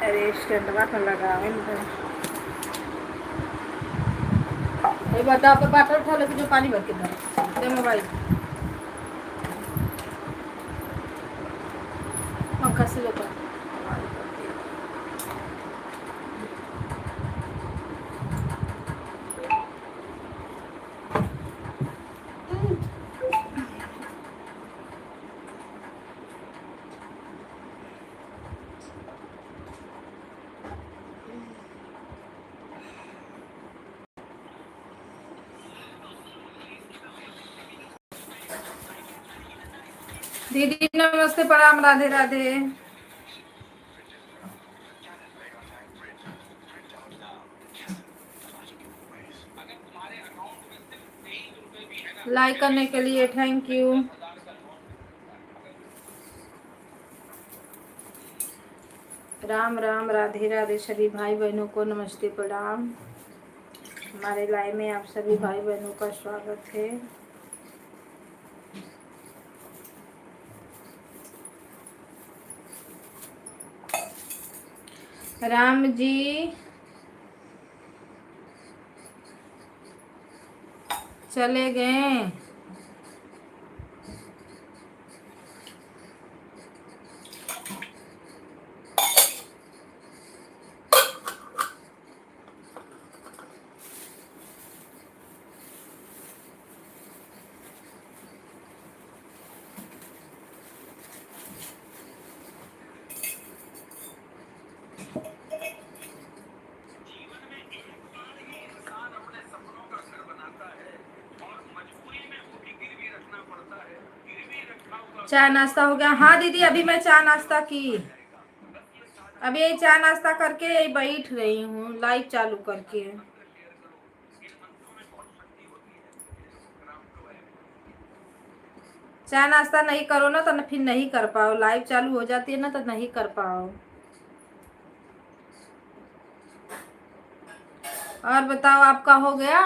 अरे स्टैंडवा पर लगावे ये बता आप बाटल उठा लेके जो पानी भर के दे मोबाइल पंखा से लेकर दीदी नमस्ते प्रणाम राधे राधे। लाइक करने के लिए थैंक यू। राम राम राधे राधे सभी भाई बहनों को नमस्ते प्रणाम। हमारे लाइव में आप सभी भाई बहनों का स्वागत है। राम जी चले गए। चाय नाश्ता हो गया? हाँ दीदी अभी मैं चाय नाश्ता की, अभी यही चाय नाश्ता करके यही बैठ रही हूँ लाइव चालू करके। चाय नाश्ता नहीं करो ना तो फिर नहीं कर पाओ, लाइव चालू हो जाती है ना तो नहीं कर पाओ। और बताओ आपका हो गया?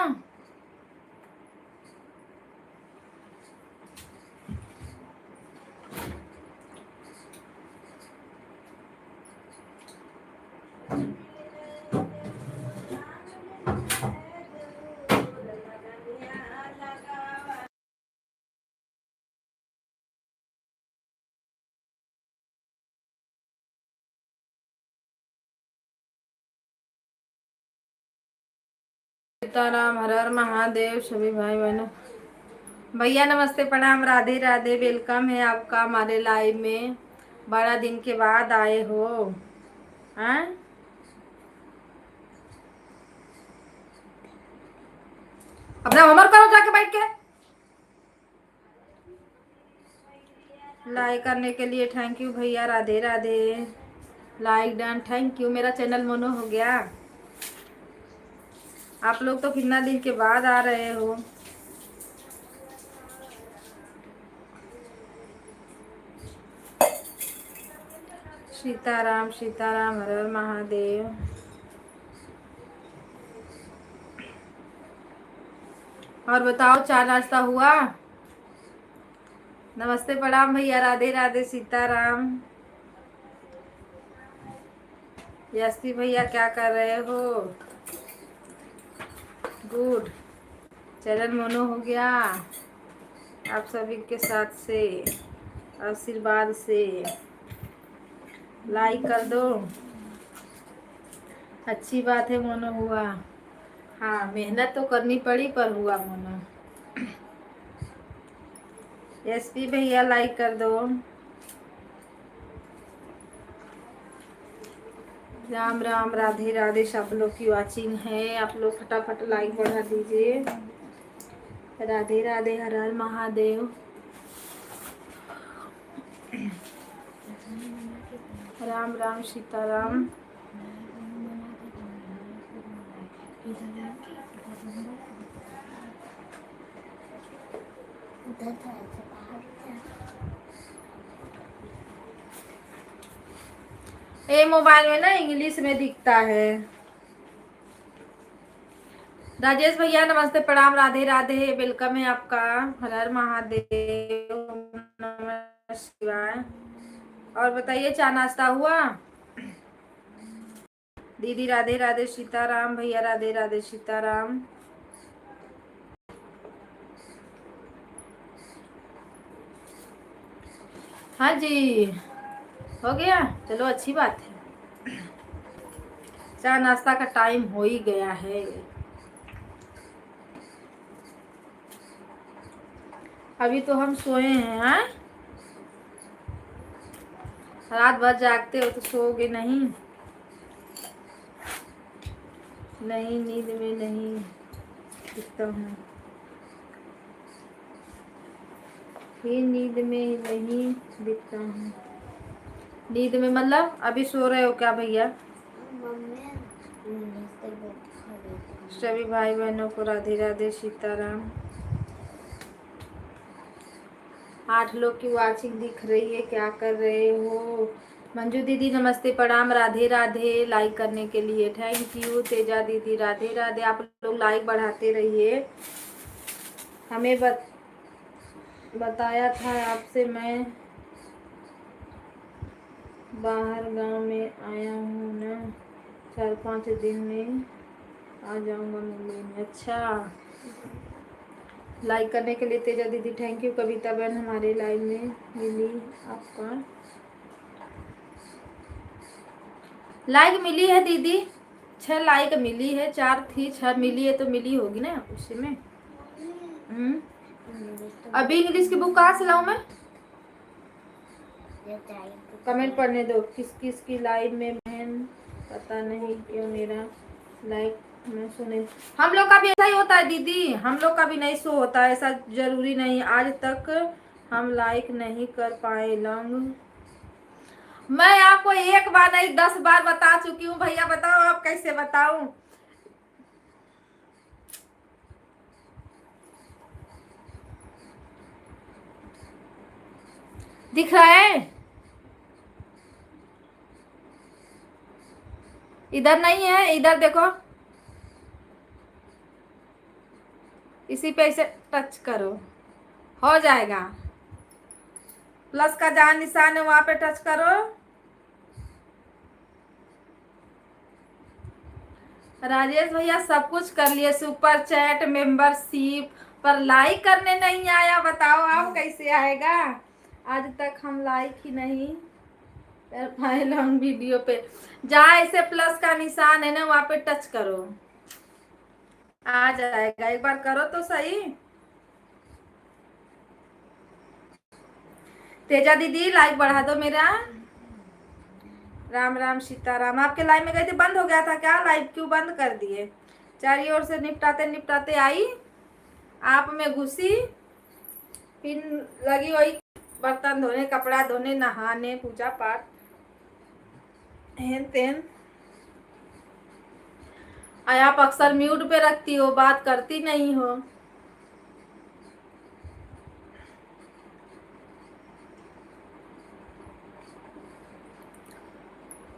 सीताराम हर हर महादेव सभी भाई बहनों। भैया नमस्ते प्रणाम राधे राधे, वेलकम है आपका हमारे लाइव में। 12 दिन के बाद आए हो हैं? अपना होमवर्क करो जाके बैठ के। लाइक करने के लिए थैंक यू भैया, Radhe Radhe. Like done, thank you. मेरा चैनल मोनो हो गया। आप लोग तो कितना दिन के बाद आ रहे हो। सीताराम सीताराम हर हर महादेव। और बताओ चाय नाश्ता हुआ? नमस्ते प्रणाम भैया, राधे राधे, सीताराम। यस्ती भैया क्या कर रहे हो? गुड, चैनल मोनो हो गया आप सभी के साथ से आशीर्वाद से। लाइक कर दो, अच्छी बात है मोनो हुआ। हाँ मेहनत तो करनी पड़ी पर हुआ मोनो। एसपी भैया लाइक कर दो। राम राम राधे राधे सब लोग की वाचिंग है, आप लोग फटाफट लाइक बढ़ा दीजिए। राधे राधे हर हर महादेव। राम राम सीताराम। ये मोबाइल में ना इंग्लिश में दिखता है। राजेश भैया नमस्ते प्रणाम राधे राधे, वेलकम है आपका। हर हर महादेव, नमः शिवाय। और बताइए चाय नाश्ता हुआ? दीदी राधे राधे सीताराम, भैया राधे राधे सीताराम। हाँ जी, हो गया, चलो अच्छी बात है। चाय नाश्ता का टाइम हो ही गया है। अभी तो हम सोए हैं। हाँ, रात भर जागते हो तो सोओगे नहीं? नहीं, नींद में नहीं दिखता हूँ, फिर नींद में नहीं दिखता हूँ। नींद में मतलब अभी सो रहे हो क्या भैया? सभी भाई बहनों को राधे राधे सीताराम। 8 लोग की वाचिंग दिख रही है, क्या कर रहे हो? मंजू दीदी नमस्ते प्रणाम, राधे राधे। लाइक करने के लिए थैंक यू। तेजा दीदी राधे राधे। आप लोग लाइक बढ़ाते रहिए। हमें बताया था आपसे, मैं बाहर गांव में आया हूँ ना, 4-5 दिन में आ जाऊंगा मुंबई में। अच्छा, लाइक करने के लिए तेजा दीदी थैंक यू। कविता बहन हमारे लाइव में मिली, आपका लाइक मिली है दीदी, 6 लाइक मिली है। 4 थी, 6 मिली है तो मिली होगी ना उसी में। अभी इंग्लिश की बुक कहाँ से लाऊं मैं? कमेंट पढ़ने दो, किस किस की लाइव में बहन। पता नहीं क्यों मेरा लाइक मैं सुने। हम लोग का भी ऐसा ही होता है दीदी, हम लोग का भी नहीं शो होता है, ऐसा जरूरी नहीं। आज तक हम लाइक नहीं कर पाए लॉन्ग। मैं आपको 1 बार नहीं 10 बार बता चुकी हूँ भैया, बताओ आप कैसे बताऊं? दिख रहा है? इधर नहीं है, इधर देखो, इसी पे इसे टच करो, हो जाएगा। प्लस का जहाँ निशान है वहां पे टच करो। राजेश भैया सब कुछ कर लिए, सुपर चैट मेंबरशिप, पर लाइक करने नहीं आया। बताओ आप कैसे आएगा? आज तक हम लाइक ही नहीं कर पाए लॉन्ग वीडियो पे। जहाँ ऐसे प्लस का निशान है ना वहां पे टच करो, आ जाएगा। एक बार करो तो सही। तेजा दीदी लाइक बढ़ा दो मेरा। राम राम सीताराम। आपके लाइव में गई थी, बंद हो गया था क्या? लाइव क्यों बंद कर दिए? चारों ओर से निपटाते निपटाते आई, आप में घुसी, फिर लगी वही बर्तन धोने, कपड़ा धोने, नहाने, पूजा पाठ, हेन तेन। आप अक्सर म्यूट पे रखती हो, बात करती नहीं हो।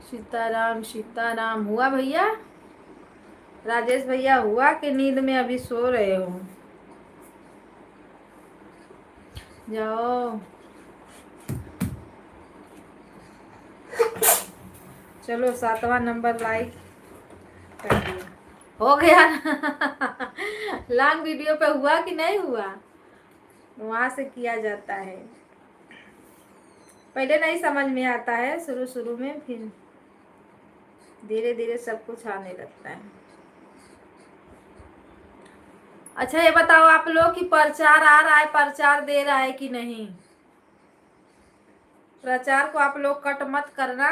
सीताराम सीताराम। हुआ भैया? राजेश भैया हुआ कि नींद में अभी सो रहे हो? जाओ, चलो 7वां नंबर लाइक कर दिया, हो गया ना। लॉन्ग वीडियो पे हुआ कि नहीं हुआ? वहां से किया जाता है, पहले नहीं समझ में आता है, शुरू शुरू में, फिर धीरे धीरे सब कुछ आने लगता है। अच्छा ये बताओ आप लोग कि प्रचार आ रहा है, प्रचार दे रहा है कि नहीं? प्रचार को आप लोग कट मत करना।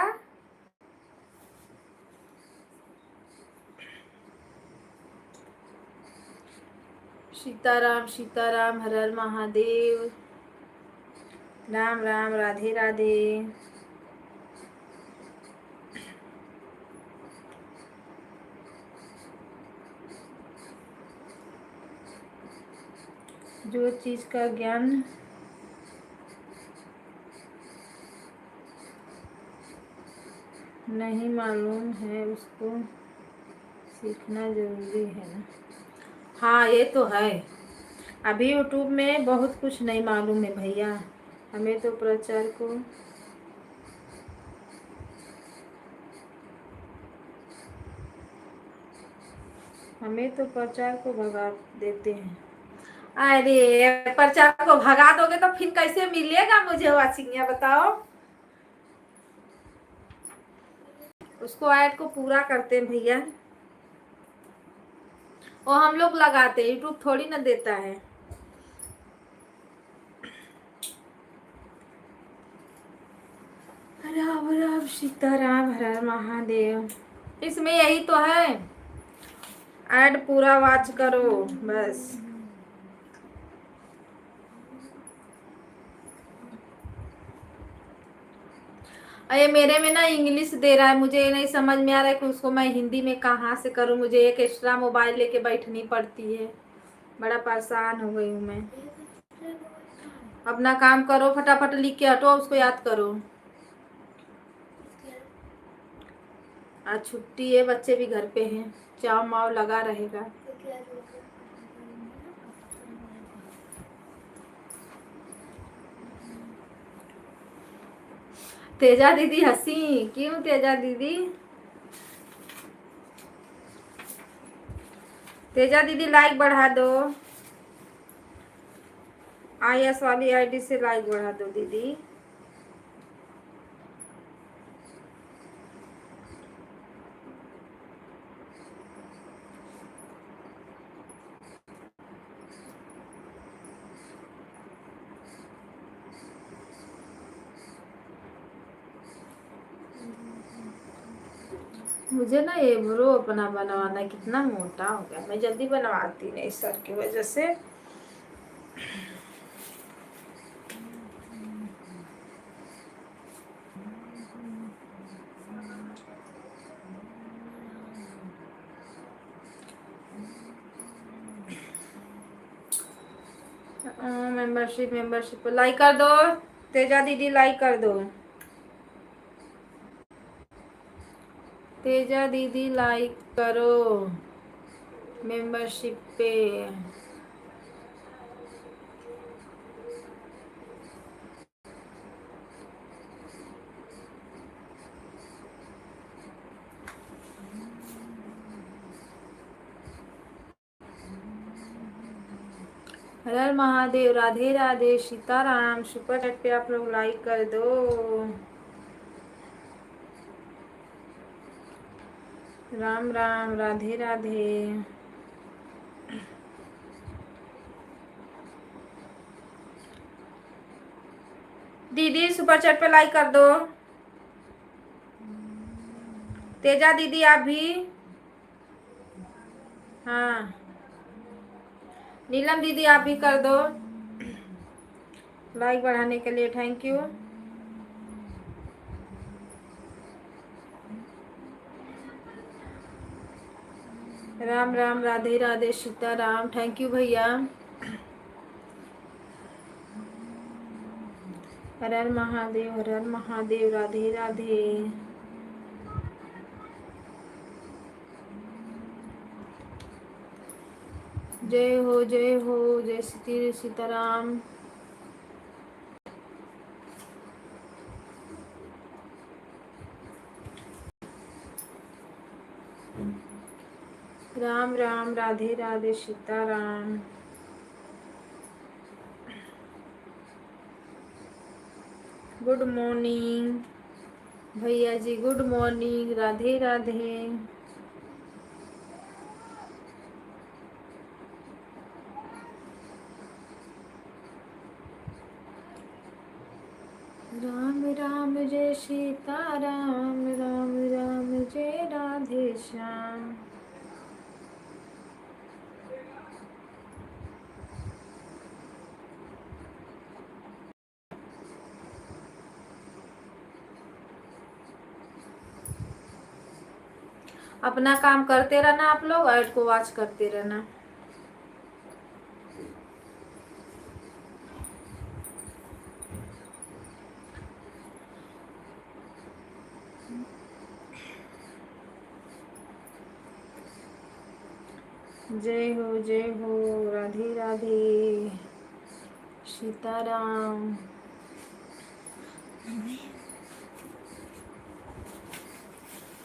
सीताराम सीताराम, हर हर महादेव, राम राम, राधे राधे। जो चीज का ज्ञान नहीं मालूम है उसको सीखना जरूरी है ना। हाँ ये तो है, अभी यूट्यूब में बहुत कुछ नहीं मालूम है भैया, हमें तो प्रचार को हमें तो प्रचार को भगा देते हैं। अरे प्रचार को भगा दोगे तो फिर कैसे मिलेगा मुझे वाचिंग, बताओ। उसको ऐड को पूरा करते हैं भैया, वो हम लोग लगाते हैं, यूट्यूब थोड़ी ना देता है। राम राम सीताराम हर हर महादेव। इसमें यही तो है, ऐड पूरा वॉच करो बस। अरे मेरे में ना इंग्लिश दे रहा है, मुझे ये नहीं समझ में आ रहा है कि उसको मैं हिंदी में कहाँ से करूँ। मुझे एक एक्स्ट्रा मोबाइल लेके बैठनी पड़ती है, बड़ा परेशान हो गई हूँ मैं। अपना काम करो, फटाफट लिख के हटो, उसको याद करो। आज छुट्टी है, बच्चे भी घर पे हैं, चाव माव लगा रहेगा। तेजा दीदी हंसी क्यों? तेजा दीदी, तेजा दीदी लाइक बढ़ा दो, IS वाली आईडी से लाइक बढ़ा दो दीदी। मुझे ना ये ब्रो अपना बनवाना कितना मोटा हो गया, मैं जल्दी बनवाती नहीं सर की वजह से। मेंबरशिप मेंबरशिप लाइक कर दो, तेजा दीदी लाइक कर दो, तेजा दीदी लाइक करो मेंबरशिप पे। हर हर महादेव, राधे राधे, सीताराम। सुपर चैट पे आप लोग लाइक कर दो। राम राम, राधे राधे। दीदी सुपर चैट पे लाइक कर दो। तेजा दीदी आप भी, हाँ। नीलम दीदी आप भी कर दो, लाइक बढ़ाने के लिए thank you. Ram Ram, Radhe Radhe, Sitaram. Thank you भैया। हर हर महादेव, हर हर महादेव, राधे राधे। जय हो जय हो, जय श्री सीताराम। राम राम, राधे राधे, सीताराम। गुड मॉर्निंग भैया जी, गुड मॉर्निंग, राधे राधे। राम राम जय सीताराम, राम राम जय राधे श्याम। अपना काम करते रहना आप लोग, ऐड को वॉच करते रहना। जय हो, राधे राधे, सीताराम।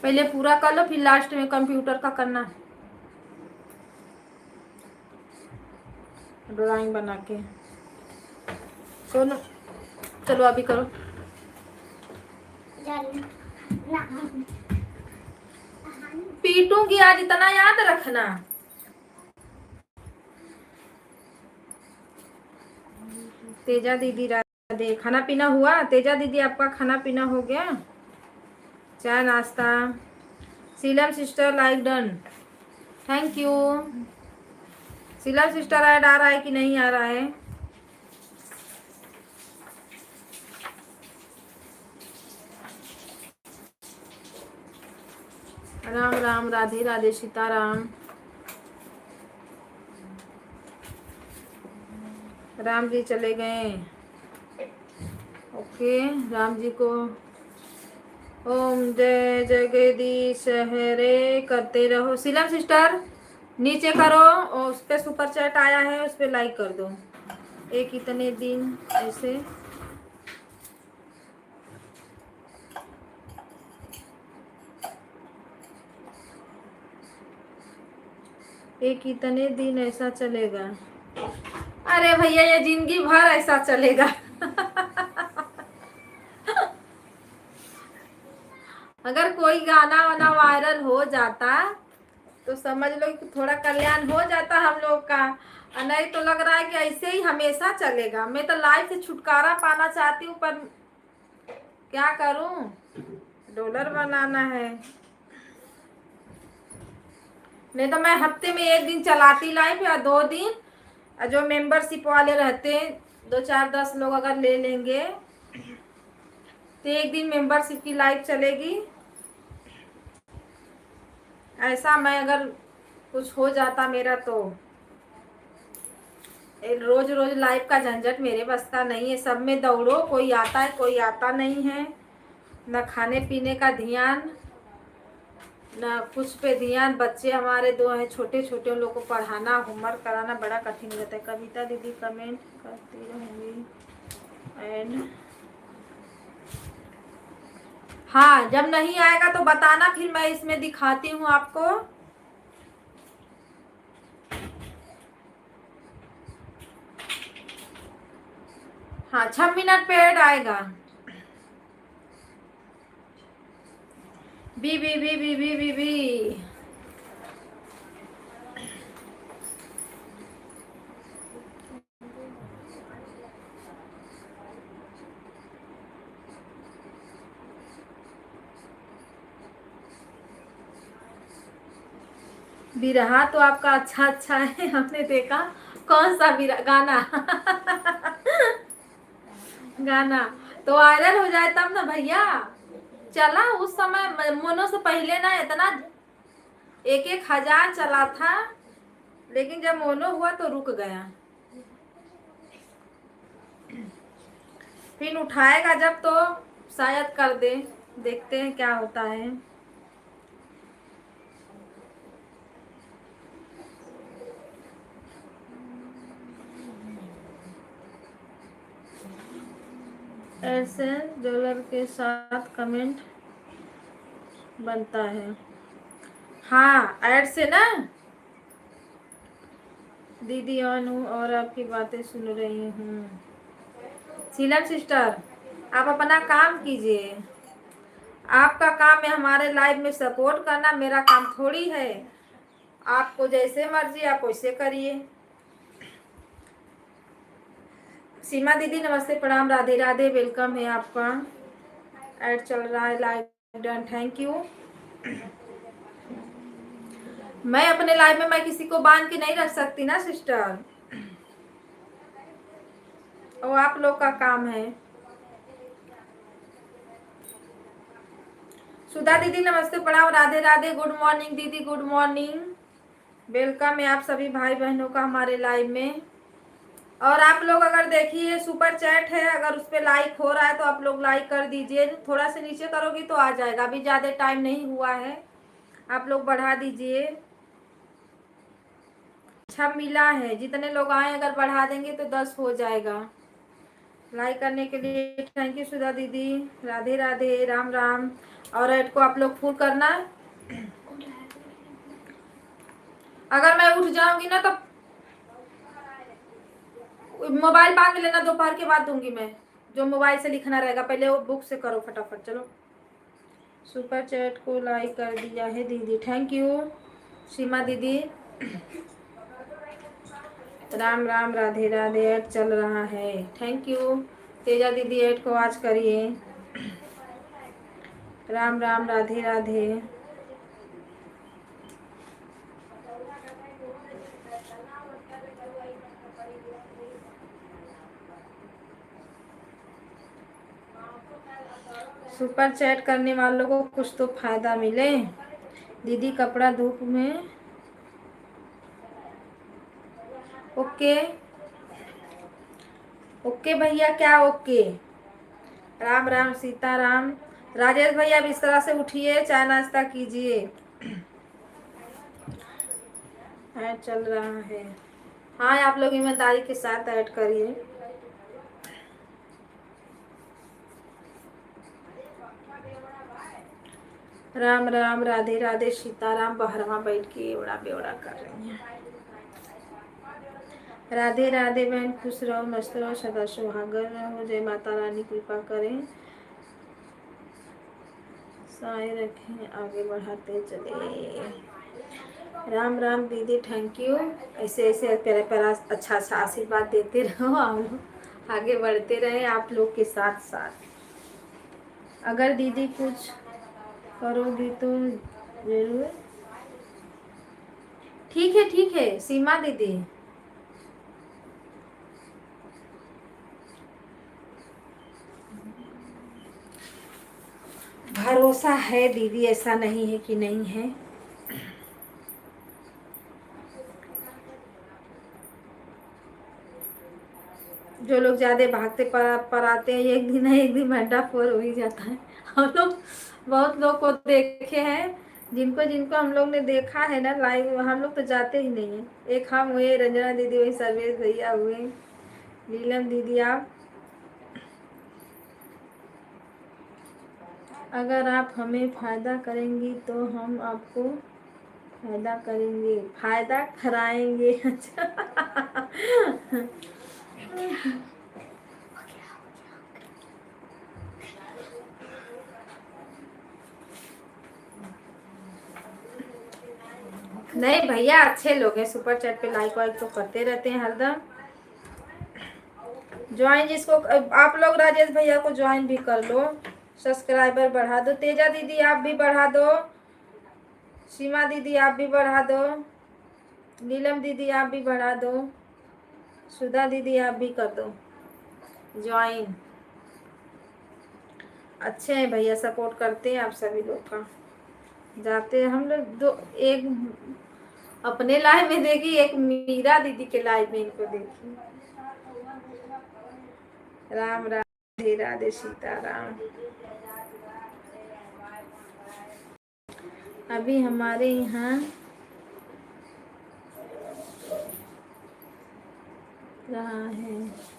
पहले पूरा कर लो, फिर लास्ट में कंप्यूटर का करना। ड्राइंग बना के। सोनू चलो अभी करो। पीटूंगी आज, इतना याद रखना। तेजा दीदी राधे, खाना पीना हुआ? तेजा दीदी आपका खाना पीना हो गया? चाय नाश्ता? Seelam sister like done, thank you. Seelam sister ad आ रहा है कि नहीं आ रहा है? राम राम, राधे राधे, सीताराम। राम जी चले गए। ओके, राम जी को ओम जय जगदीश हरे करते रहो। सीलम सिस्टर नीचे करो, और उस पे सुपर चैट आया है, उस पे लाइक कर दो। एक इतने दिन ऐसे एक इतने दिन ऐसा चलेगा। अरे भैया ये जिंदगी भर ऐसा चलेगा। अगर कोई गाना वाना वायरल हो जाता तो समझ लो कि थोड़ा कल्याण हो जाता हम लोग का, और नहीं तो लग रहा है कि ऐसे ही हमेशा चलेगा। मैं तो लाइफ से छुटकारा पाना चाहती हूँ, पर क्या करूँ, डॉलर बनाना है। नहीं तो मैं हफ्ते में एक दिन चलाती लाइफ, या 2 दिन। जो मेंबरशिप वाले रहते हैं 2 4 10 लोग अगर ले लेंगे तो एक दिन मेंबरशिप की लाइफ चलेगी। ऐसा मैं अगर कुछ हो जाता मेरा तो रोज रोज लाइफ का झंझट मेरे बस का नहीं है। सब में दौड़ो, कोई आता है कोई आता नहीं है, न खाने पीने का ध्यान, न कुछ पे ध्यान। बच्चे हमारे 2 हैं छोटे छोटे, उन लोग को पढ़ाना होमवर्क कराना बड़ा कठिन रहता है। कविता दीदी कमेंट करती रहूँगी एंड हाँ, जब नहीं आएगा तो बताना, फिर मैं इसमें दिखाती हूँ आपको। हाँ 6 मिनट पे ऐड आएगा। बी बी बी बी बी बी बी बिरहा तो आपका अच्छा अच्छा है, हमने देखा। कौन सा बिरहा गाना? गाना तो वायरल हो जाए तब ना भैया। चला उस समय मोनो से पहले ना इतना 1-1 हजार चला था, लेकिन जब मोनो हुआ तो रुक गया। फिर उठाएगा जब तो शायद कर दे, देखते हैं क्या होता है। ऐसे डॉलर के साथ कमेंट बनता है। हाँ ऐड से ना दीदी ऑन हूँ और आपकी बातें सुन रही हूँ। सीलम सिस्टर आप अपना काम कीजिए। आपका काम है हमारे लाइव में सपोर्ट करना, मेरा काम थोड़ी है। आपको जैसे मर्जी आप वैसे करिए। सीमा दीदी नमस्ते प्रणाम, राधे राधे, वेलकम है आपका। ऐड चल रहा है, लाइव डन, थैंक यू। मैं अपने लाइफ में मैं किसी को बांध के नहीं रख सकती ना सिस्टर, वो आप लोग का काम है। सुधा दीदी नमस्ते प्रणाम, राधे राधे, गुड मॉर्निंग दीदी, गुड मॉर्निंग, वेलकम है आप सभी भाई बहनों का हमारे लाइव में। और आप लोग अगर देखिए सुपर चैट है, अगर उस पर लाइक हो रहा है तो आप लोग लाइक कर दीजिए। थोड़ा सा नीचे करोगी तो आ जाएगा, अभी ज़्यादा टाइम नहीं हुआ है, आप लोग बढ़ा दीजिए। अच्छा मिला है, जितने लोग आए अगर बढ़ा देंगे तो 10 हो जाएगा। लाइक करने के लिए थैंक यू सुधा दीदी, राधे राधे, राम राम। और ऐड को आप लोग फुल करना। अगर मैं उठ जाऊंगी ना तो मोबाइल बाद में लेना, दोपहर के बाद दूंगी मैं। जो मोबाइल से लिखना रहेगा पहले वो बुक से करो फटाफट। चलो, सुपर चैट को लाइक कर दिया है दीदी, थैंक यू सीमा दीदी। राम राम राधे राधे, ऐड चल रहा है, थैंक यू तेजा दीदी, ऐड को आज करिए। राम राम राधे राधे। सुपर चैट करने वालों को कुछ तो फायदा मिले। दीदी कपड़ा धूप में, ओके ओके भैया, क्या ओके। राम राम सीताराम। राजेश भैया अब इस तरह से उठिए, चाय नाश्ता कीजिए। ऐड चल रहा है, हाँ आप लोग ईमानदारी के साथ ऐड करिए। राम राम राधे राधे सीताराम। बहरवा बैठ के एवड़ा बेवड़ा कर रही हैं। राधे राधे बहन, खुश रहो मस्त रहो सदा सुहागर रहो, जय माता रानी कृपा करें, साए रखें, आगे बढ़ाते चले। राम राम दीदी, थैंक यू। ऐसे ऐसे प्यारे प्यारा अच्छा अच्छा आशीर्वाद देते रहो, हम लोग आगे बढ़ते रहे आप लोग के साथ साथ। अगर दीदी कुछ करोगी तो जरूर, ठीक है सीमा दीदी। भरोसा है दीदी, ऐसा नहीं है कि नहीं है। जो लोग ज्यादा भागते पर आते हैं, एक दिन ना एक दिन भंडा फोर हो ही जाता है। हम लोग बहुत लोग को देखे हैं, जिनको जिनको हम लोग ने देखा है ना लाइव, हम लोग तो जाते ही नहीं है। एक हम हुए, रंजना दीदी हुई, सर्वेश भैया हुए, नीलम दीदी। आप अगर आप हमें फायदा करेंगी तो हम आपको फायदा करेंगे, फायदा कराएंगे। अच्छा। नहीं भैया, अच्छे लोग हैं, सुपर चैट पे लाइक वाइक तो करते रहते हैं हरदम। ज्वाइन जिसको, आप लोग राजेश भैया को ज्वाइन भी कर लो, सब्सक्राइबर बढ़ा दो। तेजा दीदी आप भी बढ़ा दो, सीमा दीदी आप भी बढ़ा दो, नीलम दीदी आप भी बढ़ा दो, सुधा दीदी आप भी कर दो ज्वाइन। अच्छे हैं भैया, सपोर्ट करते हैं आप सभी लोग का। जाते हैं हम लोग दो, एक अपने लाइव में देखी, एक मीरा दीदी के लाइव में इनको देखी। राम राधे राधे सीताराम। अभी हमारे यहाँ रहा है,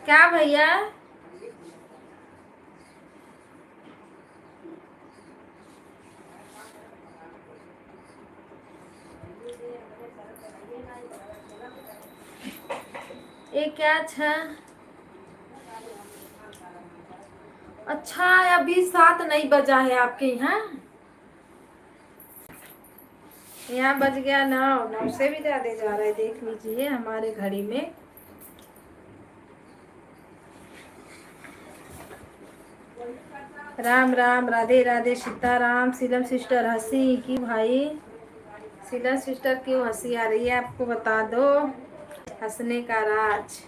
क्या भैया। एक क्या, अच्छा अभी 7 नहीं बजा है आपके यहाँ। यहाँ बज गया 9 से भी ज्यादा जा रहा है, देख लीजिए हमारे घड़ी में। राम राम राधे राधे सीताराम। सीलम सिस्टर हंसी की भाई, सीलम सिस्टर क्यों हंसी आ रही है आपको बता दो, हंसने का राज।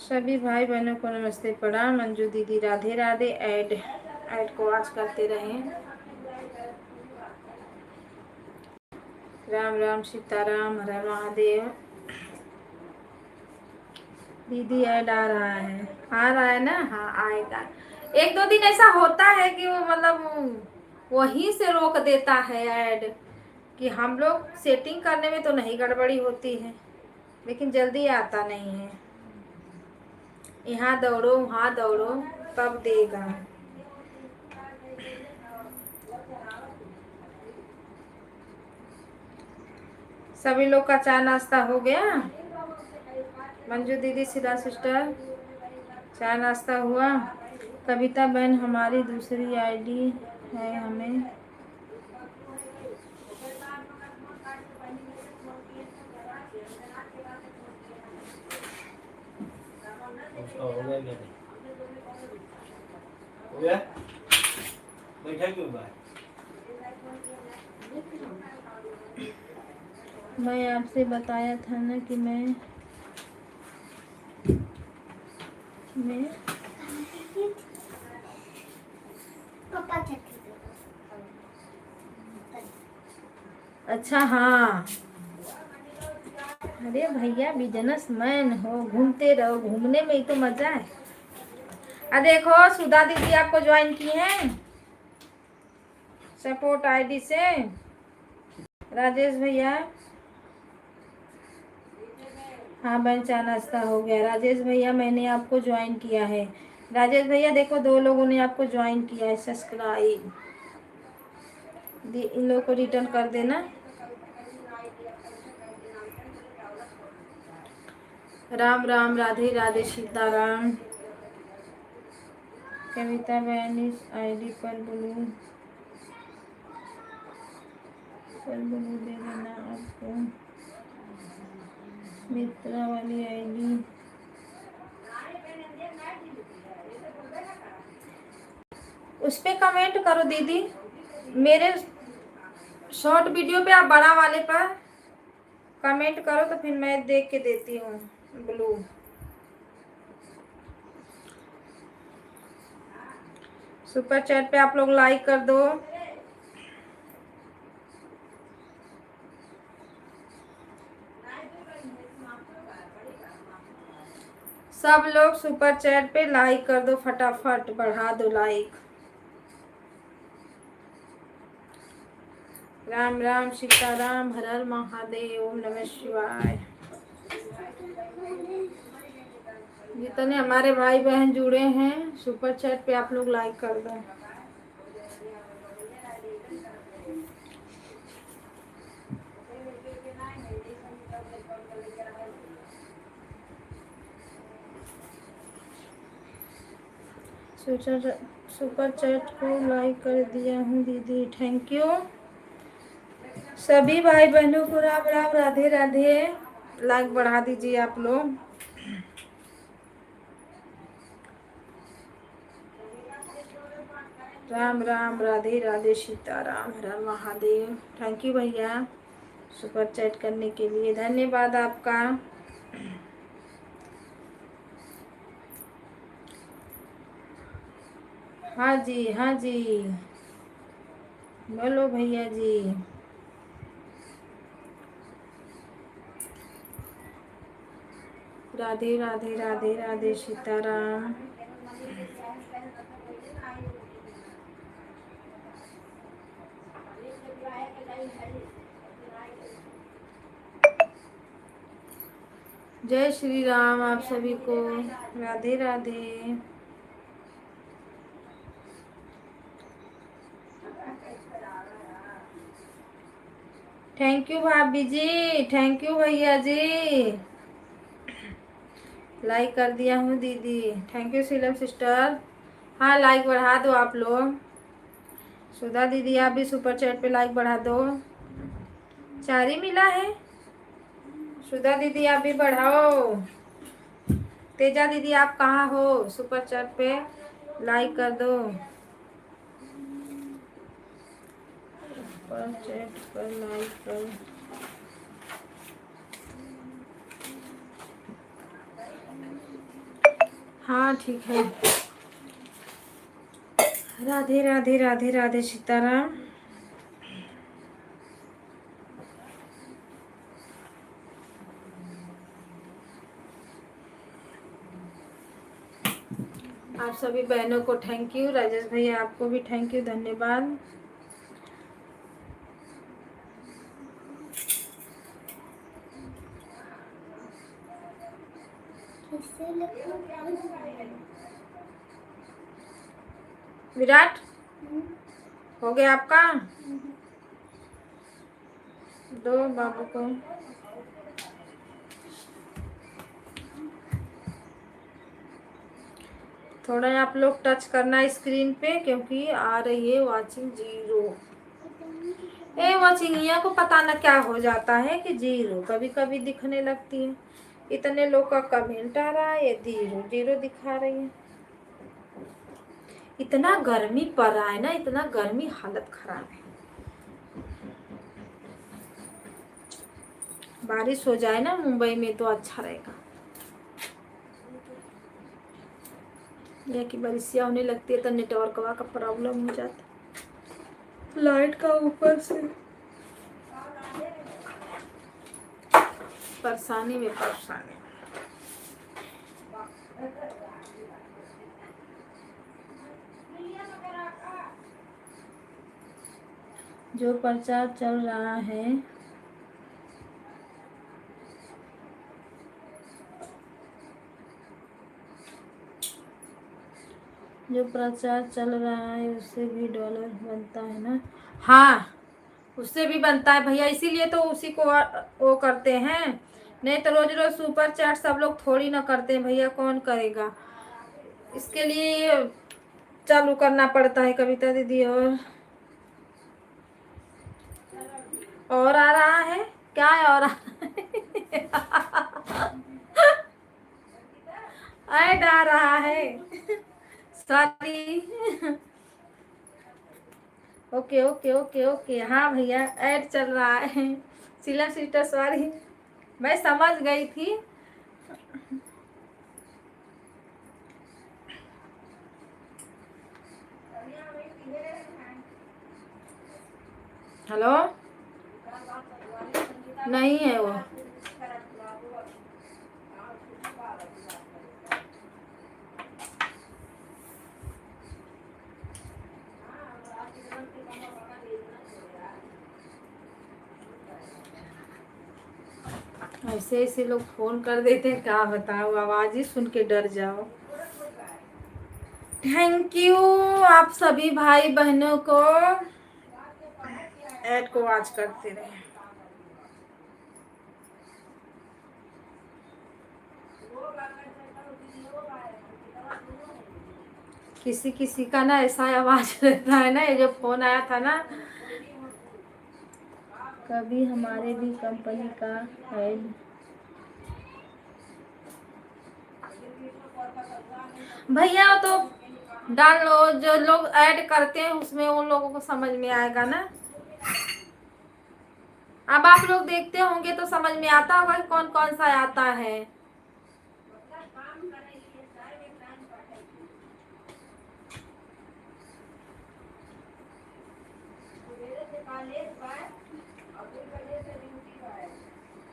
सभी भाई बहनों को नमस्ते प्रणाम। मंजू दीदी राधे राधे, ऐड को आज करते रहें। राम राम सीताराम, हर महादेव। दीदी ऐड आ रहा है, आ रहा है ना, हाँ आएगा। 1-2 दिन ऐसा होता है कि वो मतलब वहीं से रोक देता है ऐड, कि हम लोग सेटिंग करने में तो नहीं गड़बड़ी होती है, लेकिन जल्दी आता नहीं है। यहाँ दौड़ो वहाँ दौड़ो तब देगा। सभी लोग का चाय नाश्ता हो गया? मंजू दीदी, सीधा सिस्टर, चाय नाश्ता हुआ? कविता बहन, हमारी दूसरी आईडी है, हमें उसका हो गया क्या? नहीं हो गया? बैठा क्यों बाहर? मैं आपसे बताया था ना कि मैं अच्छा हाँ, अरे भैया बिजनेसमैन हो, घूमते रहो, घूमने में ही तो मजा है। देखो सुधा दीदी आपको ज्वाइन की है सपोर्ट आईडी से। राजेश भैया, हाँ बहन, चाय नाश्ता हो गया। राजेश भैया, मैंने आपको ज्वाइन किया है। राजेश भैया देखो, 2 लोगों ने आपको ज्वाइन किया है, सब्सक्राइब। इन लोगों को रिटर्न कर देना। राम राम, राधे राधे, सीताराम। कविता बहन, इस आईडी पर ब्लू दे देना आपको, मित्रा वाली आईडी। उस पे कमेंट करो दीदी, मेरे शॉर्ट वीडियो पे आप बड़ा वाले पर कमेंट करो तो फिर मैं देख के देती हूँ ब्लू। सुपर चैट पे आप लोग लाइक कर दो। सब लोग सुपर चैट पे लाइक कर दो, फटाफट बढ़ा दो लाइक। राम राम, सीताराम, हर हर महादेव, ओम नमः शिवाय। जितने हमारे भाई बहन जुड़े हैं सुपर चैट पे आप लोग लाइक कर दो। सुपर चैट को लाइक कर दिया हूँ दीदी, थैंक यू। सभी भाई बहनों को राम राम, राधे राधे। लाइक बढ़ा दीजिए आप लोग। राम राम, राधे राधे, सीताराम, हर हर महादेव। थैंक यू भैया सुपर चैट करने के लिए, धन्यवाद आपका। हाँ जी, हाँ जी, बोलो भैया जी। राधे राधे, राधे राधे, सीताराम। जय श्री राम आप सभी को, राधे राधे। थैंक यू भाभी जी, थैंक यू भैया जी। लाइक कर दिया हूँ दीदी, थैंक यू सीलम सिस्टर। हाँ लाइक बढ़ा दो आप लोग। सुधा दीदी आप भी सुपर चैट पे लाइक बढ़ा दो। 4 ही मिला है। सुधा दीदी आप भी बढ़ाओ। तेजा दीदी आप कहाँ हो? सुपर चैट पे लाइक कर दो। सुपर चैट पर लाइक कर। हाँ ठीक है। राधे राधे, राधे राधे, सीताराम। आप सभी बहनों को थैंक यू। राजेश भैया आपको भी थैंक यू, धन्यवाद। विराट हो गया आपका? दो बाबू को। थोड़ा आप लोग टच करना स्क्रीन पे, क्योंकि आ रही है वाचिंग 0। वाचिंग को पता न क्या हो जाता है कि 0 कभी कभी दिखने लगती है। इतने लोग का कमेंट आ रहा है, ये 0 0 दिखा रही है। इतना गर्मी पड़ रहा है ना, इतना गर्मी, हालत खराब है। बारिश हो जाए ना मुंबई में तो अच्छा रहेगा। या कि बारिशिया होने लगती है तो नेटवर्क का प्रॉब्लम हो जाता है, लाइट का ऊपर से परेशानी में परेशानी। जो प्रचार चल रहा है उससे भी डॉलर बनता है ना? हाँ, उससे भी बनता है भैया, इसीलिए तो उसी को वो करते हैं। नहीं तो रोज रोज सुपर चैट सब लोग थोड़ी ना करते हैं भैया, कौन करेगा। इसके लिए चालू करना पड़ता है कविता दीदी। और आ रहा है क्या है? और ऐड आ रहा है। Sorry. Okay okay okay okay, हाँ भैया ऐड चल रहा है। सिला सिस्टर सॉरी, मैं समझ गई थी। हेलो, नहीं है वो। ऐसे ऐसे लोग फोन कर देते हैं, क्या बताओ, आवाज ही सुन के डर जाओ। थैंक यू आप सभी भाई बहनों को ऐड को वॉच करते रहे। किसी किसी का ना ऐसा आवाज रहता है ना, ये जो फोन आया था ना, कभी हमारे भी कंपनी का ऐड। भैया तो डाल लो, जो लोग ऐड करते हैं उसमें उन लोगों को समझ में आएगा ना। अब आप लोग देखते होंगे तो समझ में आता होगा कि कौन कौन सा आता है।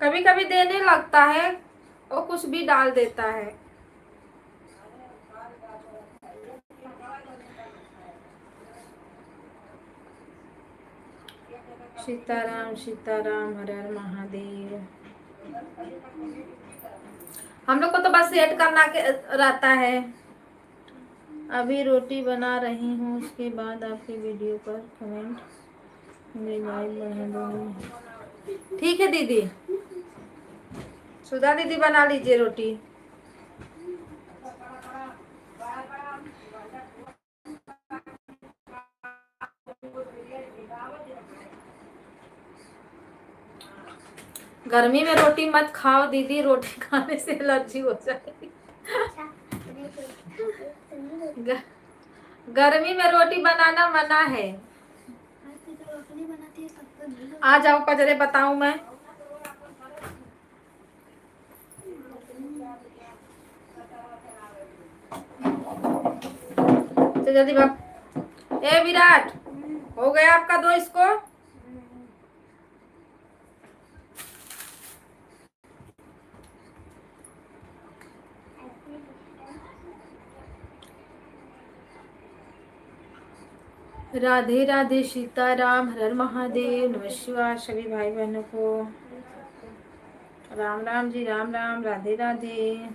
कभी कभी देने लगता है, वो कुछ भी डाल देता है। सीताराम सीताराम, हर हर महादेव। हम लोग को तो बस ऐड करना के रहता है। अभी रोटी बना रही हूँ, उसके बाद आपके वीडियो पर कमेंट में लाइव बढ़ा दूंगी। ठीक है दीदी, सुधा दीदी बना लीजिए रोटी। गर्मी में रोटी मत खाओ दीदी, रोटी खाने से एलर्जी हो जाएगी। गर्मी में रोटी बनाना मना है। आ जाओ पजरे, बताऊं मैं। तो जल्दी बाप। ए विराट, हो गया आपका 2 इसको। राधे राधे, सीताराम, हर हर महादेव, नमः शिवाय सभी भाई बहनों को। राम राम जी, राम राम, राधे राधे।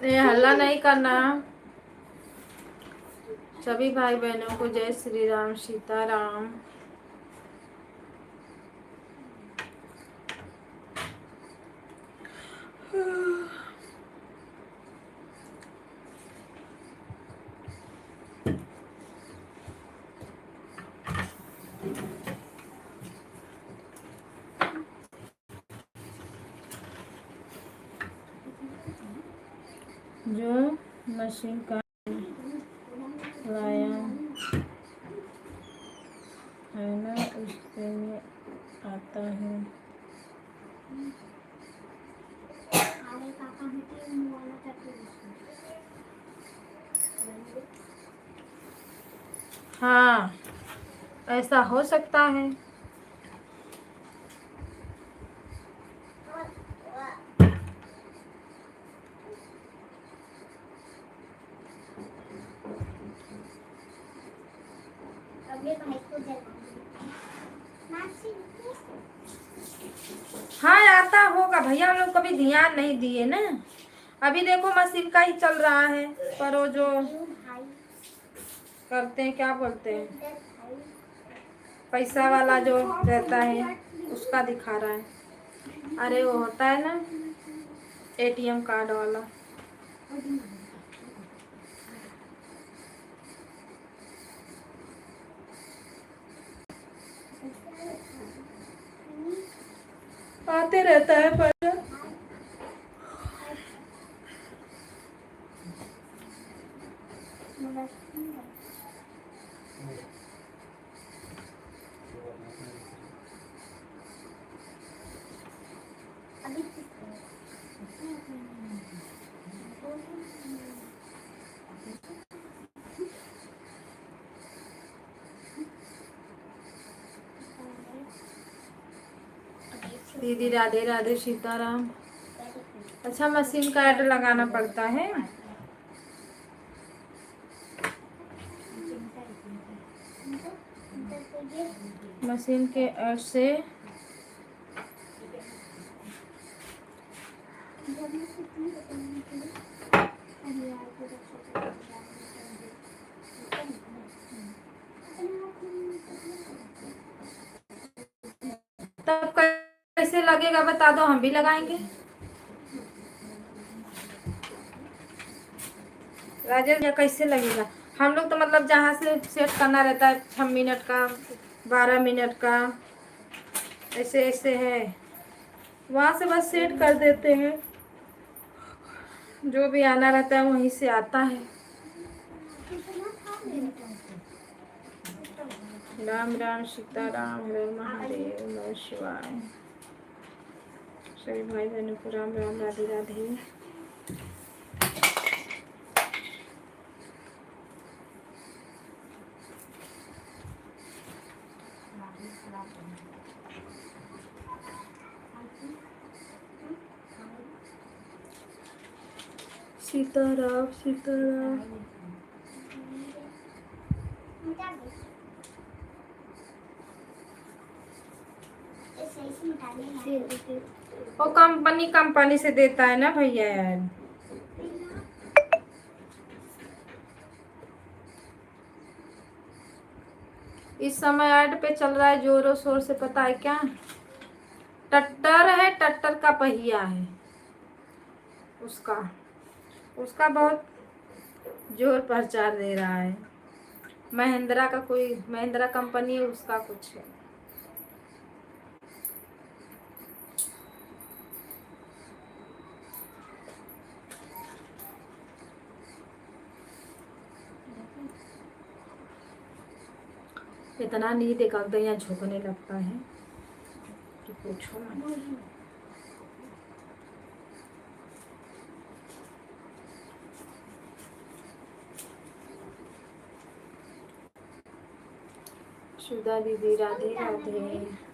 ये हल्ला नहीं करना। सभी भाई बहनों को जय श्री राम, सीताराम। जो मशीन का लाया है ना, उससे ये आता है। हाँ, ऐसा हो सकता है। हाँ, आता होगा भैया, हम लोग कभी ध्यान नहीं दिए ना। अभी देखो मशीन का ही चल रहा है, पर वो जो करते हैं, क्या बोलते हैं, पैसा वाला जो रहता है उसका दिखा रहा है। अरे वो होता है ना एटीएम कार्ड वाला। आते रहता है पैसा। दीदी राधे राधे, सीताराम। अच्छा, मशीन का ऐड लगाना पड़ता है। मशीन के ऐड से तब कैसे लगेगा बता दो, हम भी लगाएंगे। राजेश, या कैसे लगेगा? हम लोग तो मतलब जहाँ से सेट करना रहता है 6 मिनट का, 12 मिनट का, ऐसे ऐसे है, वहाँ से बस सेट कर देते हैं। जो भी आना रहता है वहीं से आता है। राम राम, सीताराम, हर हर महादेव, नमः शिवाय। सभी भाई बहनों को राम राम, राधे राधे। सीताराम, सीताराम। वो कंपनी से देता है ना भैया यार। इस समय ऐड पे चल रहा है जोरों शोर से, पता है क्या? ट्रैक्टर है, ट्रैक्टर का पहिया है उसका उसका बहुत जोर प्रचार दे रहा है। महिंद्रा का, कोई महिंद्रा कंपनी है उसका कुछ है। इतना नींद एक यहाँ झोंकने लगता है कि पूछो मत। सुधा दीदी राधे राधे।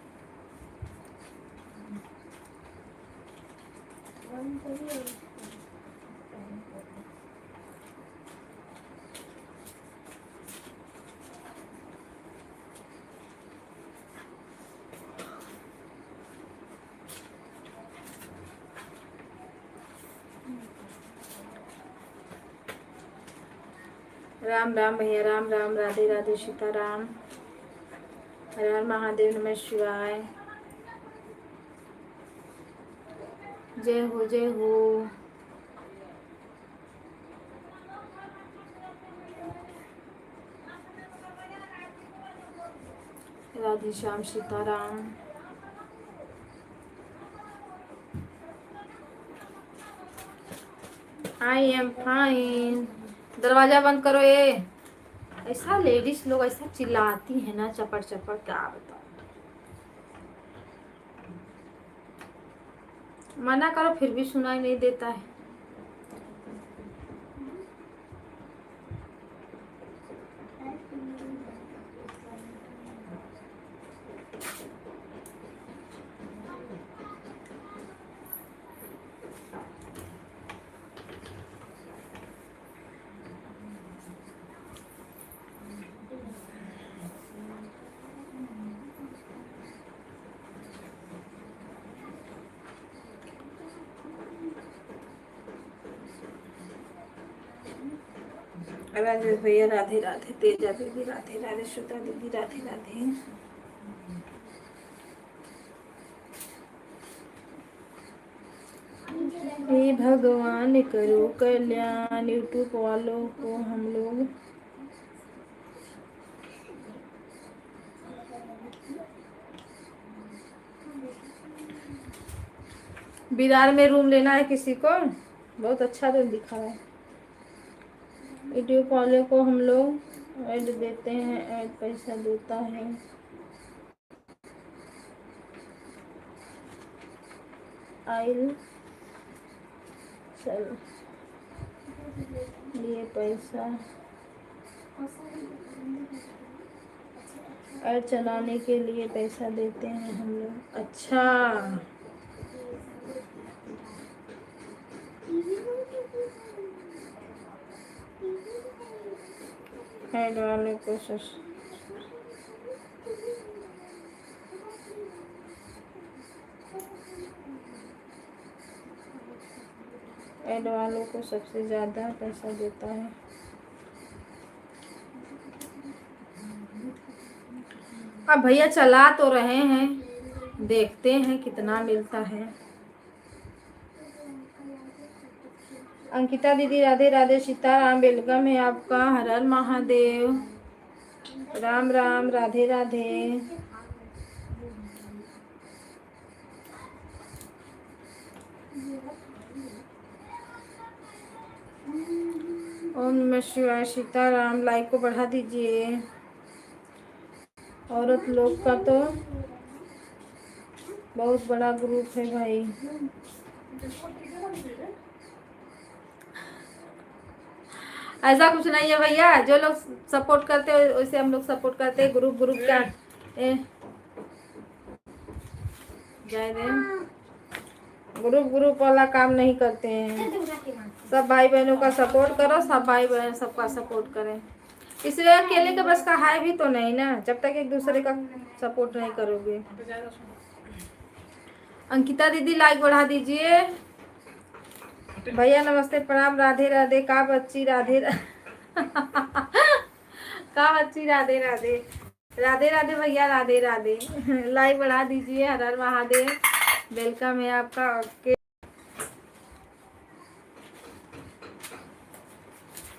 राम राम भैया, राम राम, राधे राधे, सीताराम, हर हर महादेव, नमः शिवाय, जय हो जय हो। Radhe Shyam, Sitaram. I am fine. दरवाजा बंद करो। ये ऐसा लेडीज लोग ऐसा चिल्लाती है ना, चपड़ चपड़, क्या बताओ। मना करो फिर भी सुनाई नहीं देता है। राधे भैया, राधे राधे, तेजा दीदी राधे राधे, श्वेता दीदी राधे राधे। हे भगवान करो कल्याण यूट्यूब वालों को। हम लोग बिरार में रूम लेना है किसी को, बहुत अच्छा रूम दिखा है। यूट्यूब वाले को हम लोग ऐड देते हैं, ऐड पैसा देता है। आइल चल लिए पैसा ऐड चलाने के लिए पैसा देते हैं हम लोग। अच्छा, ऐड वाले को ऐड वालों को सबसे ज़्यादा पैसा देता है। अब भैया चला तो रहे हैं, देखते हैं कितना मिलता है। अंकिता दीदी राधे राधे, सीताराम, वेलकम है आपका, हर हर महादेव, राम राम, राधे राधे। ओम नमः शिवाय, सीताराम। लाइक को बढ़ा दीजिए। औरत लोग का तो बहुत बड़ा ग्रुप है भाई। ऐसा कुछ नहीं है भैया, जो लोग सपोर्ट करते हैं वैसे हम लोग सपोर्ट करते हैं। ग्रुप ग्रुप क्या जय देव, ग्रुप ग्रुप वाला काम नहीं करते हैं। सब भाई बहनों का सपोर्ट करो, सब भाई बहन सबका सपोर्ट करें। इसलिए अकेले के बस का है भी तो नहीं ना, जब तक एक दूसरे का सपोर्ट नहीं करोगे। अंकिता दीदी लाइक बढ़ा दीजिए। भैया नमस्ते, प्रणाम, राधे राधे। का बच्ची राधे का बच्ची राधे राधे, राधे राधे भैया, राधे राधे। लाइक बढ़ा दीजिए। हर हर महादेव, वेलकम है आपका। ओके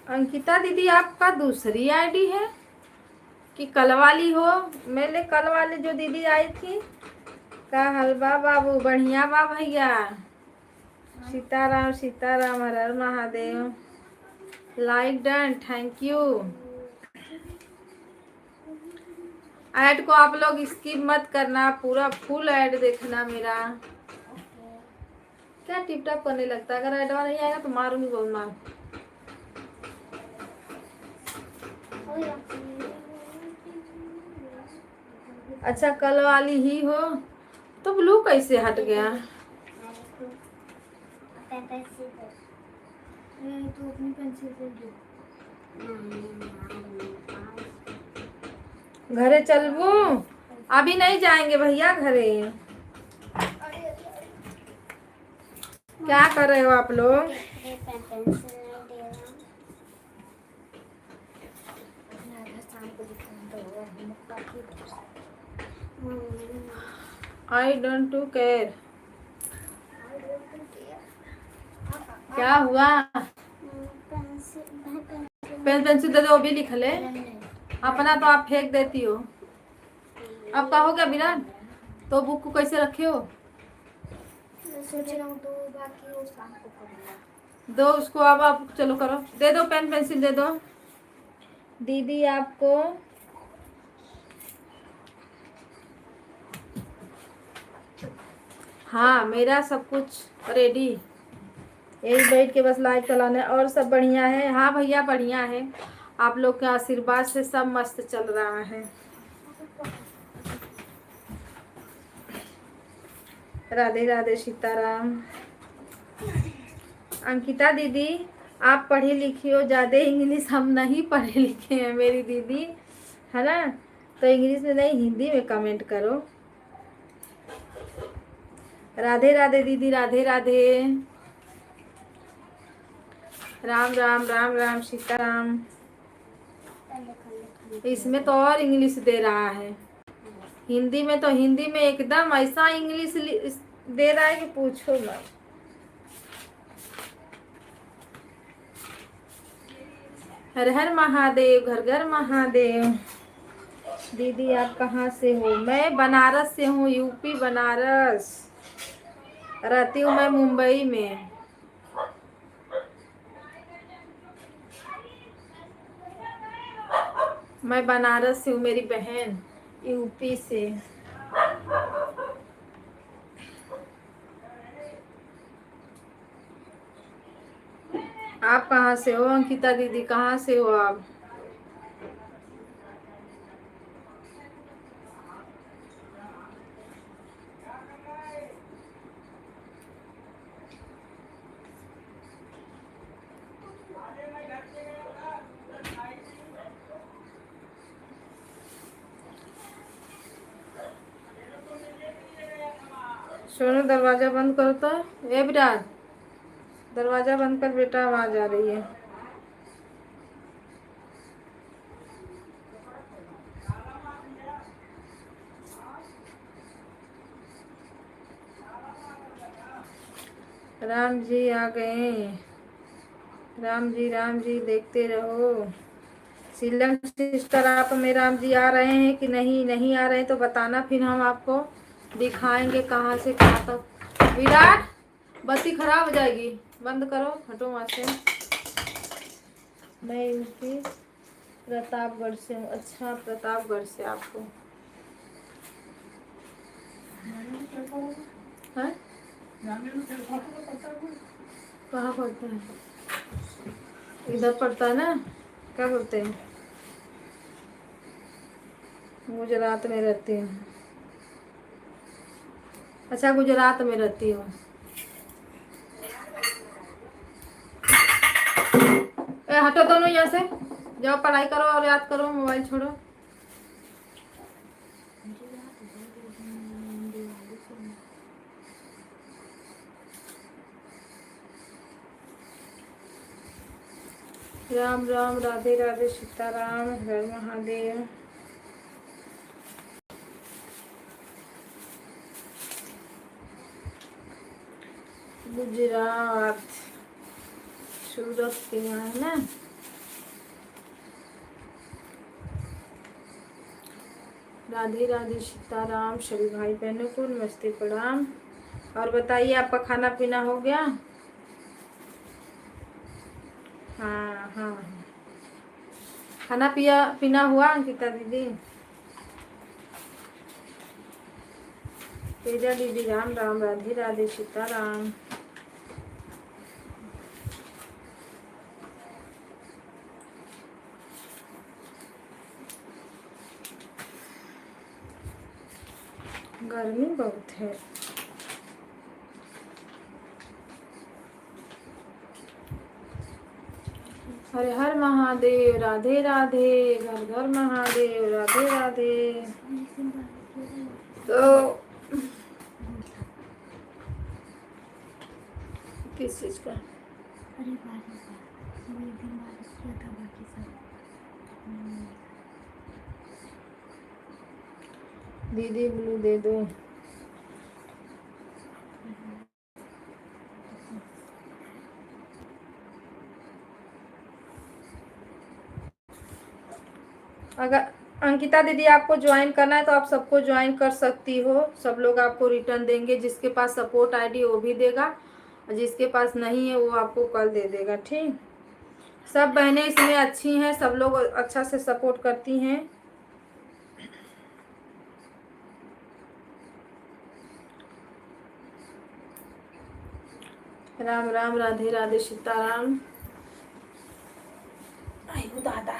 अंकिता दीदी, आपका दूसरी आईडी है कि कल वाली हो? मेरे कल वाली जो दीदी आई थी, का हलवा बाबू, बढ़िया बा भैया, सीताराम सीताराम, हर हर Mahadev. Like done, thank you. Ad को आप लोग स्किप मत करना, पूरा फुल ऐड देखना मेरा। क्या टिप टॉप करने लगता है? अगर ऐड नहीं आएगा तो मारूंगी, बहुत मार। अच्छा कल वाली ही हो तो ब्लू कैसे हट गया? घरे चलबू? अभी नहीं जाएंगे भैया घरे। क्या कर रहे हो आप लोग? I don't to care. क्या हुआ? पेन पेंसिल दे दो, वो भी लिख ले। अपना तो आप फेंक देती हो। अब का हो गया विराट? तो बुक को कैसे रखे हो? सोच रहा हूँ तो बाकी वो शाम को करूँगा। दो उसको, अब आप चलो करो, दे दो पेन पेंसिल दे दो दीदी आपको। हाँ मेरा सब कुछ रेडी, यही बैठ के बस लाइव चलाना है। और सब बढ़िया है? हाँ भैया बढ़िया है, आप लोग के आशीर्वाद से सब मस्त चल रहा है। राधे राधे सीताराम। अंकिता दीदी आप पढ़ी लिखी हो ज़्यादा, इंग्लिश हम नहीं पढ़े लिखे हैं मेरी दीदी, है ना? तो इंग्लिश में नहीं हिंदी में कमेंट करो। राधे राधे दीदी, राधे राधे। राम राम राम राम सीताराम। इसमें तो और इंग्लिश दे रहा है, हिंदी में तो हिंदी में एकदम ऐसा इंग्लिश दे रहा है कि पूछो मत। हर हर महादेव, घर घर महादेव। दीदी आप कहाँ से हो? मैं बनारस से हूँ, यूपी बनारस। रहती हूँ मैं मुंबई में। मैं बनारस से हूँ, मेरी बहन यूपी से। आप कहाँ से हो अंकिता दीदी, कहाँ से हो आप? सोनू दरवाजा बंद करो तो। ए विराट दरवाजा बंद कर बेटा, आवाज आ रही है। राम जी आ गए। राम जी देखते रहो। सीलम सिस्टर आप में राम जी आ रहे हैं कि नहीं? नहीं आ रहे तो बताना, फिर हम आपको दिखाएंगे कहाँ से कहाँ तक। विराट बत्ती खराब हो जाएगी, बंद करो, हटो वहाँ से। मैं यूपी प्रतापगढ़ से हूँ। अच्छा प्रतापगढ़ से आपको है? कहाँ पड़ता है? इधर पड़ता है ना, क्या बोलते हैं? गुजरात में रहती हूँ। अच्छा गुजरात में रहती हूँ। हटो दोनों यहाँ से, जाओ पढ़ाई करो और याद करो, मोबाइल छोड़ो। राम राम राधे राधे सीताराम, हर महादेव। गुजरात सूरत के यहाँ है ना। राधे राधे सीताराम सभी भाई बहनों को नमस्ते प्रणाम। और बताइए आपका खाना पीना हो गया? हाँ हाँ खाना पीना हुआ अंकिता दीदी? तेजा दीदी राम राम राधे राधे सीताराम। गर्मी बहुत है। हरे हर महादेव, राधे राधे, घर घर महादेव, राधे राधे। तो किस चीज का? अरे बारिश वो एक दिन बारिश किया था, बाकी सब दीदी ब्लू दे दो। अगर अंकिता दीदी आपको ज्वाइन करना है तो आप सबको ज्वाइन कर सकती हो। सब लोग आपको रिटर्न देंगे। जिसके पास सपोर्ट आईडी वो भी देगा, और जिसके पास नहीं है वो आपको कल दे देगा। ठीक, सब बहनें इसमें अच्छी हैं, सब लोग अच्छा से सपोर्ट करती हैं। राम राम, राधे राधे, सीताराम। आयु दादा,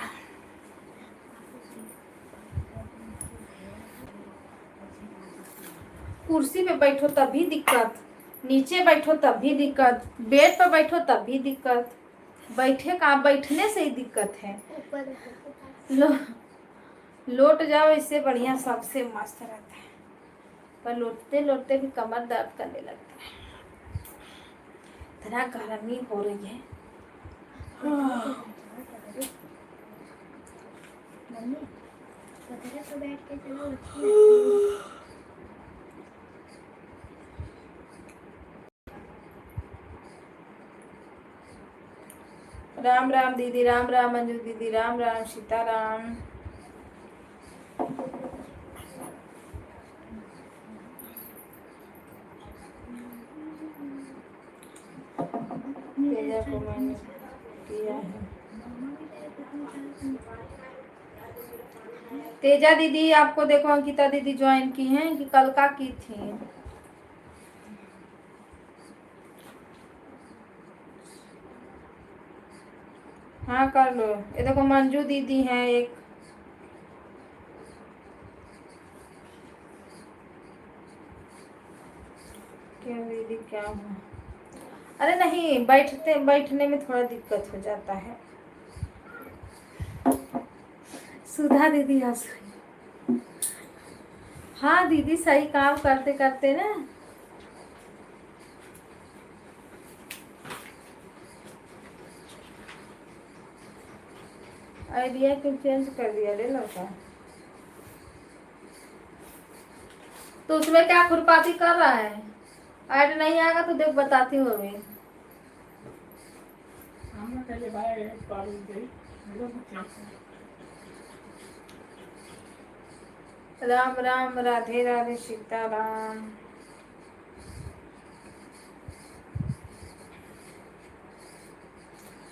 कुर्सी पे बैठो तब भी दिक्कत, नीचे बैठो तब भी दिक्कत, बेड पर बैठो तब भी दिक्कत। बैठे का बैठने से ही दिक्कत है। ऊपर लो, लोट जाओ, इससे बढ़िया सबसे मस्त रहता है। पर लोटते लोटते भी कमर दर्द करने लगता है। इतना गर्मी हो रही है। मम्मी पता तो बैठ के चलो अच्छी लगती है। राम राम दीदी, राम राम मंजू दीदी, राम राम सीताराम। तेजा को मैंने किया है। तेजा दीदी आपको देखो अंकिता दीदी ज्वाइन की हैं कि कल का की थी। हाँ कर लो। ये देखो मंजू दीदी हैं एक। क्यों दीदी क्या हुआ? अरे नहीं, बैठने में थोड़ा दिक्कत हो जाता है। सुधा दीदी हंस रही। हाँ दीदी, सही काम करते करते ना। आइडिया क्यों चेंज कर दिया रे लड़का? तो उसमें क्या खुरपाती कर रहा है? ऐड नहीं आएगा तो देख बताती हूँ अभी। राम राम, राधे राधे, सीताराम।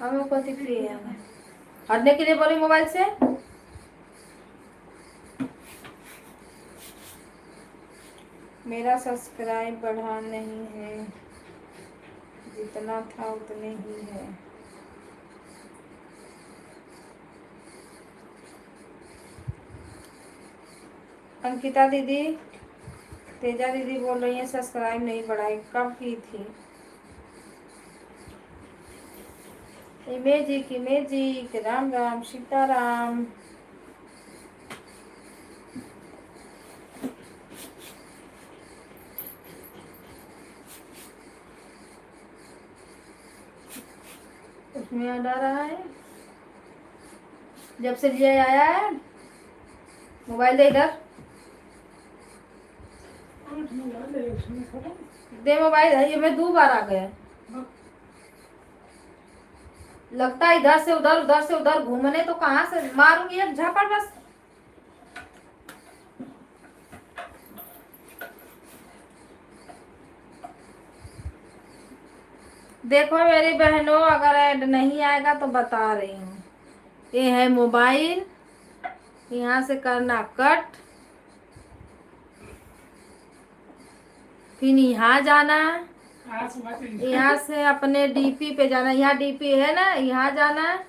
हमें कथी प्रिय है हटने के लिए बोली मोबाइल से। मेरा सब्सक्राइब बढ़ा नहीं है, जितना था उतने ही है। अंकिता दीदी, तेजा दीदी बोल रही है सब्सक्राइब नहीं बढ़ाई। कब की थी? इमेजिक राम राम सीताराम। उसमें आ रहा है जब से लिए आया है। मोबाइल दे इधर, दे मोबाइल है। ये मैं 2 बार आ गए। लगता है इधर से उधर घूमने, तो कहाँ से मारूंगी एक झापड़ बस। देखो मेरी बहनों, अगर ऐड नहीं आएगा तो बता रही हूँ। ये है मोबाइल, यहाँ से करना कट, फिर यहाँ जाना, यहाँ से अपने डीपी पे जाना। यहाँ डीपी है ना, यहाँ जाना।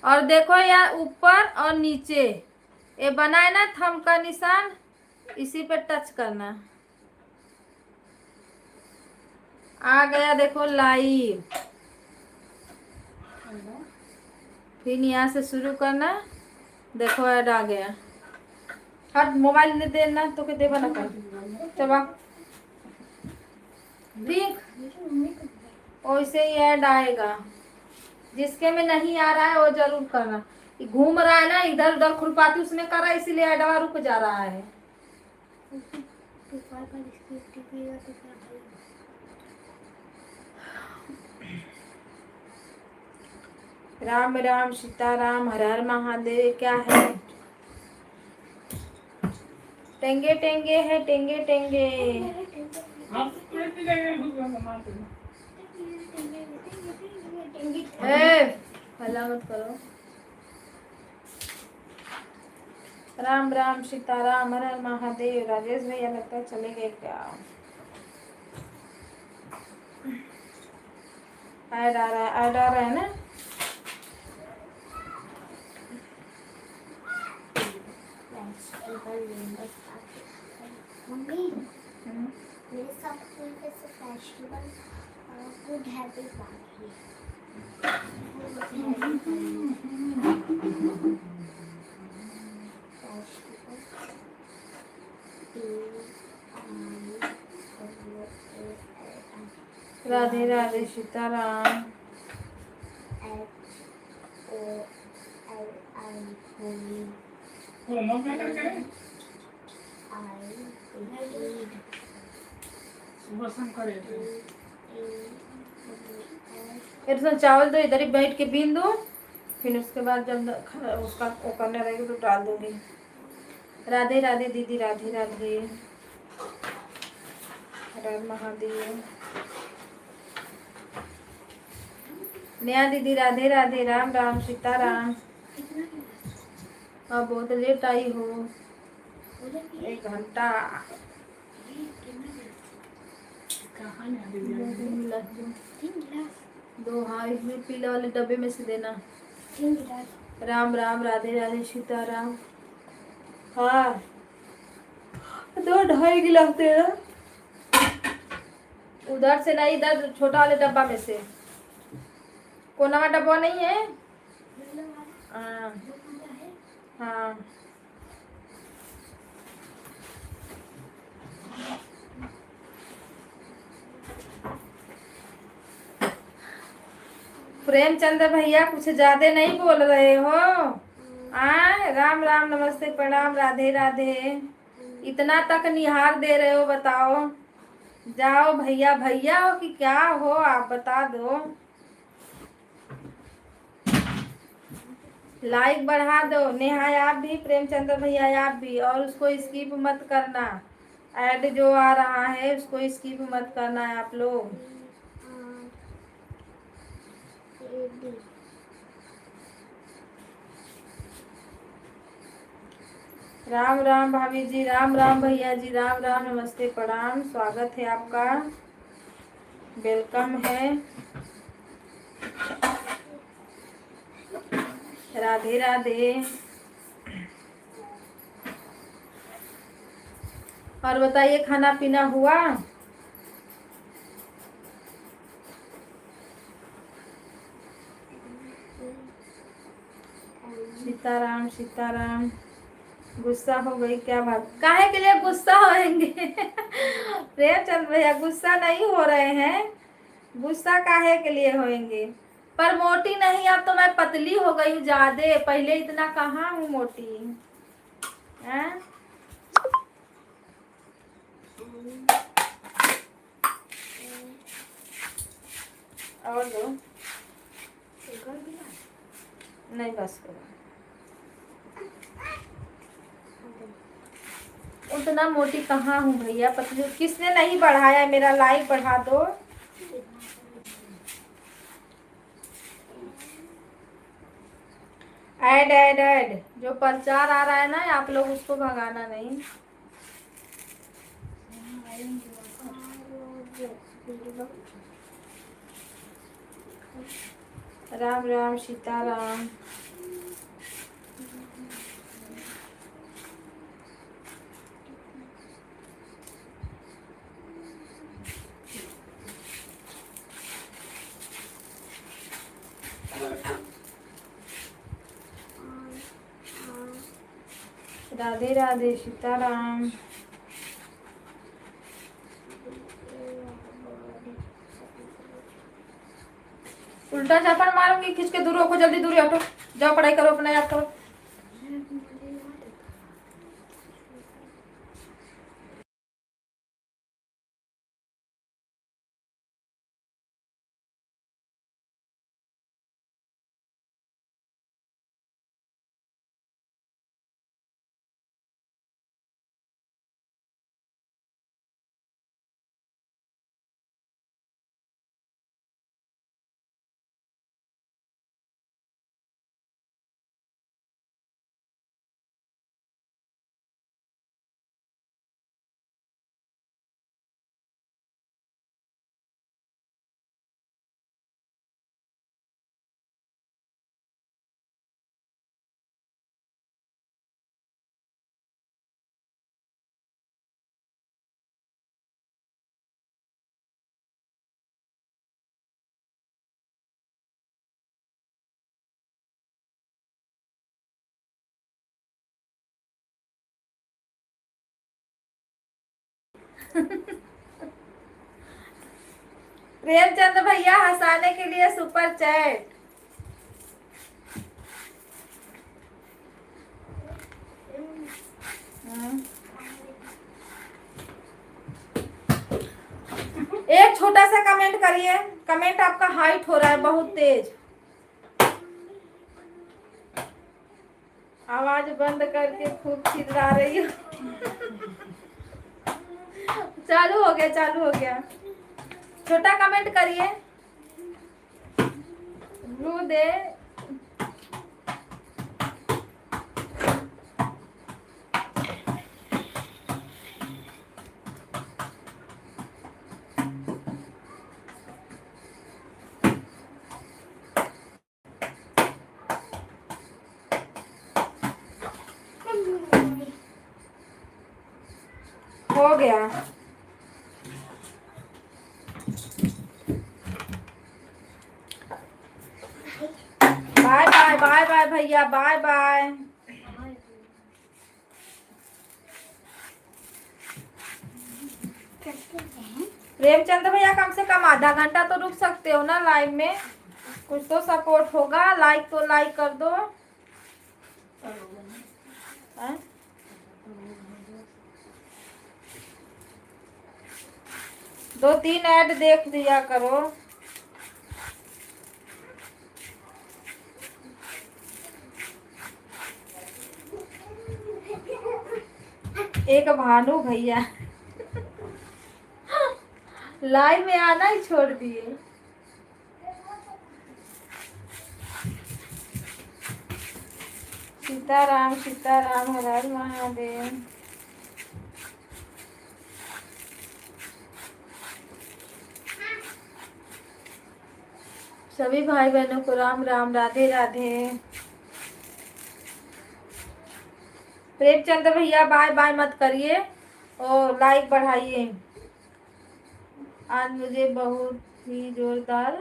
और देखो यहाँ ऊपर और नीचे ये बना है ना थंब का निशान, इसी पे टच करना। आ गया देखो लाइव। फिर यहाँ से शुरू करना। देखो ऐड आ गया। हट, मोबाइल ले देना तो के देवा ना कर। चल ठीक, वैसे ही ऐड आएगा। जिसके में नहीं आ रहा है वो जरूर करना। घूम रहा है ना इधर उधर खुरपाती, उसने करा इसीलिए ऐडवा रुक जा रहा है। पेपर पर स्क्रिप्ट टिपिएगा तो क्या करेगा? राम राम सीताराम हर हर महादेव। क्या है? टेंगे टेंगे है, टेंगे टेंगे। हल्ला मत करो। राम राम सीताराम हर हर महादेव। राजेश भैया लगता है चले गए क्या? ऐड आ रहा है, ऐड आ रहा है ना? मम्मी मेरे साथ कोई कैसे फेस्टिवल गुड हैबिट बाकी राधे राधे सीताराम। फिर चावल तो इधर ही बैठ के बीन दो, फिर उसके बाद जब उसका वो करने रहेगी तो डाल दूंगी। राधे राधे दीदी, राधे राधे हर हर महादेव। नेहा दीदी राधे राधे, राम राम सीताराम। अब बहुत लेट आई हो, 1 घंटा। दो, हाँ इसमें पीले वाले डब्बे में से देना। राम राम राधे राधे सीताराम। हाँ 2-2.5 गिलास देना। उधर से नहीं, इधर छोटा वाले डब्बा में से। कोना वाला डब्बा नहीं है? हाँ हाँ। प्रेमचंद्र भैया कुछ ज्यादा नहीं बोल रहे हो? राम राम नमस्ते प्रणाम राधे राधे। इतना तक निहार दे रहे हो, बताओ। जाओ भैया, भैया हो कि क्या हो आप बता दो। लाइक बढ़ा दो। नेहा आप भी, प्रेमचंद्र भैया आप भी। और उसको स्किप मत करना, ऐड जो आ रहा है उसको स्किप मत करना है आप लोग। राम राम भाभी जी, राम राम भैया जी, राम राम नमस्ते प्रणाम। स्वागत है आपका, वेलकम है। राधे राधे। और बताइए खाना पीना हुआ? सीताराम सीताराम। गुस्सा हो गई क्या बात? काहे के लिए गुस्सा होएंगे? प्रेमचंद भैया गुस्सा नहीं हो रहे हैं। गुस्सा काहे के लिए होएंगे? पर मोटी नहीं, अब तो मैं पतली हो गई हूँ ज्यादा। पहले इतना कहाँ हूँ मोटी है? और दो नहीं, बस करो। उतना मोटी कहाँ हूँ भैया, पतली। किसने नहीं बढ़ाया? मेरा लाइक बढ़ा दो। ऐड ऐड ऐड जो प्रचार आ रहा है ना, आप लोग उसको भगाना नहीं। राम राम सीताराम। राधे राधे सीताराम। उल्टा झापड़ मारूंगी, खींच के दूर रखो, जल्दी दूर हटो। जाओ पढ़ाई करो, अपना याद करो। प्रेमचंद भैया हंसाने के लिए सुपर चैट। एक छोटा सा कमेंट करिए। कमेंट आपका हाइट हो रहा है बहुत तेज। आवाज बंद करके खूब चिल्ला रही हो। चालू हो गया, चालू हो गया। छोटा कमेंट करिए। ब्लू दे। हो गया। बाय बाय बाय बाय भैया, बाय बाय। प्रेमचंद भैया कम से कम आधा घंटा तो रुक सकते हो ना लाइव में। कुछ तो सपोर्ट होगा। लाइक तो लाइक कर दो। हाँ? 2-3 ऐड देख दिया करो। एक भानु भैया लाइव में आना ही छोड़ दिए। सीताराम सीताराम, हर हर महादेव। सभी भाई बहनों को राम राम, राधे राधे। प्रेमचंद भैया बाय बाय मत करिए और लाइक बढ़ाइए। आज मुझे बहुत ही जोरदार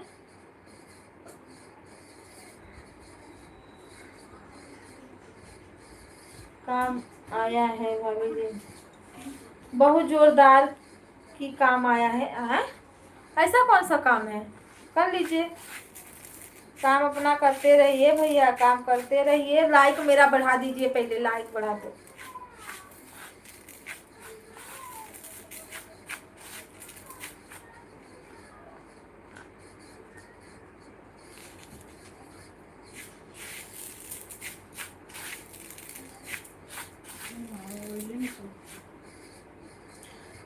काम आया है भाभी जी। बहुत जोरदार की काम आया है। ऐसा कौन सा काम है? कर लीजिए। काम अपना करते रहिए भैया, काम करते रहिए। लाइक मेरा बढ़ा दीजिए, पहले लाइक बढ़ा दो।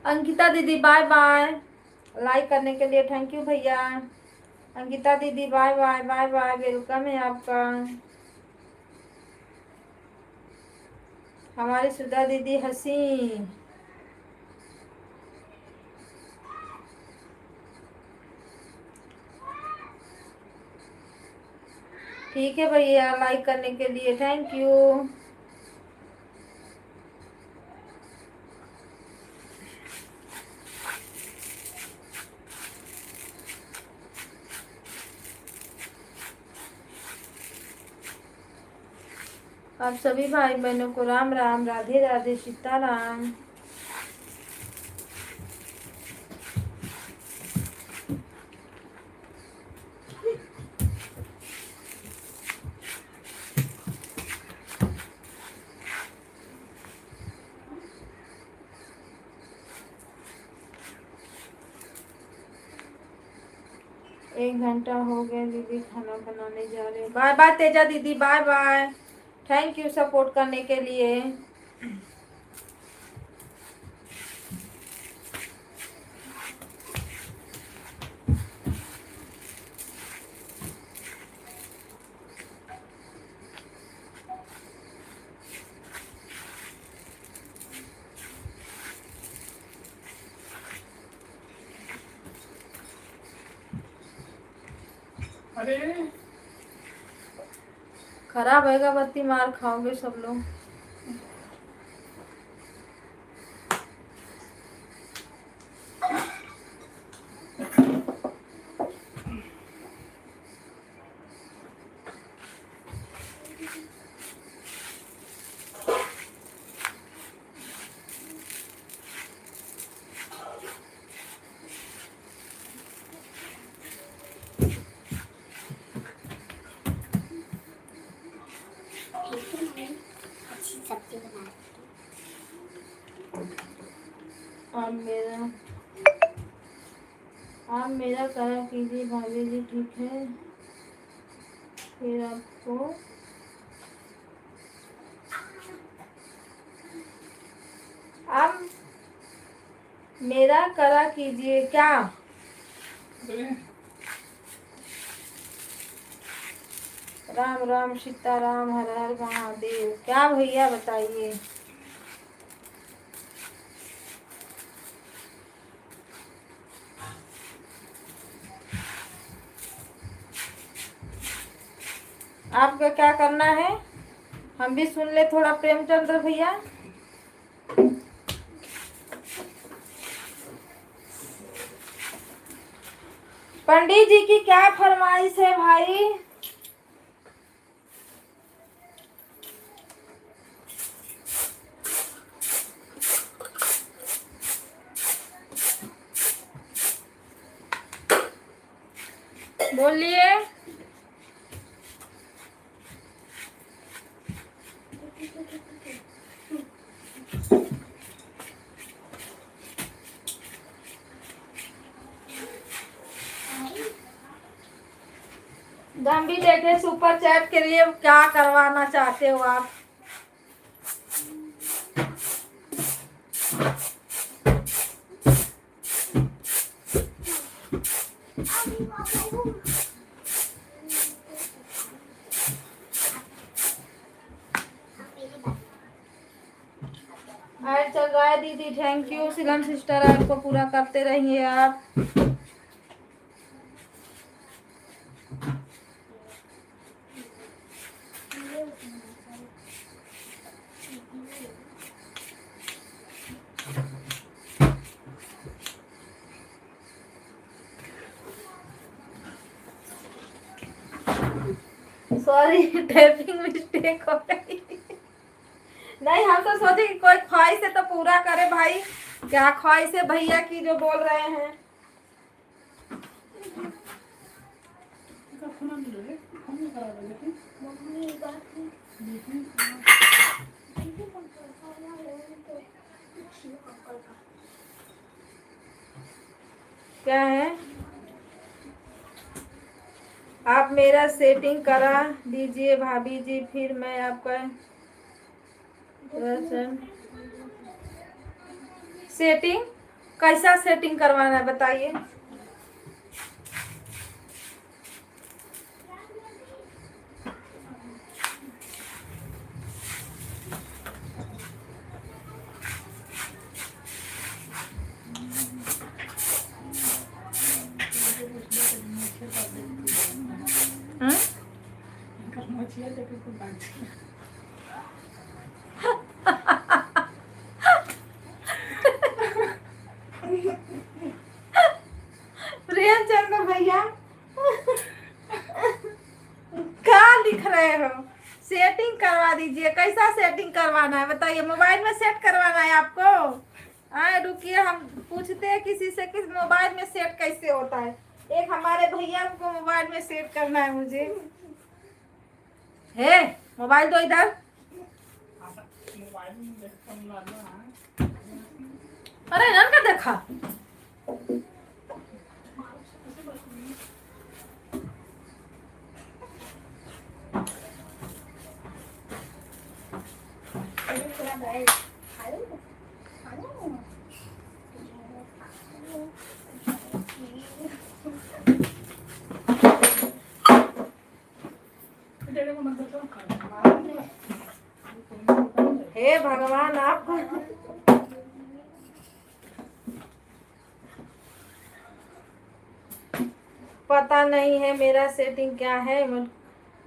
अंकिता दीदी बाय बाय। लाइक करने के लिए थैंक यू भैया। अंकिता दीदी bye bye bye bye, welcome है आपका। हमारी सुधा दीदी हंसी। ठीक है भैया, लाइक करने के लिए थैंक यू। आप सभी भाई बहनों को राम राम, राधे राधे, सीताराम। एक घंटा हो गया दीदी, खाना बनाने जा रहे। बाय बाय तेजा दीदी, bye bye. Thank you support करने के लिए। अरे खराब है बत्ती, मार खाओगे सब लोग। आप मेरा करा कीजिए भाभी जी, ठीक है? फिर आपको आप मेरा करा कीजिए क्या? राम राम सीताराम, हर हर महादेव। क्या भैया बताइए। आपको क्या करना है, हम भी सुन ले थोड़ा प्रेमचंद्र भैया। पंडित जी की क्या फरमाइश है भाई? बोलिए। हम भी देखे सुपर चैट के लिए क्या करवाना चाहते हो आप। आज चल रहा है दीदी, थैंक यू शिलम सिस्टर, आपको पूरा करते रहिए आप। सॉरी टाइपिंग मिस्टेक हो गई। नहीं, हम तो सोचे कि कोई ख्वाहिश है तो पूरा करे भाई। क्या ख्वाहिश है भैया की जो बोल रहे हैं। क्या है, आप मेरा सेटिंग करा दीजिए भाभी जी, फिर मैं आपका सेटिंग कैसा सेटिंग करवाना है बताइए। प्रियंचंद्र भैया क्या लिख रहे हो? सेटिंग करवा दीजिए। कैसा सेटिंग करवाना है बताइए। मोबाइल में सेट करवाना है आपको? रुकिए, हम पूछते हैं किसी से कि मोबाइल में सेट कैसे होता है। एक हमारे भैया को मोबाइल में सेट करना है मुझे। है मोबाइल तो इधर। अरे नन का देखा। हे भगवान, आपको पता नहीं है मेरा सेटिंग क्या है?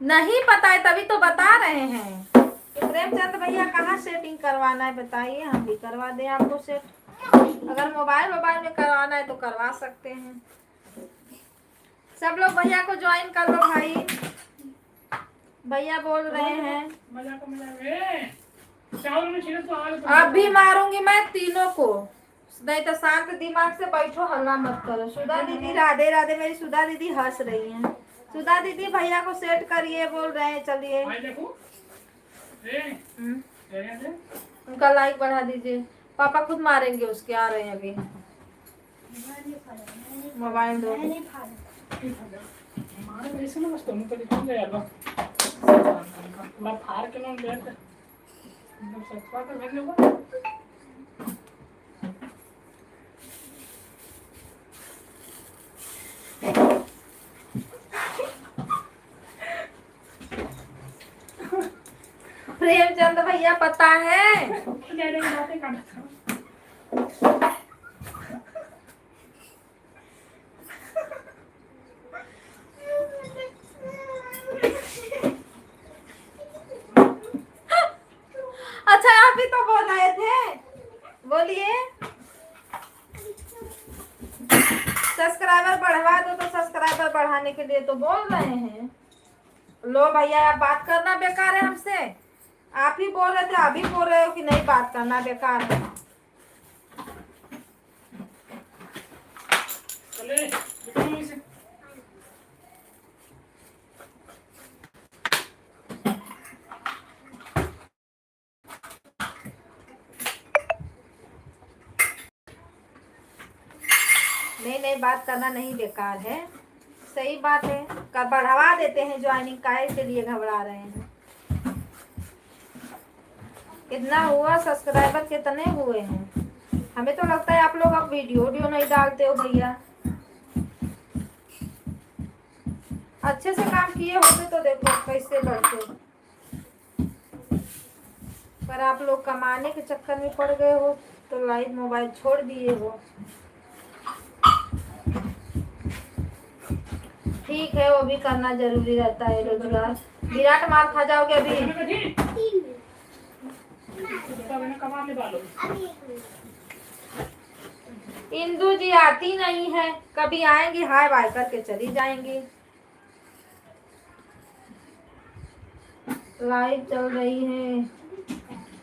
नहीं पता है तभी तो बता रहे हैं। तो प्रेमचंद भैया कहाँ सेटिंग करवाना है बताइए, हम भी करवा दें आपको सेट। अगर मोबाइल में करवाना है तो करवा सकते हैं। सब लोग भैया को ज्वाइन कर लो भाई। भैया बोल रहे हैं अब भी मारूंगी मैं तीनों को। नहीं तो शांत दिमाग से बैठो, हल्ला मत करो। सुधा दीदी राधे राधे। मेरी सुधा दीदी हंस रही हैं। सुधा दीदी भैया को सेट करिए बोल रहे हैं। चलिए उनका लाइक बढ़ा दीजिए। पापा खुद मारेंगे उसके, आ रहे हैं अभी। मैंने फाड़ा, मोबाइल दो। मैंने फाड़ा। मार ऐसे ना मस्त मुंह पे निकल गया लो। मैं फाड़ के ना ले थे। एकदम सचवा के भेज दूंगा। प्रेमचंद भैया पता है, ले ले बातें कर। अच्छा आप ही तो बोल रहे थे, बोलिए। सब्सक्राइबर बढ़वा दो, तो सब्सक्राइबर बढ़ाने के लिए तो बोल रहे हैं। लो भैया, आप बात करना बेकार है हमसे। आप ही बोल रहे थे, अभी बोल रहे हो कि नहीं बात करना बेकार है। चले निकलो इसे। नहीं, बात करना नहीं बेकार है, सही बात है। कर बढ़वा देते हैं ज्वाइनिंग, काहे के लिए घबरा रहे हैं। कितना हुआ सब्सक्राइबर, कितने हुए हैं? हमें तो लगता है आप लोग अब वीडियो नहीं डालते हो भैया। अच्छे से काम किए होते तो देखो कैसे बढ़ते। पर आप लोग कमाने के चक्कर में पड़ गए हो, तो लाइव मोबाइल छोड़ दिए हो। ठीक है, वो भी करना जरूरी रहता है रोजगार। विराट मार खा जाओगे अभी। कमा ले डालो। इंदू जी आती नहीं है, कभी आएंगी हाय बाय करके चली जाएंगी। लाइव चल रही है,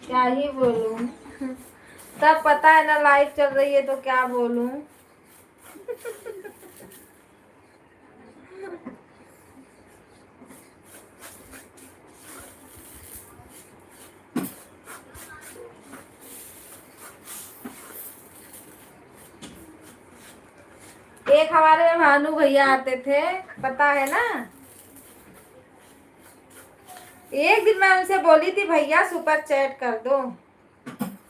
क्या ही बोलूं। सब पता है ना लाइव चल रही है तो क्या बोलूं। एक हमारे भानु भैया आते थे, पता है ना। एक दिन मैं उनसे बोली थी भैया सुपर चैट कर दो,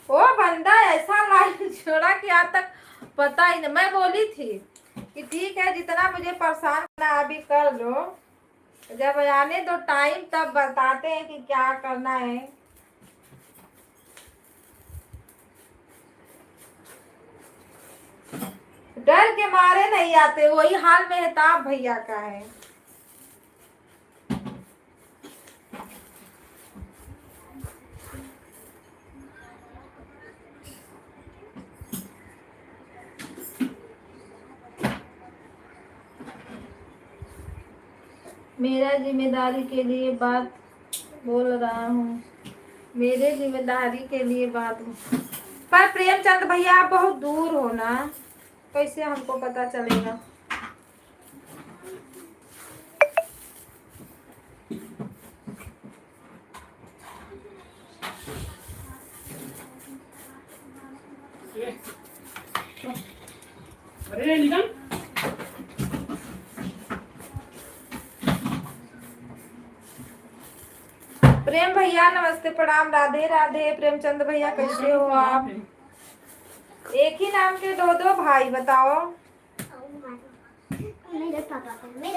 वो बंदा ऐसा लाइव छोड़ा कि आज तक पता ही नहीं। मैं बोली थी कि ठीक है जितना मुझे परेशान करना अभी कर लो, जब आने दो टाइम तब बताते हैं कि क्या करना है। डर के मारे नहीं आते, वही हाल मेहताब भैया का है। मेरा जिम्मेदारी के लिए बात बोल रहा हूँ, मेरे जिम्मेदारी के लिए बात। पर प्रेमचंद भैया आप बहुत दूर हो ना, कैसे हमको पता चलेगा। अरे निकल। प्रेम भैया नमस्ते प्रणाम, राधे राधे। प्रेमचंद भैया कैसे हो आप? एक ही नाम के दो दो भाई, बताओ। मेरे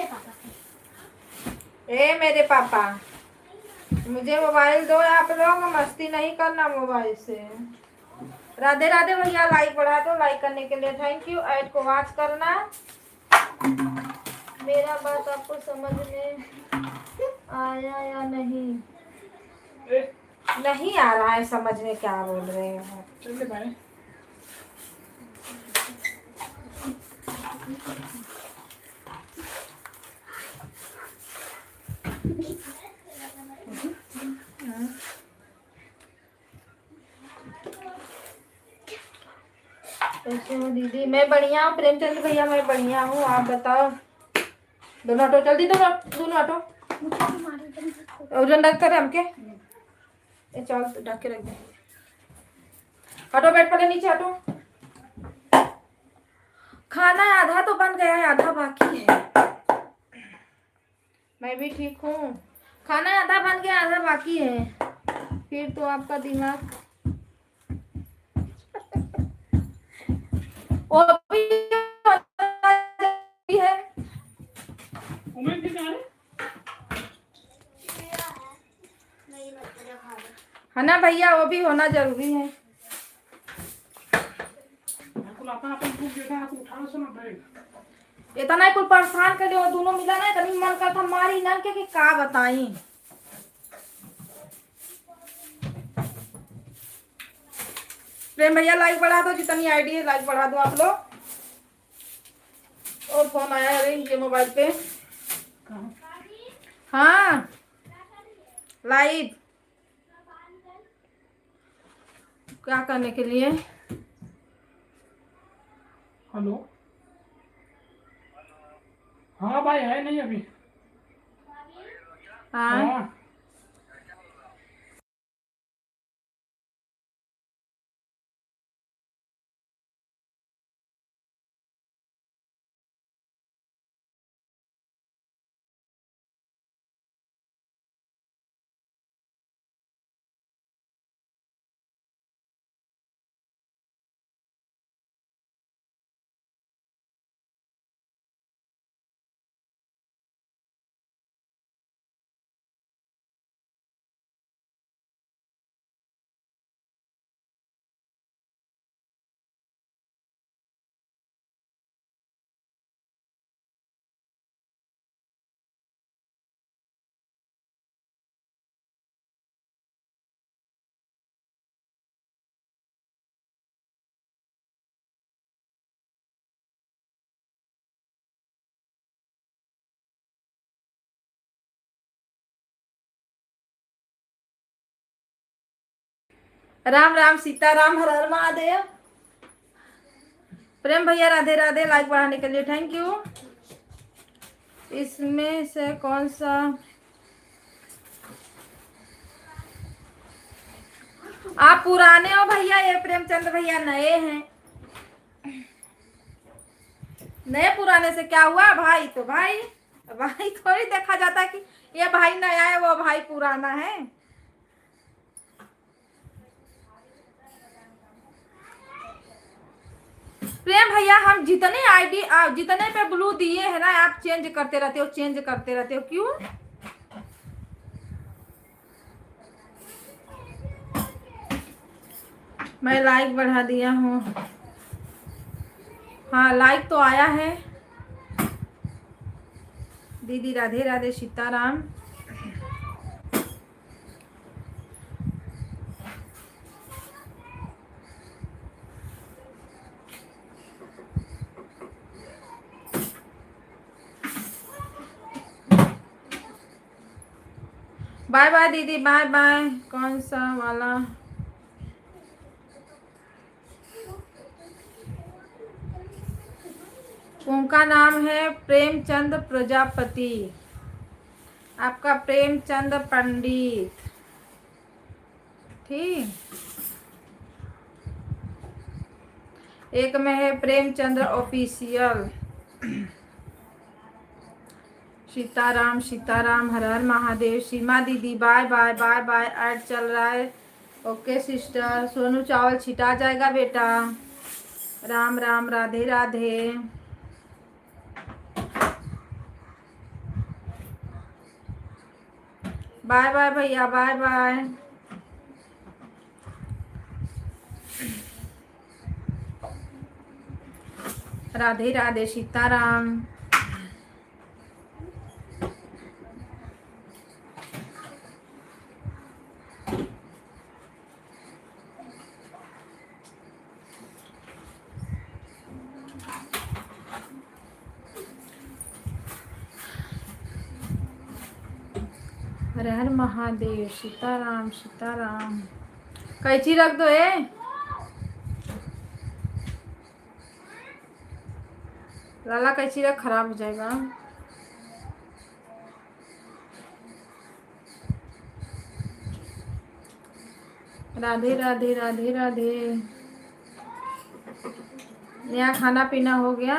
पापा ए मेरे पापा, मुझे मोबाइल दो। आप लोग मस्ती नहीं करना मोबाइल से। राधे राधे भैया, लाइक बढ़ा दो। लाइक करने के लिए थैंक यू। ऐड को वॉच करना। मेरा बात आपको समझ में आया या नहीं? नहीं आ रहा है समझ में, क्या बोल रहे हो। चल भाई। कैसे हो दीदी? मैं बढ़िया हूँ प्रेमचंद भैया, मैं बढ़िया हूँ, आप बताओ। दोनों ऑटो जल्दी, दोनों ऑटो डंडा करे हमके। चल ढक के रख दे। हटो बेड पर, नीचे हटो। खाना आधा तो बन गया है, आधा बाकी है। मैं भी ठीक हूँ। खाना आधा बन गया, आधा बाकी है। फिर तो आपका दिमाग वो भी है। उम्मीद भी जा रहे नहीं लगता खाना। है ना भैया, वो भी होना जरूरी है। बिल्कुल अपन अपन भूख देखा है, उठाना सुना बैग। इतना कुल परेशान कर वो दोनों मिला ना, कभी मन करता मारी नल के कि का बताई। प्रेम भैया लाइक बढ़ा दो, जितनी आईडी है लाइक बढ़ा दो आप लोग। और फोन आया है इनके मोबाइल पे। कहाँ? हाँ लाइव। क्या करने के लिए? हेलो। हाँ भाई, है नहीं अभी। हाँ हाँ। राम राम सीताराम, हर हर महादेव। प्रेम भैया राधे राधे, लाइक बढ़ाने के लिए थैंक यू। इसमें से कौन सा आप पुराने हो भैया? ये प्रेमचंद भैया नए हैं। नए पुराने से क्या हुआ भाई? तो भाई भाई थोड़ी देखा जाता कि ये भाई नया है वो भाई पुराना है। प्रेम भैया हम जितने आईडी जितने पे ब्लू दिए है ना, आप चेंज करते रहते हो, चेंज करते रहते हो, क्यों? मैं लाइक बढ़ा दिया हूँ। हाँ लाइक तो आया है। दीदी राधे राधे, सीताराम। बाय बाय दीदी, बाय बाय। कौन सा वाला? उनका नाम है प्रेमचंद प्रजापति। आपका प्रेमचंद पंडित, ठीक। एक में है प्रेमचंद्र ऑफिशियल। सीताराम सीताराम, हर हर महादेव। सीमा दीदी bye bye bye bye. Ad चल रहा है। Okay sister. सोनू चावल छिटा जाएगा बेटा। राम राम, राधे राधे। बाय बाय भैया, बाय बाय। राधे राधे, सीताराम। हर हर महादेव, सीताराम सीताराम। कैची रख दो लाला, कैची रख, खराब हो जाएगा। राधे राधे, राधे राधे। यहाँ खाना पीना हो गया।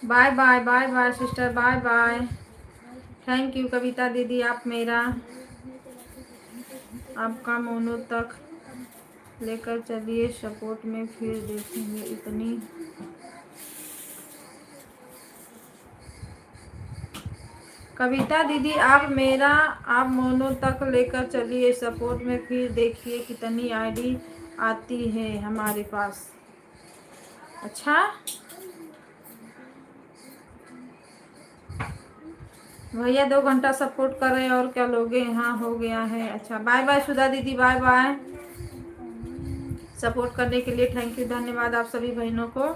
Bye bye bye bye sister, bye bye. Thank you Kavita दीदी, आप मेरा आपका मोनू तक लेकर चलिए सपोर्ट में, फिर देखेंगे इतनी। कविता दीदी आप मेरा आप मोनू तक लेकर चलिए सपोर्ट में, फिर देखिए कितनी आईडी आती है हमारे पास। अच्छा भैया 2 घंटा सपोर्ट कर रहे हैं और क्या लोगे। हाँ हो गया है। अच्छा बाय बाय सुधा दीदी, बाय बाय। सपोर्ट करने के लिए थैंक यू, धन्यवाद आप सभी बहनों को।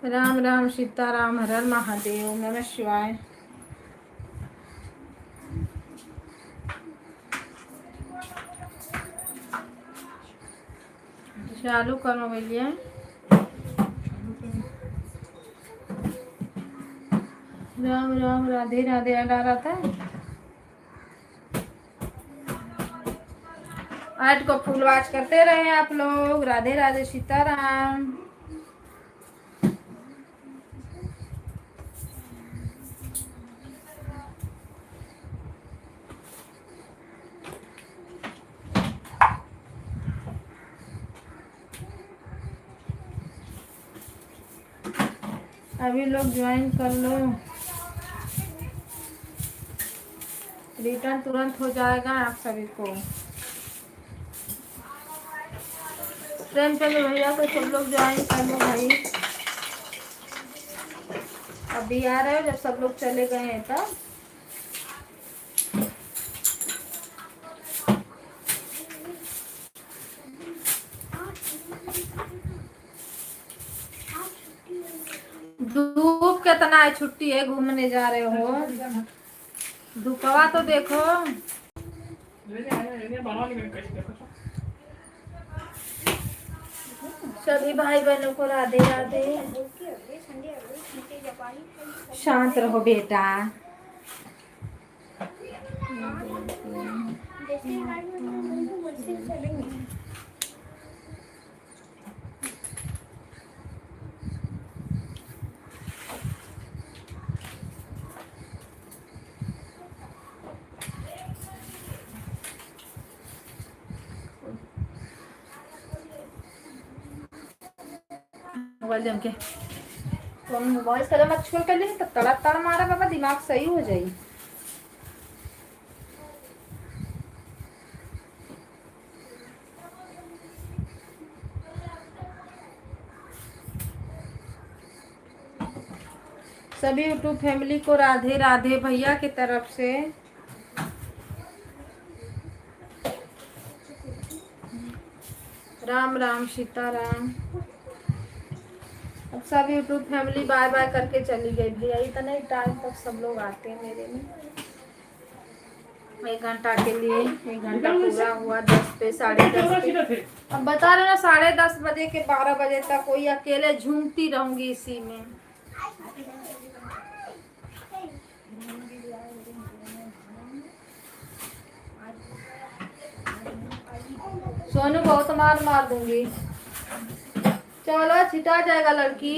राम राम सीताराम, हर हर महादेव, नमः शिवाय। चालू करो भैया। राम राम राधे राधे आ रहा था। आज को फूल वाच करते रहे आप लोग। राधे राधे सीताराम। अभी लोग ज्वाइन कर लो, रिटर्न तुरंत हो जाएगा आप सभी को। प्रेमचंद भैया को सब लोग ज्वाइन कर लो भाई। अभी आ रहे हो, जब सब लोग चले गए हैं तब। धूप कितना है, छुट्टी है, घूमने जा रहे हो। धूपवा तो देखो। सभी भाई बहनों को राधे राधे। शांत रहो बेटा। मोबाइल जम के वॉइस का मत छोड़ कर ले, तो तड़ा तड़ मारा बाबा, दिमाग सही हो जाए। सभी यूट्यूब फैमिली को राधे राधे भैया की तरफ से। राम राम सीताराम। अब सब यूट्यूब फैमिली बाय बाय करके चली गई भैया। इतने टाइम तक सब लोग आते हैं मेरे में, 1 घंटा के लिए। 1 घंटा पूरा हुआ 10 पे 10:30 पे। अब बता रहे ना 10:30 बजे के 12 बजे तक कोई अकेले झूमती रहूंगी इसी में। सोनू बहुत मार मार दूंगी। चलो छिटा जाएगा लड़की।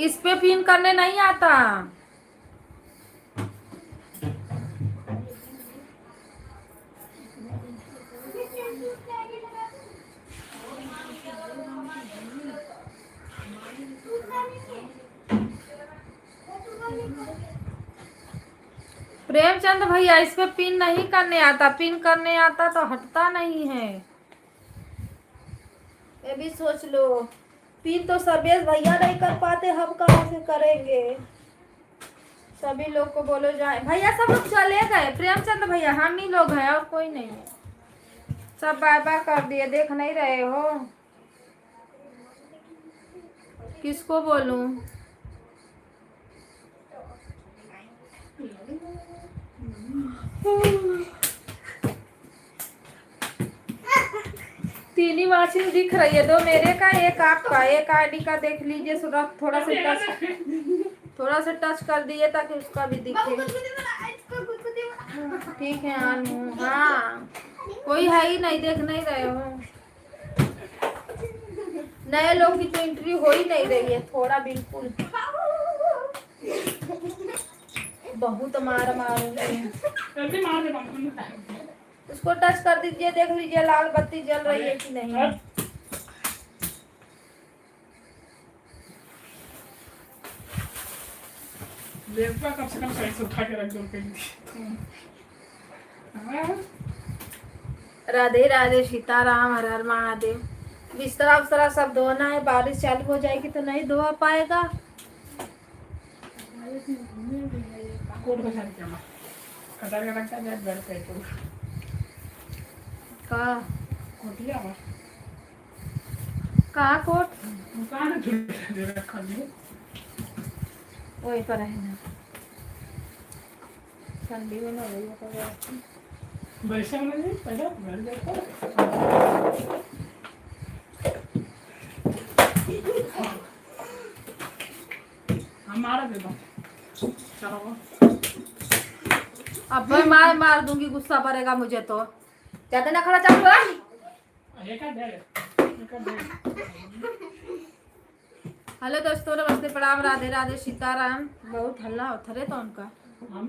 इस पे पिन करने नहीं आता। प्रेमचंद भैया इस पे पिन नहीं करने आता, पिन करने आता तो हटता नहीं है। ये भी सोच लो, पिन तो सर्वेश भैया नहीं कर पाते, हम कहाँ से करेंगे। सभी लोग को बोलो जाए भैया, सब लोग चले गए, प्रेमचंद भैया हम ही लोग हैं और कोई नहीं है। सब बाय बाय कर दिए, देख नहीं रहे हो। किसको बोलूं? तीन ही वाचिंग दिख रही है, दो मेरे का एक आपका। एक आईडी का देख लीजिए, थोड़ा सा टच कर दिए ताकि उसका भी दिखे। ठीक है ऑन हूँ। हाँ कोई है ही नहीं, देख नहीं रहे हो। नए लोग की तो एंट्री हो ही नहीं रही है थोड़ा, बिल्कुल। बहुत मार मारूंगी। उसको टच कर दीजिए, देख लीजिए लाल बत्ती जल रही है कि नहीं। कम से कम साइड से उठा के रख दो राधे राधे, सीताराम, हर हर महादेव। बिस्तरा उस्तरा सब धोना है, बारिश चालू हो जाएगी तो नहीं धोआ पाएगा। कोट का साथ क्या कतार का रखता है बेड पे का कोटिया में कहाँ कोट? कहाँ दे रखा है वही पर है ना, ठंडी में ना हो रही है तो वैसे में नहीं पहले घर जाकर हमारा दे दो। चलो अब मैं मार दूंगी, गुस्सा भरेगा मुझे तो। ज्यादा ना खड़ा चालू है। एक दे हेलो दोस्तों, नमस्ते, प्रणाम, राधे राधे, सीताराम। बहुत हल्ला होता है तो उनका। हम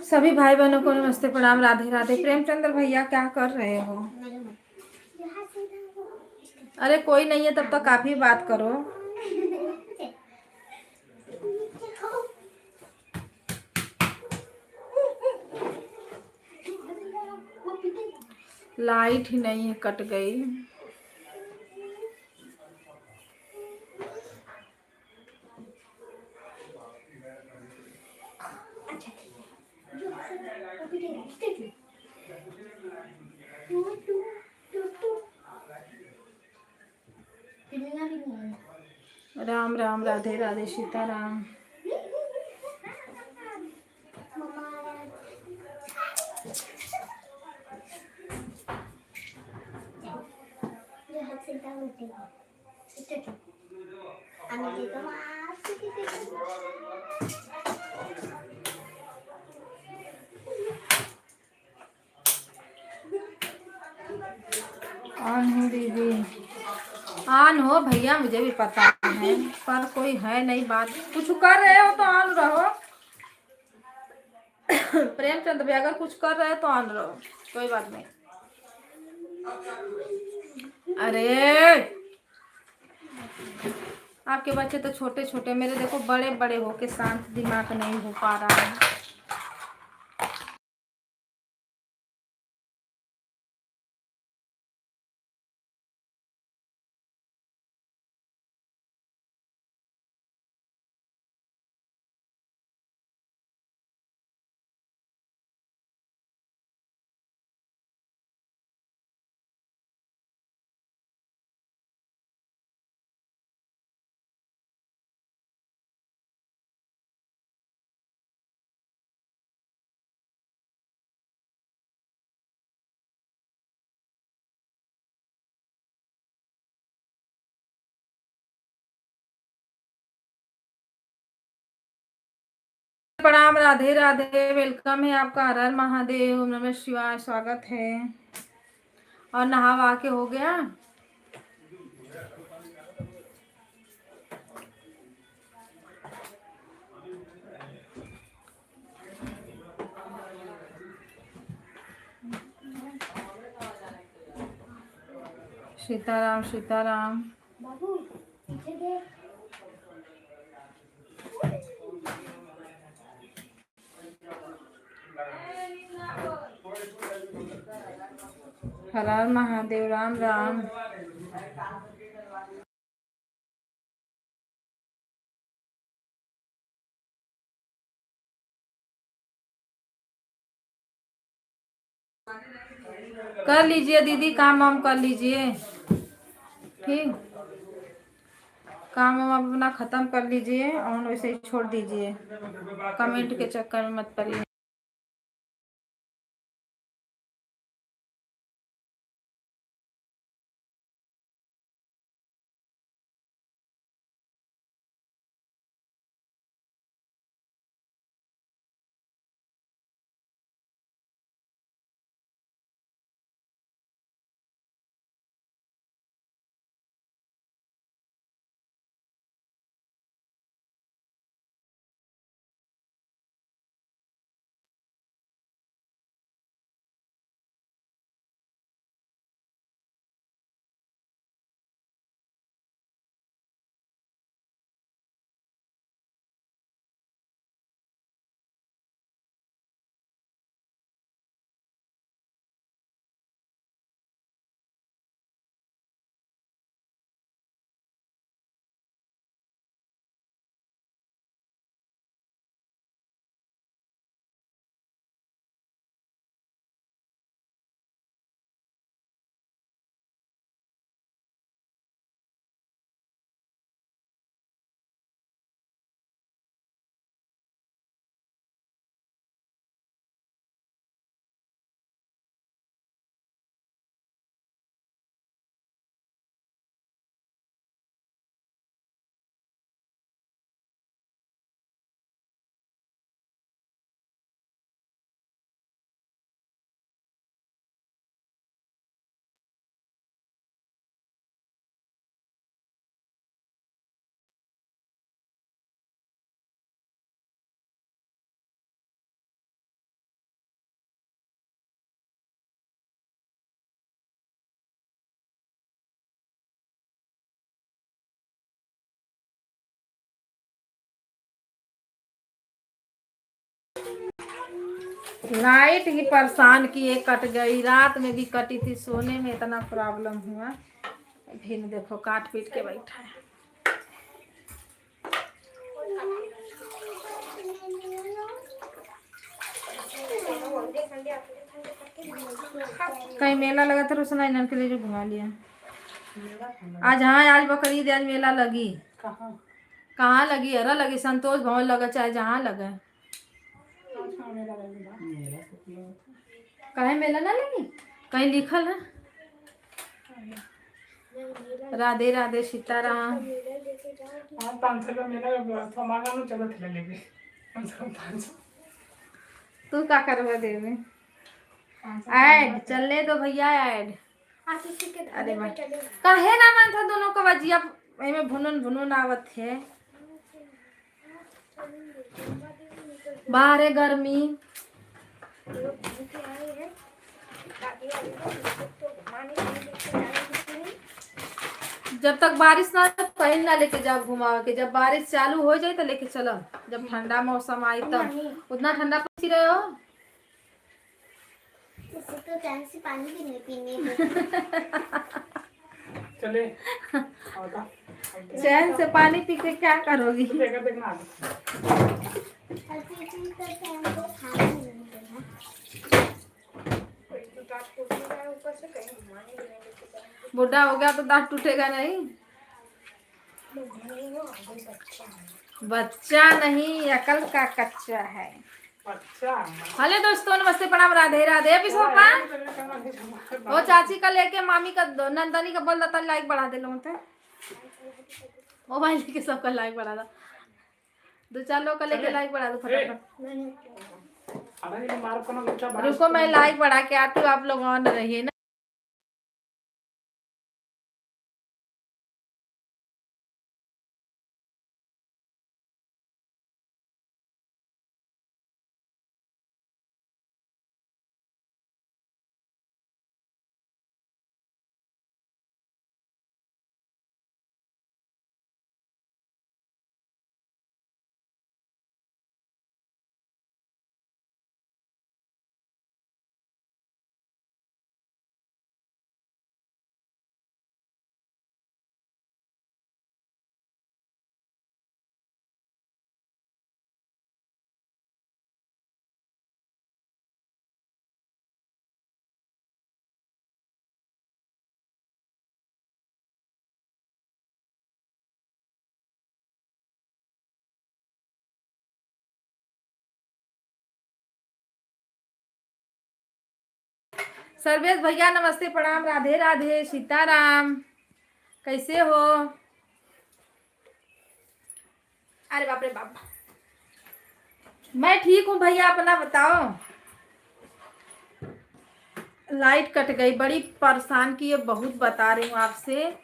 सभी भाई बहनों को नमस्ते प्रणाम राधे राधे। प्रेमचंद्र भैया क्या कर रहे हो? यहाँ से ना अरे कोई नहीं है तब तक आप ही बात करो। लाइट ही नहीं है, कट गई। राम राम राधे राधे सीताराम। ऑन हो दीदी, ऑन हो भैया, मुझे भी पता है पर कोई है नहीं। बात कुछ कर रहे हो तो ऑन रहो। प्रेमचंद भैया अगर कुछ कर रहे हो तो ऑन रहो, कोई बात नहीं। अरे आपके बच्चे तो छोटे छोटे, मेरे देखो बड़े बड़े हो के शांत दिमाग नहीं हो पा रहा है। प्रणाम राधे राधे, वेलकम है आपका। हर हर महादेव, ओम नमः शिवाय, स्वागत है। और नहा वहा के हो गया? सीताराम सीताराम। बाबू पीछे देख। हर हर महादेव, राम राम। कर लीजिए दीदी, काम वाम कर लीजिए, ठीक। काम वाम अपना खत्म कर लीजिए और वैसे ही छोड़ दीजिए, कमेंट के चक्कर में मत पड़िए। लाइट ही परेशान किए, कट गई, रात में भी कटी थी, सोने में इतना प्रॉब्लम हुआ। फिर देखो काट पीट के बैठा है। कहीं मेला लगा था रोशना, इन्हन के लिए जो घुमा लिया। आज हाँ, आज बकरीद, आज मेला लगी। कहाँ? कहाँ लगी? अरे लगी, संतोष भवन लगा, चाहे जहाँ लगे। अच्छा, मेला लगी ना। मेरा तो खुला होता कहीं मेला ना लगी, कहीं लिखल है। राधे राधे सीताराम। हाँ, 500 का मेला तो मांगा ना, चलो थे लेके 500। तू क्या करवा दे में ऐड चलने दो भैया, ऐड। अरे भाई कहे ना मन था दोनों का बजिया में भुनन भुनन आवत है। बाहर है गर्मी। जब तक बारिश ना हो कहीं ना लेके जाओ घुमाओ के, जब बारिश चालू हो जाए तो लेके चलो, जब ठंडा मौसम आई तब। उतना ठंडा पी रहे हो? उसे तो चैन से पानी भी नहीं पीने चले चैन से पानी पी के क्या करोगी? देखना बुढ़ा हो गया तो दांत टूटेगा नहीं। बच्चा नहीं, अकल का कच्चा है। अच्छा। हेलो दोस्तों, नमस्ते प्रणाम राधे राधे। पिसोपा वो चाची का लेके मामी का नंदनी का बोल देता लाइक बढ़ा दे लोग थे। मोबाइल के सबका लाइक बढ़ा दो, 2-4 लोग का लेके लाइक बढ़ा दो फटाफट। रुको मैं लाइक बढ़ा के आती हूँ, आप लोग ऑन रहिए ना। सर्वेश भैया नमस्ते प्रणाम राधे राधे सीताराम। कैसे हो? अरे बाप रे बाप, मैं ठीक हूँ भैया, अपना बताओ। लाइट कट गई, बड़ी परेशान की है, बहुत बता रही हूँ आपसे।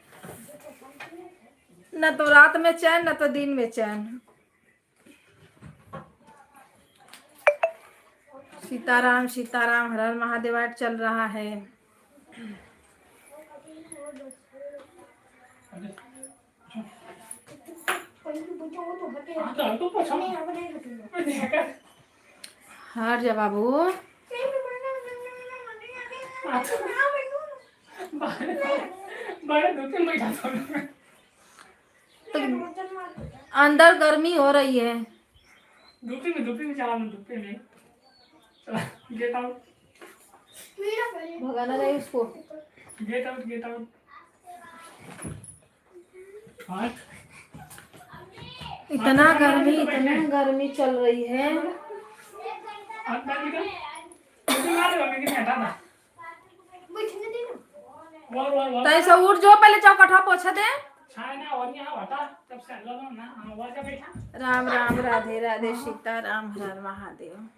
न तो रात में चैन न तो दिन में चैन। सीताराम सीताराम, हर हर महादेव ऐड चल रहा है। हर जा बाबू, तो अंदर गर्मी हो रही है। धूपी में चला, धूपी में गेट आउट, भगाना नहीं उसको। Get out, get out. इतना गर्मी चल रही है। तय से उठ जो, पहले चौकठा पोछा दे। राम राम राधे राधे सीताराम, हर हर महादेव।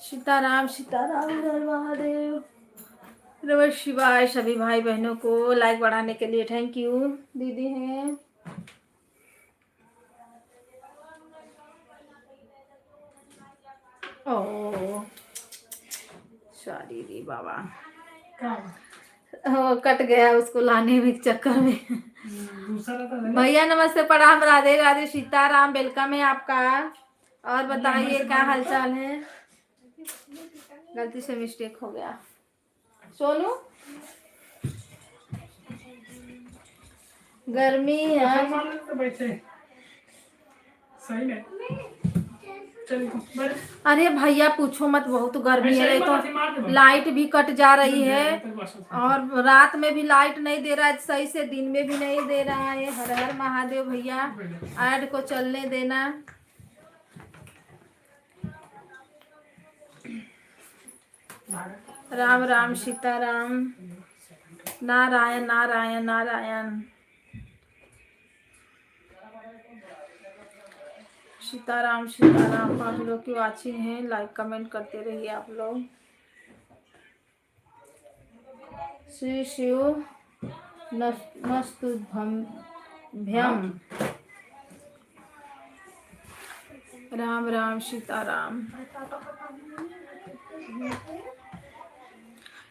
सीताराम सीताराम, हर हर महादेव। नमः शिवाय। सभी भाई बहनों को लाइक बढ़ाने के लिए थैंक यू। दीदी हैं ओ सॉरी दी बाबा। वो कट गया उसको लाने में के चक्कर में। दूसरा तो है। भैया नमस्ते प्रणाम, राधे राधे, सीताराम, वेलकम है आपका। और बताइए क्या हालचाल है। गलती से मिस्टेक हो गया। सोनू गर्मी है। तो बैठे सही नहीं। चल बस अरे भैया पूछो मत, बहुत गर्मी है। ऐसे ही तो मार दे। लाइट भी कट जा रही है बस और रात में भी लाइट नहीं दे रहा है सही से, दिन में भी नहीं दे रहा है। हर हर महादेव भैया, ऐड को चलने देना। राम राम सीताराम, नारायण नारायण नारायण, सीताराम सीताराम। 5 लोग की वाचिंग है, लाइक कमेंट करते रहिए आप लोग। श्री शिव नस्तुभ्यम भ्यम। राम राम सीताराम।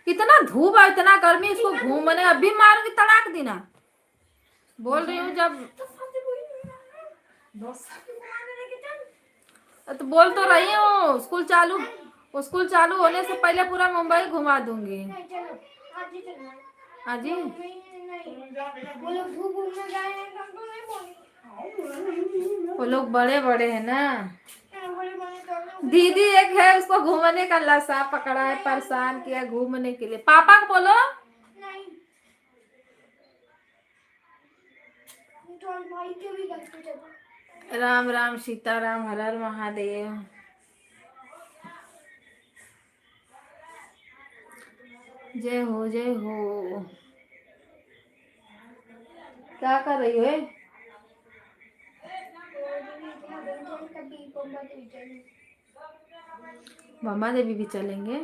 इतना धूप है, इतना गर्मी, इसको घूमने अभी मारूंगी तड़ाक देना। बोल रही हूँ जब तो बोल तो रही हूँ, स्कूल चालू होने से पहले पूरा मुंबई घुमा दूंगी। हाँ जी, वो लोग बड़े बड़े हैं ना। दीदी एक है, उसको घूमने का लसा पकड़ा है, परेशान किया घूमने के लिए। पापा को बोलो। राम राम सीताराम, हर हर महादेव। जय हो जय हो। क्या कर रही हो? मम्मा देवी भी चलेंगे।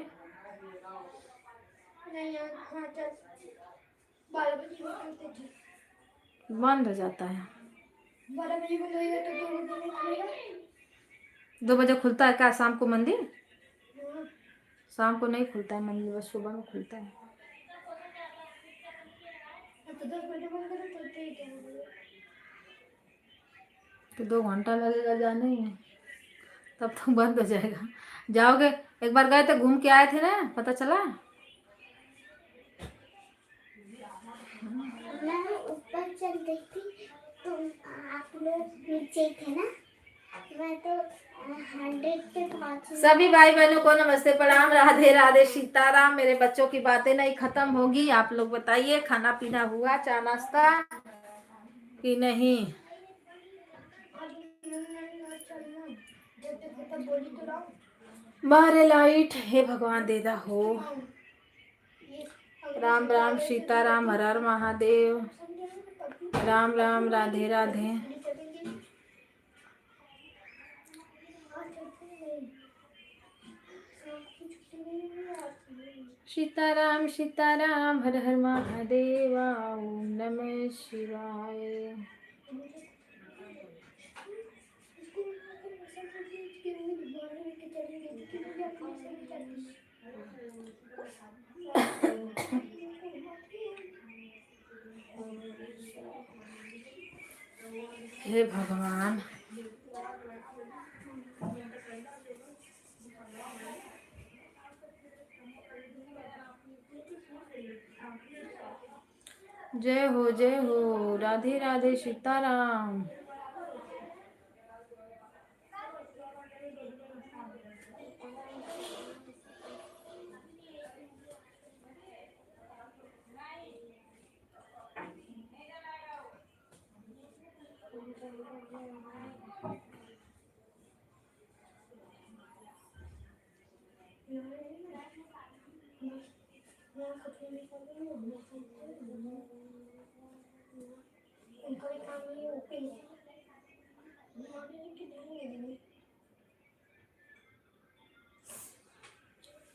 बंद हो जाता है 2 बजे खुलता है क्या शाम को मंदिर? शाम को नहीं खुलता है मंदिर, बस सुबह में खुलता है। तो 2 घंटा लगेगा जाने में, तब तक बंद हो जाएगा। जाओगे? एक बार गए थे, घूम के आए थे ना, पता चला। मैं ऊपर चल रही थी तो आप लोग नीचे थे ना, मैं तो 100 पे पहुंच। सभी भाई बहनों को नमस्ते प्रणाम, राधे राधे, सीताराम। मेरे बच्चों की बातें नहीं खत्म होगी। आप लोग बताइए, खाना पीना हुआ, चाय नाश्ता कि नहीं? मारे लाइट, हे भगवान देदा हो। राम राम सीताराम, हर हर महादेव। राम राम, राधे राधे। सीताराम सीताराम, हर हर महादेव, ओम नमः शिवाय। हे भगवान, जय हो, राधे राधे सीताराम।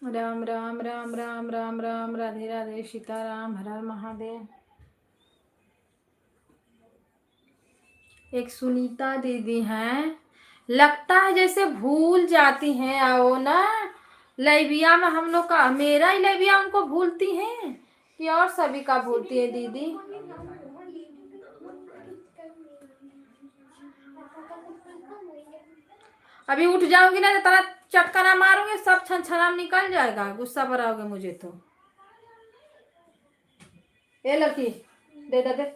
राम राम राम राम राम राम, राधे राधे सीताराम, हर हर महादेव। एक सुनीता दीदी हैं, लगता है जैसे भूल जाती हैं। आओ ना लाइबिया में हम लोग का, मेरा ही लाइबिया उनको भूलती हैं कि और सभी का बोलती है दीदी। अभी उठ जाऊंगी ना तो तेरा चक्कर ना मारूंगी, सब छन छनाम निकल जाएगा, गुस्सा भराओगे मुझे तो। ए लड़की दे दे दे।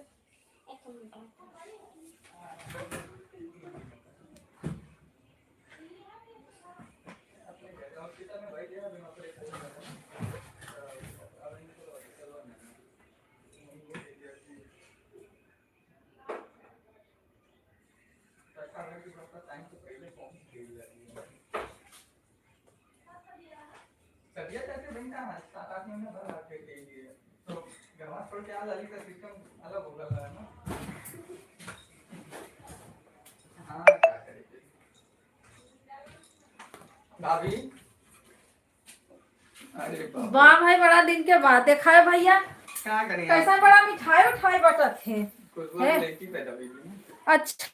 तबियत ऐसे बन का 7-8 महीने भर आके के लिए तो गरमास पड़ के आज आली का सिस्टम अलग हो गया है ना। हाँ क्या करेंगे भाभी। अरे बाप वाह भाई, बड़ा दिन के बाद देखा है भैया। क्या करें कैसा बड़ा मिठाई उठाई बटत थे। कुछ है? लड़की पैदा हुई थी। अच्छा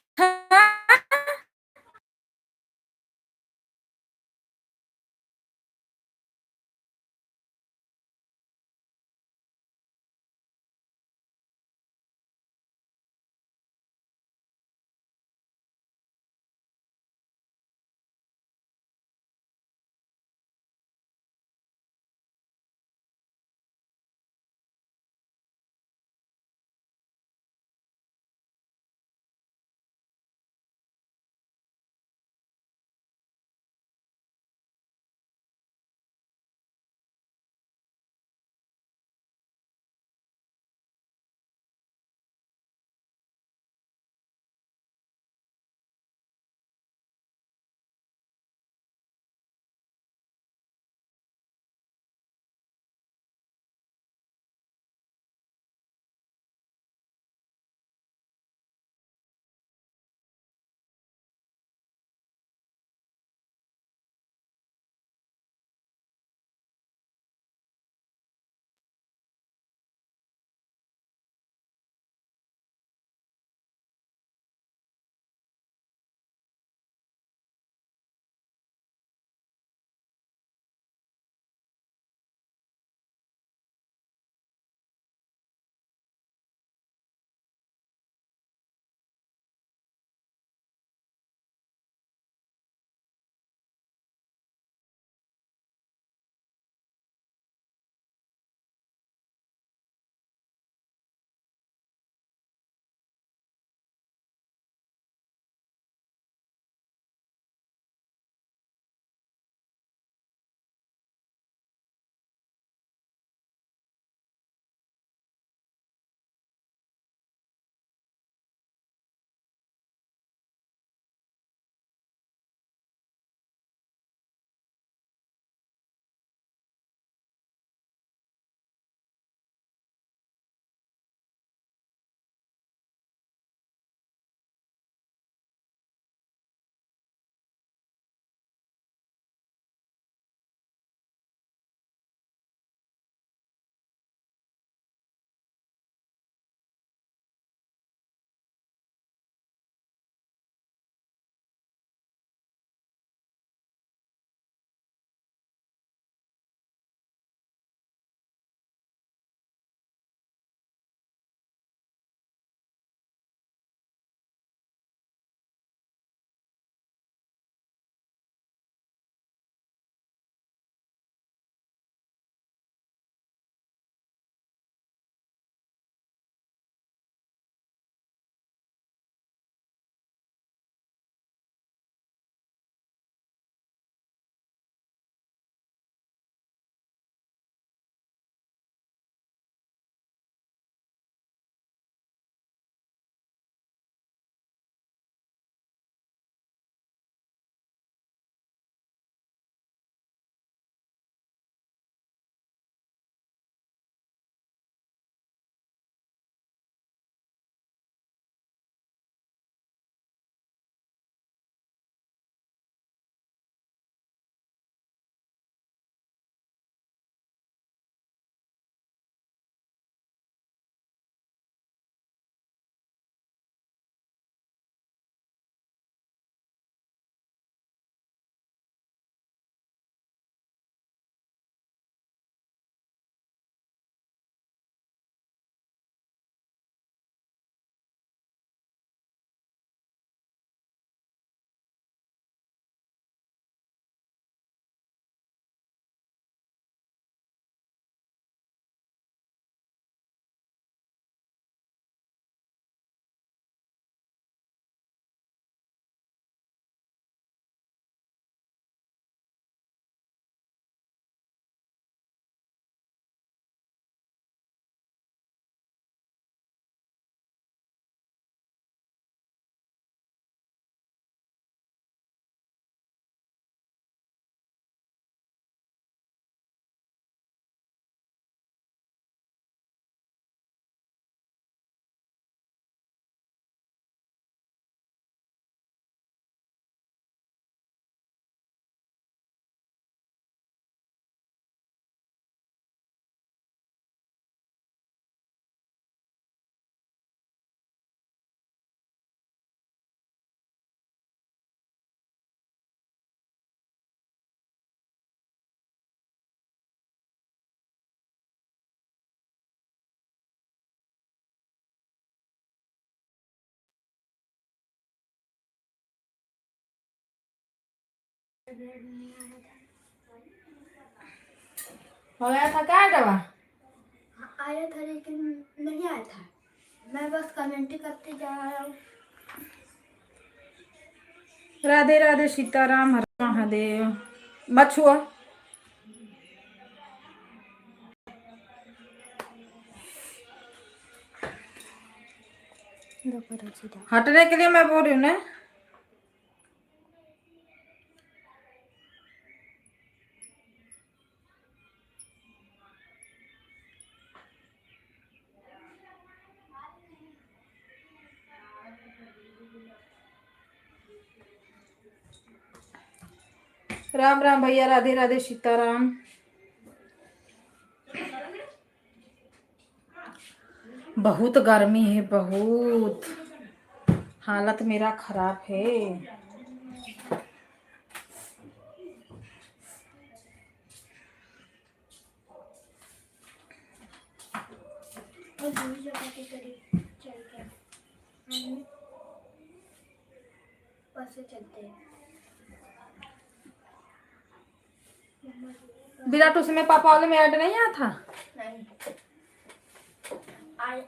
हो गया था क्या दवा? आया था लेकिन नहीं आया था। मैं बस कमेंट करते जा रहा हूँ। राधे राधे सीताराम हर महादेव। बछुआ हटने के लिए मैं बोल रही हूँ ना। राम राम भैया, राधे राधे सीताराम। बहुत गर्मी है, बहुत हालत मेरा खराब है। और दूसरी जगह के करीब चलते हैं। बस से चलते हैं। विराट उसमें पापा वाले में ऐड नहीं आया था? नहीं आए।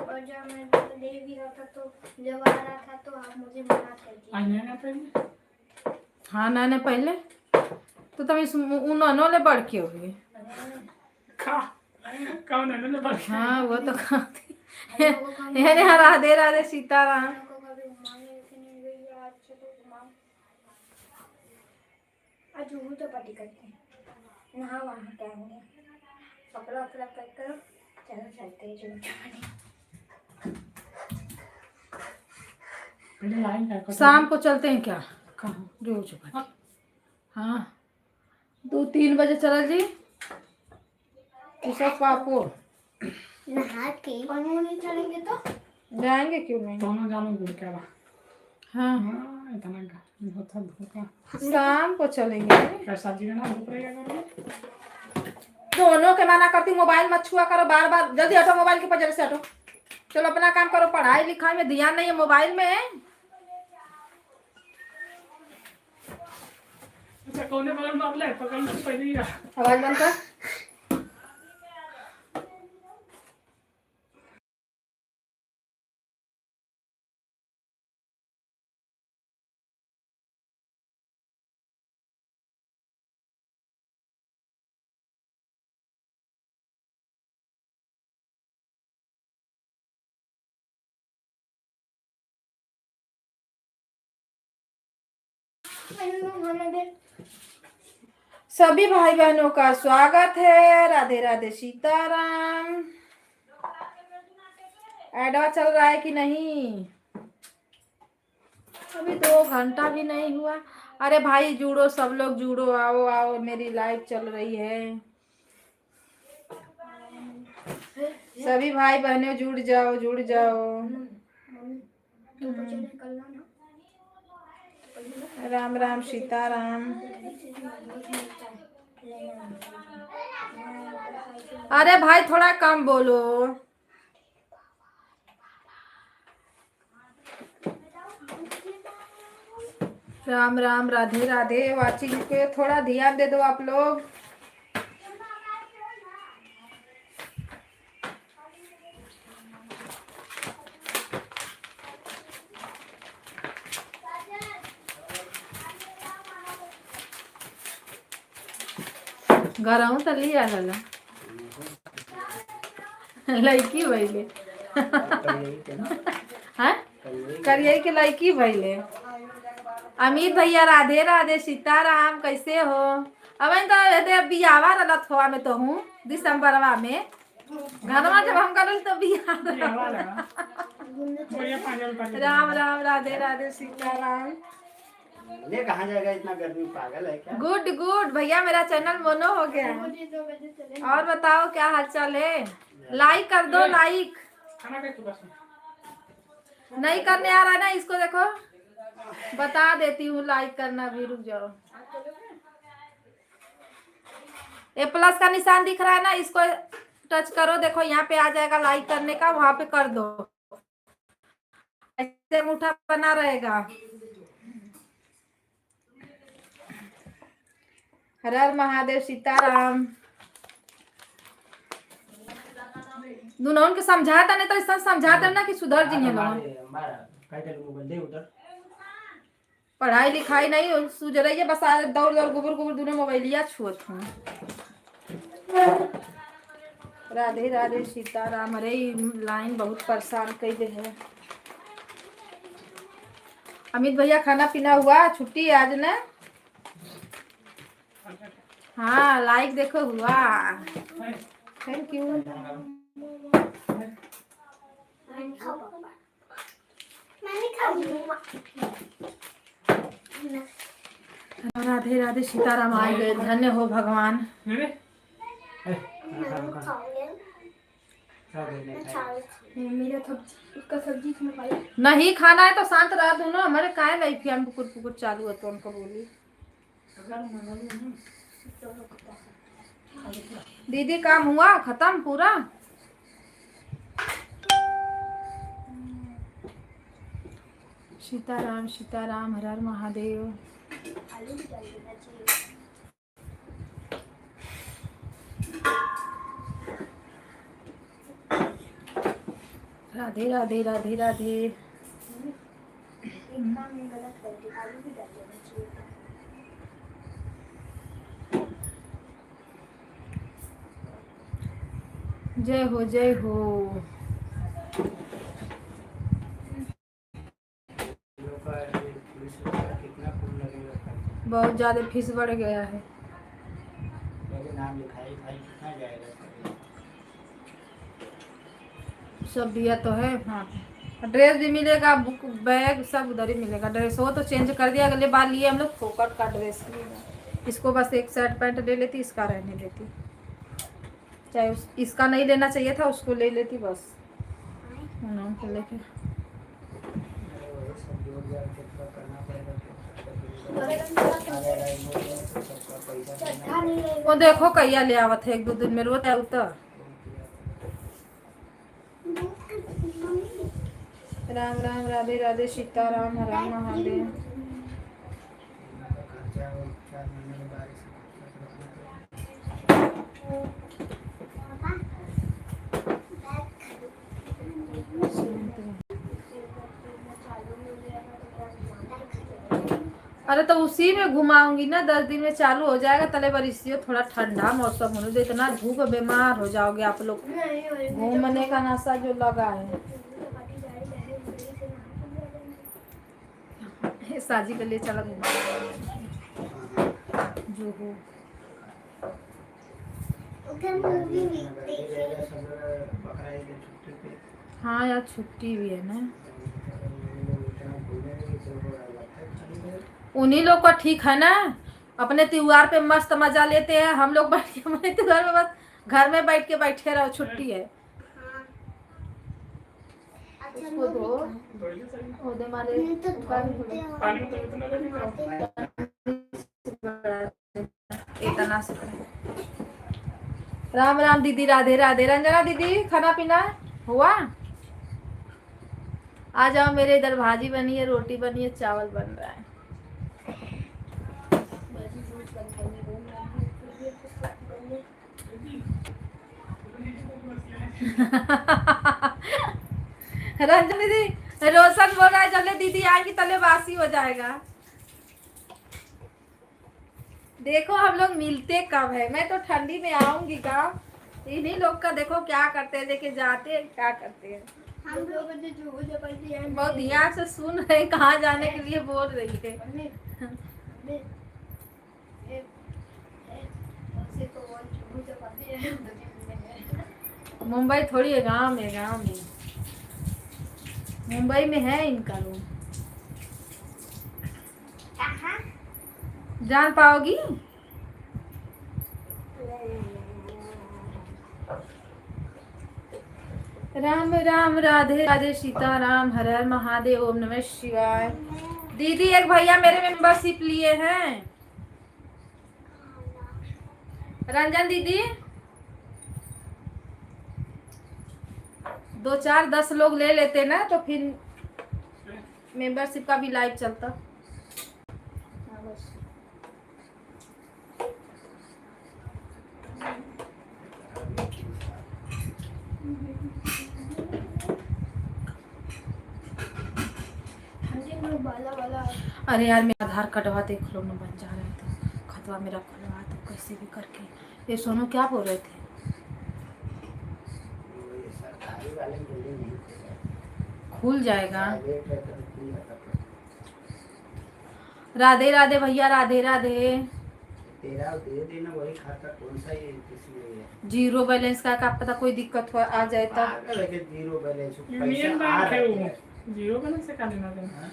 और जब मैं दे भी रहा था तो जब आ रहा था तो आप मुझे मना कर दिया। आने ना पहले हाँ ना पहले तो तुम इस उन्होंने ले बढ़ के हुए। खा कौन है ना बस। हाँ वो तो खाती यानी राधे राधे सीताराम। आज वो तो पार्टी करते हैं। नहा वहाँ के आएंगे, कपड़ा वपड़ा पैक करो, चलो चलते हैं जो जाने। पहले लाइन का शाम को चलते हैं क्या? कहाँ रोज हाँ 2-3 बजे चला जी। सब पापो नहा के और वो नहीं चलेंगे तो जाएंगे, क्यों नहीं। दोनों जानो गुड़ क्या बा। हाँ हाँ इतना होता धोखा शाम को चलेंगे। कैसा जी ना धूप रहेगा करोगे। दोनों के मना करती, मोबाइल मत छुआ करो बार बार। जल्दी हटो मोबाइल के पजर से, हटो। चलो अपना काम करो, पढ़ाई लिखाई में ध्यान नहीं है, मोबाइल में है। अच्छा कोने बगल में ले पकड़ लो पहले ही आवाज बंद कर। सभी भाई बहनों का स्वागत है। राधे राधे सीताराम। एडवा चल रहा है कि नहीं? अभी 2 घंटा भी नहीं हुआ। अरे भाई जुड़ो, सब लोग जुड़ो, आओ आओ, मेरी लाइव चल रही है। सभी भाई बहनों जुड़ जाओ, जुड़ जाओ। राम राम सीताराम। अरे भाई थोड़ा कम बोलो। राम राम, राधे राधे। वाचिंग पे थोड़ा ध्यान दे दो आप लोग। घर आऊं तो लिया लला लड़की भैले हाँ करिए के लड़की भैले। अमित भैया राधे राधे सीताराम, कैसे हो? अब तो बियावा रलत हुआ में तो हूँ दिसंबरवा में घरवा जब हम कर तो बिया। राम राम, राधे राधे सीताराम। ले कहाँ जाएगा, इतना गर्मी, पागल है क्या? गुड गुड भैया, मेरा चैनल मोनो हो गया। और बताओ क्या हालचाल है? लाइक कर दो, लाइक। नहीं करने आ रहा है ना, इसको देखो बता देती हूँ, लाइक करना भी। रुक जाओ, ए प्लस का निशान दिख रहा है ना, इसको टच करो। देखो यहाँ पे आ जाएगा लाइक करने का, वहां पे कर दो, ऐसे अंगूठा बना रहेगा। हर हर महादेव, सीताराम। दुनों के समझाता नहीं तो इस समझाता ना कि सुधर जी है लोग। पढ़ाई लिखाई नहीं सूझ रही है, बस दौड़ दौड़ गुबुर गुबुर दोनों मोबाइलिया छुअत हूँ। राधे राधे सीताराम। अरे लाइन बहुत परेशान कर दे है। अमित भैया खाना पीना हुआ? छुट्टी है आज ना? हाँ लाइक देखो हुआ। Thank you. राधे राधे सीताराम आ गए, धन्य हो भगवान। मेरा उसका सब्जी इसमें खाया। नहीं खाना है तो शांत रह दो ना। हमारे काय नहीं फिर पुकुर पुकुर चालू है तो उनको बोली। दीदी काम हुआ खत्म पूरा? सीताराम सीताराम, हर हर महादेव। आलू भी डाल देना चाहिए। राधे राधे राधे राधे। एक काम में गलत कर दी, आलू भी डाल देना चाहिए। जय हो जय हो। बहुत ज्यादा फीस बढ़ गया है। नाम लिखाई भाई कितना जाएगा? सब दिया तो है। हाँ ड्रेस भी मिलेगा, बुक बैग सब उधर ही मिलेगा। ड्रेस हो तो चेंज कर दिया, अगले बार लिए हम लोग फोकट का ड्रेस लिएगा। इसको बस एक शर्ट पैंट ले लेती, इसका रहने देती। चाहे इसका नहीं लेना चाहिए था, उसको ले लेती बस। तो लेके वो देखो कैया ले आवत है, एक दो दिन में रोता है उतर। राम राम राधे राधे सीताराम, हर हर महादेव। अरे तो उसी में घुमाऊंगी ना, 10 दिन में चालू हो जाएगा। तले बरिश थोड़ा ठंडा मौसम होने दो, इतना धूप बीमार हो जाओगे आप लोग। घूमने का नशा जो लगा है। साजी के लिए चला जो हो। हाँ यार छुट्टी भी है ना। उन्हीं लोग को ठीक है ना, अपने त्योहार पे मस्त मजा लेते हैं। हम लोग बैठ के अपने त्योहार में बस घर में बैठ के बैठे रहो, छुट्टी है। उसको दो दे मारे इतना से। राम राम दीदी, राधे राधे। रंजना दीदी खाना पीना हुआ? आ जाओ मेरे इधर, भाजी बनी है, रोटी बनी है, चावल बन रहा है। रंजन दीदी, रोशन बोल रहा है चले दीदी आएगी तले बासी हो जाएगा। देखो हम लोग मिलते कब है। मैं तो ठंडी में आऊंगी गाँव। इन्हीं लोग का देखो क्या करते हैं, लेके जाते हैं क्या करते हैं। हम लोग बहुत ध्यान से सुन रहे हैं, कहाँ जाने के लिए बोल रही है। मुंबई थोड़ी है, गांव में। गांव में मुंबई में है इनका रूम। जान पाओगी? राम राम राधे राधे सीताराम, हर हर महादेव, ओम नमः शिवाय। दीदी एक भैया मेरे मेंबरशिप लिए हैं। रंजन दीदी 2 4 10 लोग ले लेते ना, तो फिर मेंबरशिप का भी लाइव चलता। वाला अरे यार मेरा आधार कटवा देख लो ना बन जा रहे थे, खतवा मेरा खुलवा दो कैसे भी करके। ये सोनू क्या बोल रहे थे? वो ये सरकारी वाले जल्दी नहीं खुलेगा। खुल जाएगा। प्राइवेट है तो खुल जाता है। राधे राधे भैया, राधे राधे। तेरा दे देना वही खाता, कौन सा ये किसी है जीरो बैलेंस का पता कोई दिक्कत हो आ जाए तब। पागल है कि जीरो बैलेंस पैसा यूनियन आ बैंक है रहा वो, है। जीरो बैलेंस से का लेना देना। हाँ?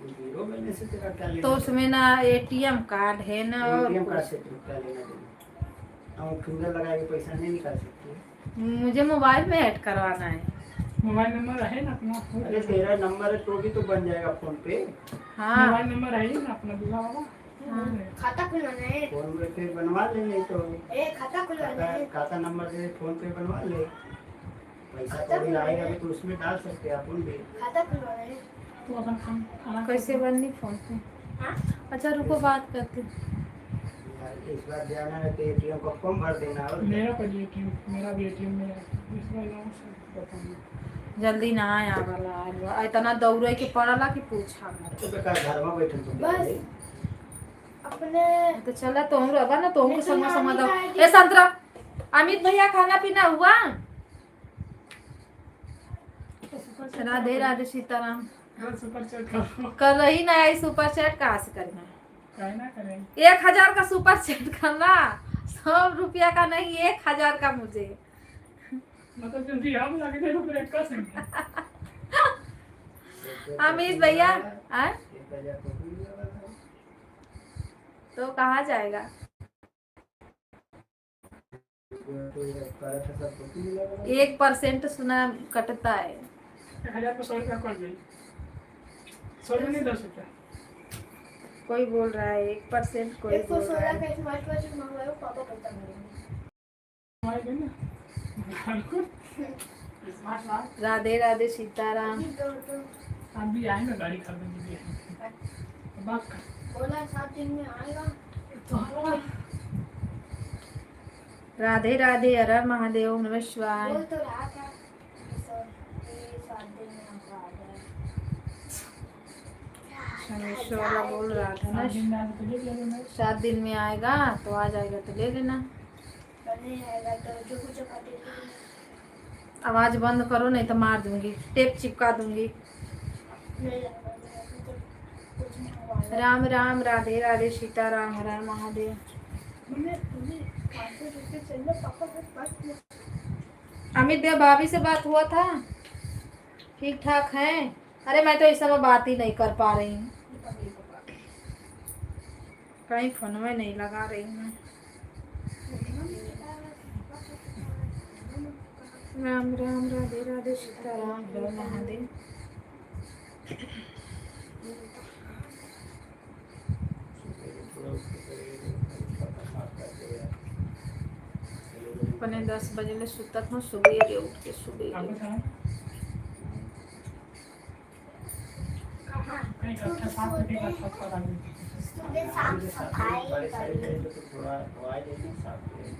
वो जीरो बैलेंस से तेरा क्या लेना तो उसमें ना एटीएम कार्ड है ना और एटीएम कार्ड कुछ। से तो क्या लेना देना। हम फिंगर लगा के पैसा नहीं निकाल सकते। मुझे मोबाइल में ऐड करवाना है। मोबाइल नंबर है ना अपना? अरे तेरा नंबर है तो भी तो बन जाएगा फोन पे। हाँ मोबाइल नंबर है ही ना अपना दूसरा वाला। हाँ। खाता खुलवाना है। फोन पे फिर बनवा ले, नहीं तो खाता खुलवाना है। खाता नंबर दे फोन पे बनवा ले। पैसा कभी आएगा भी तो उसमें डाल सकते हैं अपन भी। खाता खुलवाना है। तो अपन खाना कैसे बननी फोन पे? हाँ? अच्छा रुको बात करते। यार इस बार जाना है तो एटीएम को फॉर्म भर देना। और मेरा पर एटीएम, मेरा भी एटीएम में इस बार गाँव से बताऊंगा। जल्दी ना आया वाला इतना दौड़े के पड़ला कि पूछा मत। तो बेकार घर में बैठे तो बस। अपने तो चला तो हम रबा ना तो हमको लेकिन समझ समझ नानी का दो। ID ए संतरा, अमित भैया खाना पीना हुआ? राधे राधे सीताराम। सुपर चैट करो। कर रही ना आई सुपर चैट कहाँ से करना है? काहे ना करें? 1000 का सुपर चैट करना, 100 रुपया का नहीं 1000 का मुझे। मतलब जल्दी हम लगे थे तो ब्रेक कर सकते। अमित भैया आ? 1000 तो मिल जाएगा। तो कहाँ जाएगा? तो ये कर था सब तो मिल जाएगा। 1% सुना कटता है। 1000 पे 100 रुपया कर दे। 100 में नहीं 10 रुपया। कोई बोल रहा है 1% कोई एक बोल सौ रहा 16 का है। स्मार्ट वॉच मंगवाया पापा पैसा मारेंगे। हमारे दिन ना बिल्कुल स्मार्ट वाच। राधे राधे सीताराम। तो आप भी आए ना गाड़ी खरीदने के लिए। बात कर बोला 7 दिन में आएगा। तो हाँ। राधे राधे, हर हर महादेव, नमः शिवाय। बोल तो रहा था कि 7 दिन में हमको आ जाए। शमेश्वर वाला बोल रहा था ना 7 दिन में आए तो ले लेना। 7 दिन में आएगा तो आ जाएगा तो ले लेना। नहीं आएगा तो जो कुछ काटे आवाज बंद करो नहीं तो मार दूंगी, टेप चिपका दूंगी। नहीं आएगा तो कुछ नहीं होगा। राम राम, राधे राधे सीताराम, हर हर महादेव। उन्हें 500 रुपये चाहिए पापा के पास। अमित भैया भाभी से बात हुआ था? ठीक ठाक है? अरे मैं तो इस समय बात ही नहीं कर पा रही हूँ, कहीं फोन में नहीं लगा रही हूँ। राम राम, राधे राधे सीताराम, हर हर महादेव। अपने 10 बजे ले सुतत हूँ, सुबह उठ के सुबह आपको था कहीं अच्छा साफ करके अच्छा करा दे। सुबह साफ सफाई बड़े सारे करी। तो थोड़ा हवा देना साफ करें।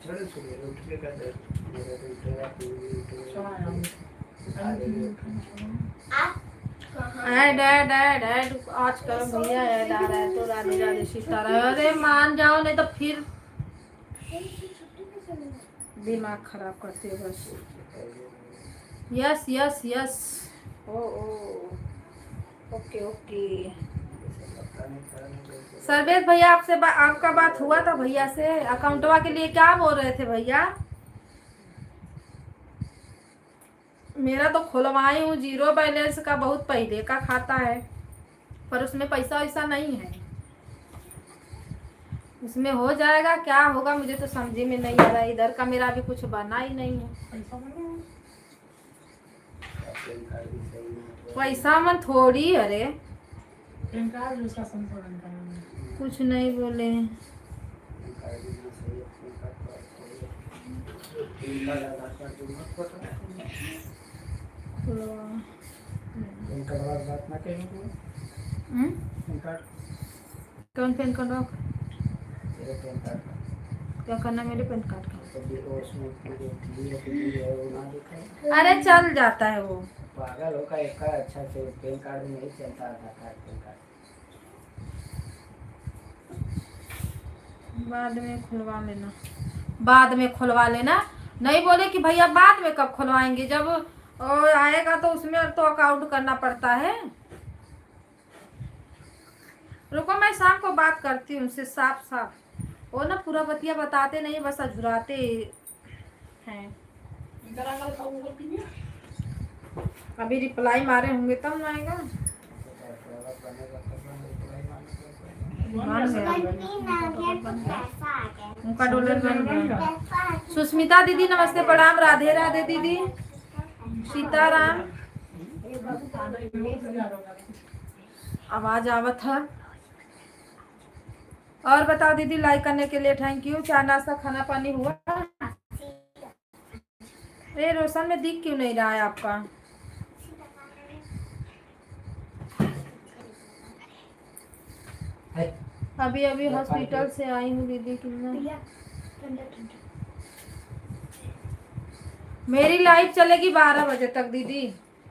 चलो सुबह उठ के कर दे। मेरा तो उठेगा तू भी उठेगा। आप कहाँ ऐड ऐड ऐड ऐड आज करो भैया, ऐड आ रहा है तो राधे राधे सीताराम। अरे मान जाओ नहीं तो फिर छुट्टी पे चले दिमाग खराब करते हो बस। यस यस यस, ओ ओके ओके। सर्वेश भैया आपसे आपका बात हुआ था भैया से? अकाउंटवा के लिए क्या बोल रहे थे भैया? मेरा तो खुलवाई हूँ, जीरो बैलेंस का बहुत पहले का खाता है, पर उसमें पैसा वैसा नहीं है। उसमें हो जाएगा, क्या होगा मुझे तो समझ में नहीं आ रहा। इधर का मेरा अभी कुछ बना ही नहीं है। पैसा मन थोड़ी, अरे इनका भी उसका संशोधन करना है। कुछ नहीं बोले हैं। बात ना कहीं कौन पेन कर रहा? तेरे पेन कार्ड क्या करना है मेरे पैन कार्ड का? तो देखो उसमें पूरी है वो ना दिखा है। अरे चल जाता है वो। पागल होगा एक का अच्छा से पैन कार्ड में नहीं चलता आधार कार्ड पैन कार्ड। बाद में खुलवा लेना, बाद में खुलवा लेना। नहीं बोले कि भैया बाद में कब खुलवाएंगे, जब आएगा तो उसमें तो अकाउंट करना पड़ता है। रुको मैं शाम को बात करती हूँ उनसे साफ साफ। वो ना पूरा बतिया बताते नहीं, बस अझुराते हैं। इधर आ गया वो पीने। अभी रिप्लाई मारे होंगे तब ना आएगा। मान गया, उनका डॉलर बन गया। सुष्मिता दीदी नमस्ते प्रणाम, राधे राधे दीदी, सीताराम। आवाज आवत है। और बताओ दीदी, लाइक करने के लिए थैंक यू। चाय नाश्ता खाना पानी हुआ? अरे रोशन में दिख क्यों नहीं रहा है आपका? अभी अभी हॉस्पिटल से आई हूँ दीदी। कितना मेरी लाइफ चलेगी 12 बजे तक दीदी।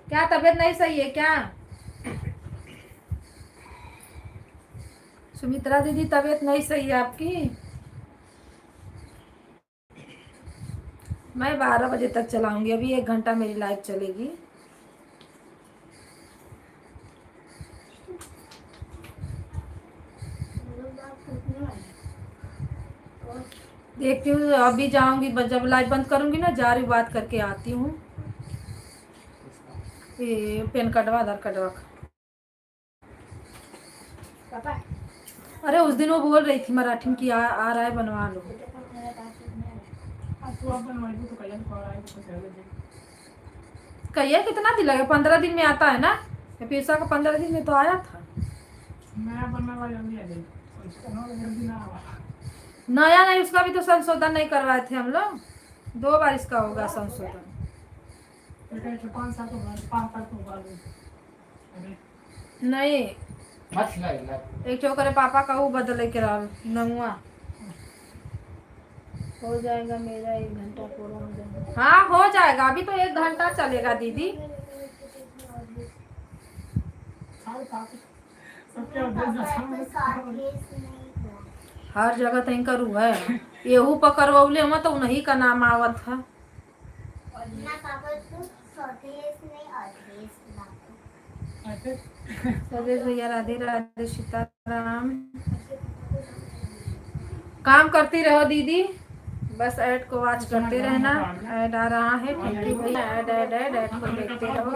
क्या तबीयत नहीं सही है क्या? सुमित्रा दीदी तबीयत नहीं सही है आपकी? मैं 12 बजे तक चलाऊंगी, अभी 1 घंटा मेरी लाइव चलेगी। देखती हूँ, अभी जाऊंगी जब लाइव बंद करूंगी ना, जा रही हूँ बात करके आती हूँ। ये पेन कार्डवा आधार कार्डवा। अरे उस दिन वो बोल रही थी मराठी में कि आ रहा है बनवा लो। कहिए कितना दिन लगे? 15 दिन में आता है ना? पैसा का 15 दिन में तो आया था। नया नहीं, उसका भी तो संशोधन नहीं करवाए थे हम लोग। 2 बार इसका होगा संशोधन। नहीं एक छोकरे पापा का वो बदले के रहा नमुआ। हो जाएगा मेरा 1 घंटा पूरा हो जाएगा। हाँ हो जाएगा, अभी तो 1 घंटा चलेगा दीदी। हर जगह तहीं करू है। येहू पकड़वले हम तो उन्हीं का नाम आवत है। सजेश भैया राधे राधे सीताराम। काम करती रहो दीदी, बस ऐड को वॉच करते रहना। ऐड आ रहा है, थैंक यू भैया। ऐड को देखते रहो।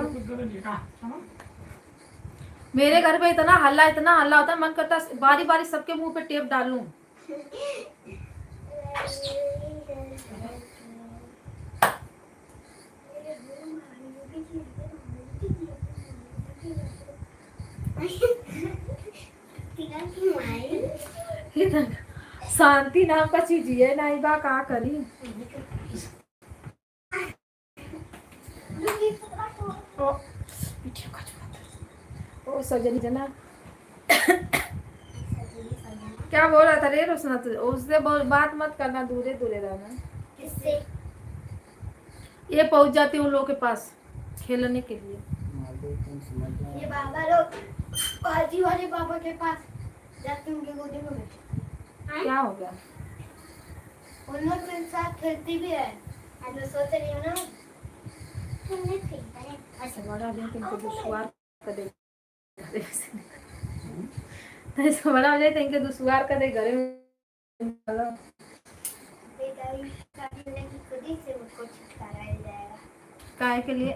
मेरे घर पे इतना हल्ला होता है, मन करता है बारी बारी सबके मुंह पे टेप डालूं। शांति नाम का चीज है नहीं बा, का करी। ओ सजनी जना क्या बोल रहा था रे रोशना? उससे बात मत करना, दूरे दूरे रहना। किससे? ये पहुंच जाती उन लोगों के पास खेलने के लिए। ये बाबा लोग बाजी वाले बाबा के पास जाते उनके गोदी में बैठे। क्या हो गया? उन लोग के साथ खेलती भी है। मैं सोच रही हूँ ना, तुमने फेंका है। ऐसा बड़ा दिन तुमको दुश्वार कर दे। ऐसा बड़ा हो जाए तो इनके दुश्वार कर दे घरे में। बेचारी काटने की खुदी से मुझको छुटकारा मिल जाएगा। काय के लिए?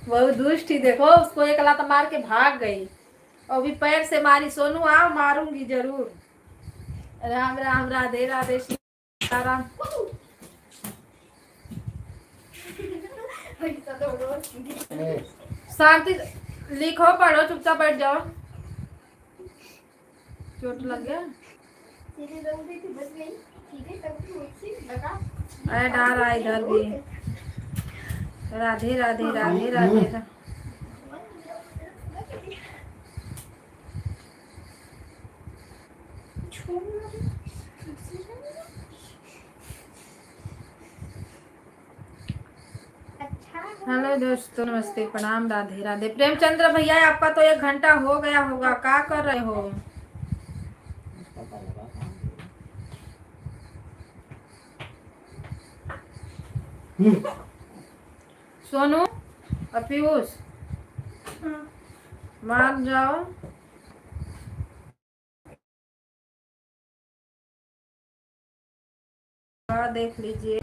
वो दुष्ट ही देखो, उसको एक लात मार के भाग गई और भी पैर से मारी। सोनू आओ, मारूंगी जरूर। राम राम राधे राधे सीताराम। शांति लिखो पढ़ो, चुपचाप बैठ जाओ। चोट लग गया? ऐड आ रहा है इधर भी। राधे राधे राधे राधे। अच्छा हेलो दोस्तों, नमस्ते, प्रणाम, राधे राधे। प्रेमचंद्र भैया, आपका तो 1 घंटा हो गया होगा, क्या कर रहे हो? पता लगा कहाँ गए। सोनू और पीयूष, बाहर जाओ। देख लीजिए।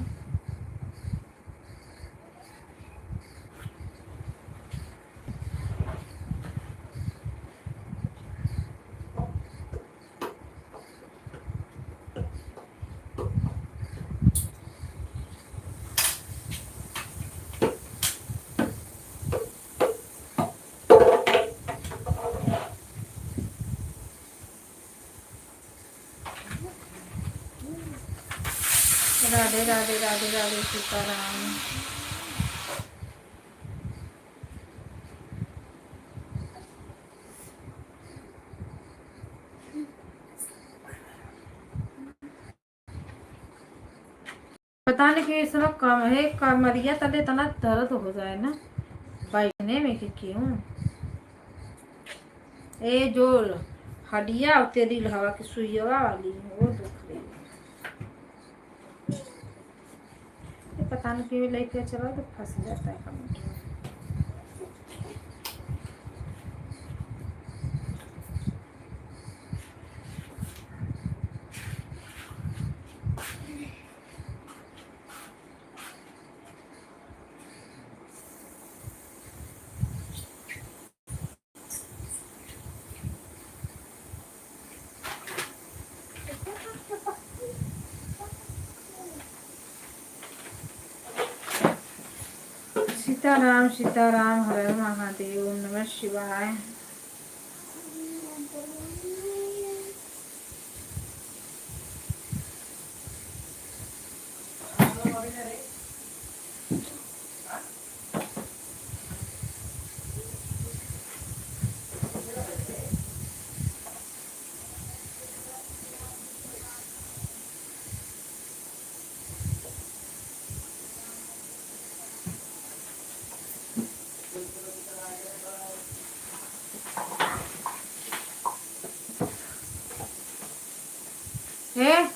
राधे राधे राधे राधे, सीताराम। पता नहीं कि इस समय कम है, कमरिया तले इतना दर्द हो जाए ना बैठने में कि क्यों। ए जो हड्डियाँ तेरी हवा की सुइया वाली वो दुख रही है। ये पता नहीं क्यों लेके चला तो फंस जाता है कमर में। सीताराम सीताराम, हर हर महादेव, ओम नमः शिवाय। ए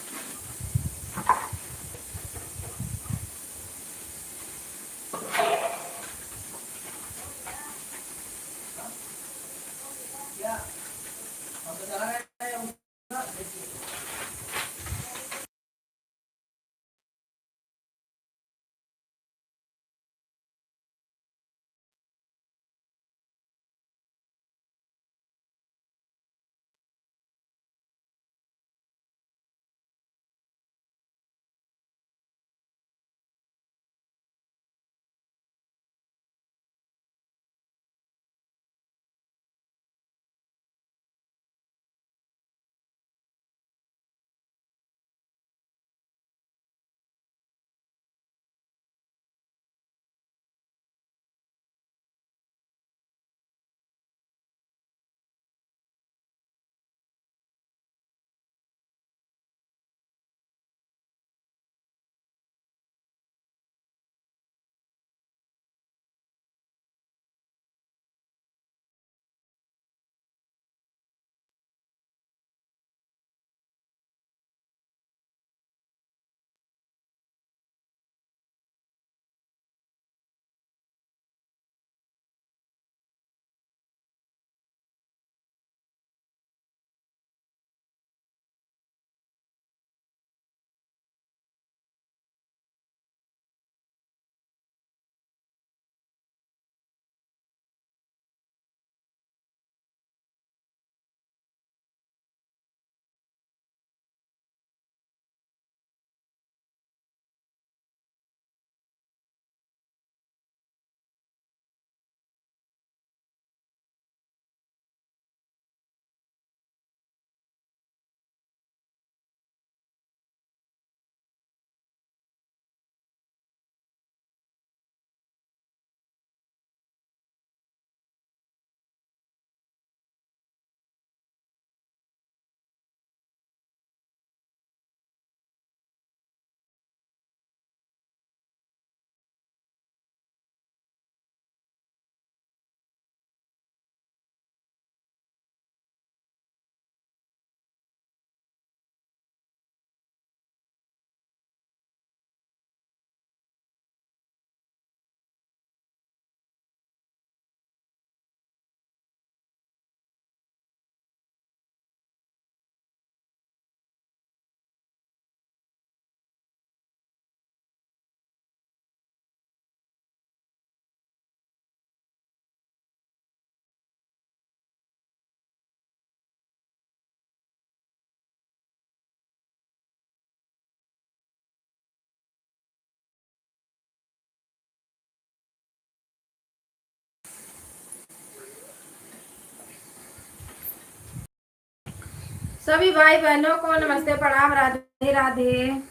सभी भाई बहनों को नमस्ते प्रणाम राधे राधे।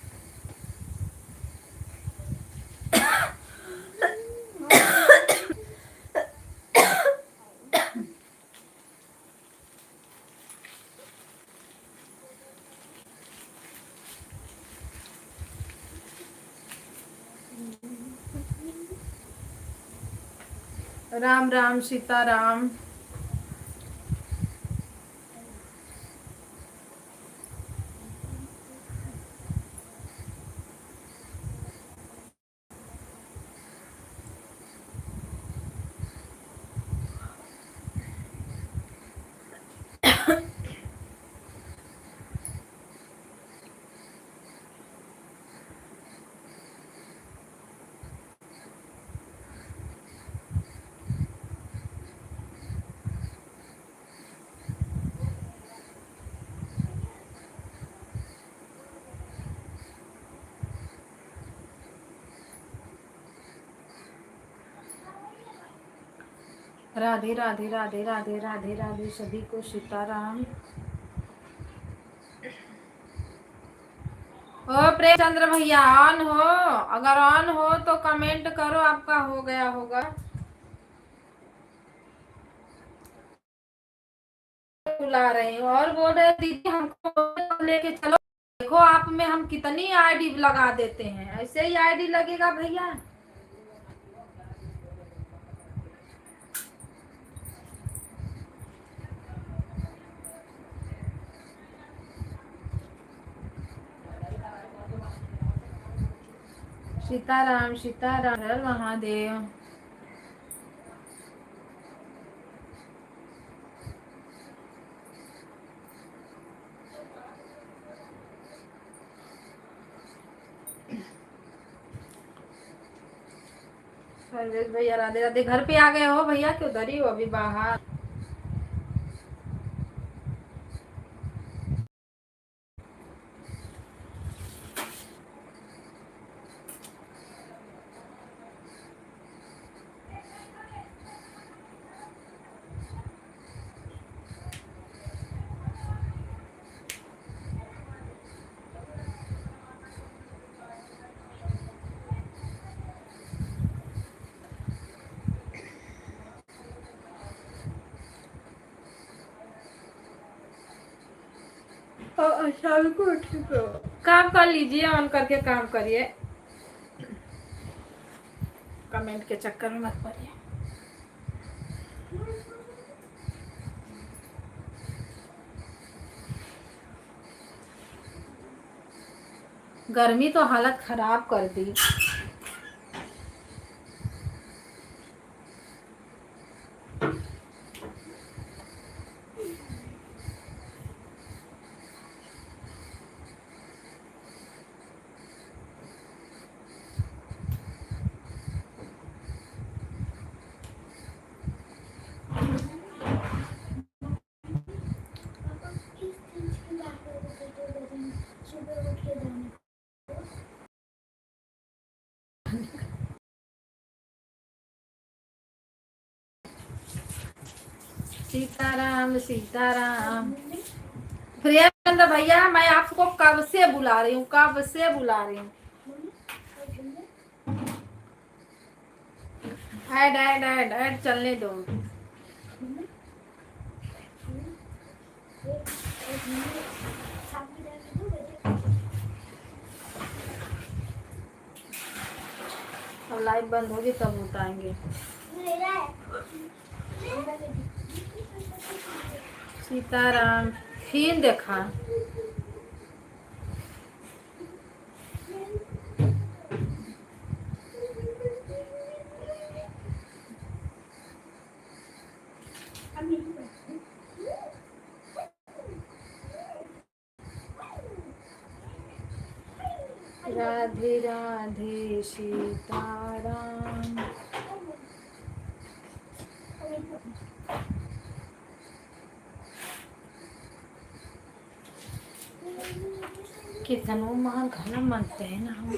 राम राम सीताराम। राधे राधे राधे राधे राधे राधे सभी को सीताराम। ओ प्रेमचंद्र भैया ऑन हो? अगर ऑन हो तो कमेंट करो, आपका हो गया होगा। बुला रहे हैं और बोल रहे दीदी हमको लेके चलो। देखो आप में हम कितनी आईडी लगा देते हैं, ऐसे ही आईडी लगेगा भैया। सीताराम सीताराम हर महादेव। सर्वेश भैया राधे राधे। घर पे आ गए हो भैया कि उधर ही हो अभी बाहर? शाम को काम कर लीजिए, ऑन करके काम करिए, कमेंट के चक्कर में मत पड़िए। गर्मी तो हालत खराब कर दी। किस चीज की बात करें सुबह उठ के जाने। सीताराम सीताराम। प्रियंका भैया मैं आपको कब से बुला रही हूँ, कब से बुला रही हूँ। ऐड ऐड ऐड ऐड चलने दो। अब लाइव बंद होगी तब उठाएंगे। सीताराम फिर देखा। राधे राधे सीताराम। कितनों माँ घर मनते हैं ना हम।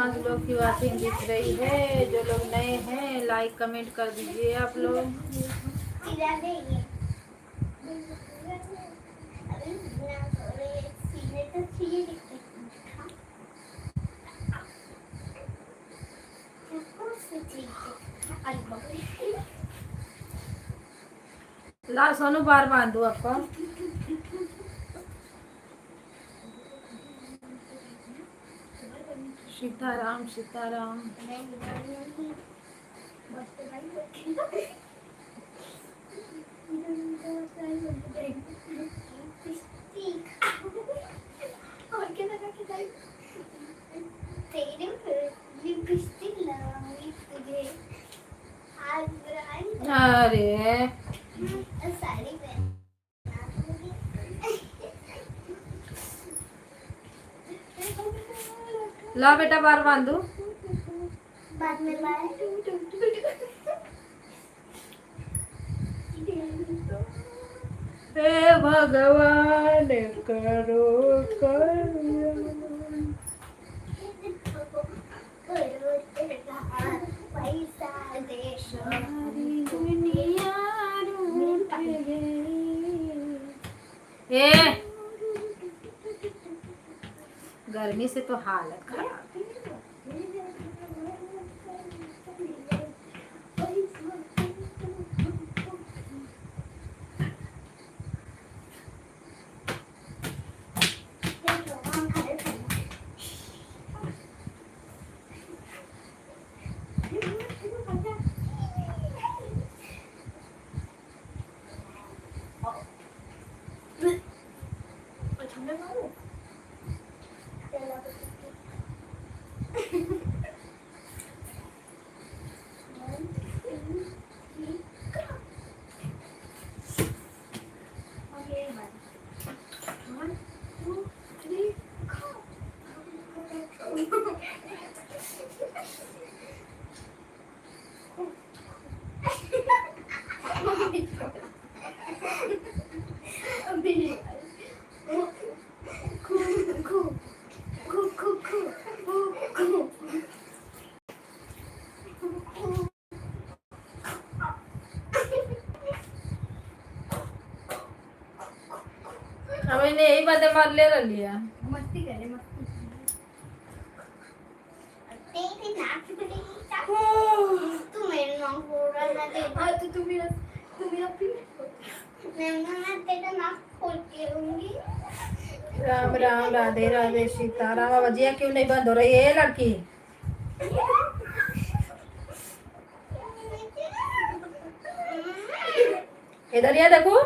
5 लोग की वाचिंग दिख रही है। जो लोग नए हैं लाइक कमेंट कर दीजिए आप लोग। सीधा नहीं अरे ना करे सीधे तो सीधे दिखते हाँ कौन सी चीज अरे बाप रे ला सोनू बार बांधू आपको। सीताराम सीताराम। और क्या लगा के जाए तेरे लिपस्टिक लगाऊंगी तुझे आज ब्रांड अरे साड़ी पहन ला बेटा बार बांधू। बाद में बाय हे भगवान करो कल्याण। पैसा दे सारी दुनिया रूठ गई। ए गर्मी से तो हालत खराब। अब मैंने यही बातें मार ले लिया। मस्ती करे मस्ती तेरी नाक बड़ी तू मेरे नाक बोल रहा है दे हाँ तो तू मेरा मैं तेरा नाक खोल के रहूंगी। राम राम राधे राधे सीताराम। आवाजिया क्यों नहीं बंद हो रही है लड़की? इधर ये देखो।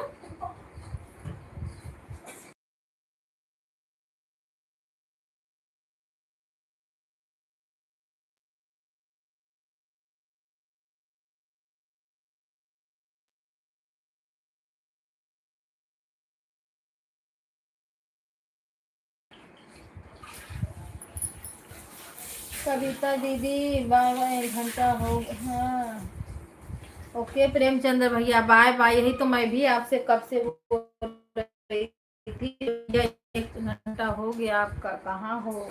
कविता दीदी बाय बाय। 1 घंटा हो हाँ ओके। प्रेमचंद्र भैया बाय बाय। यही तो मैं भी आपसे कब से बोल रही थी। 1 घंटा हो गया आपका, कहाँ हो?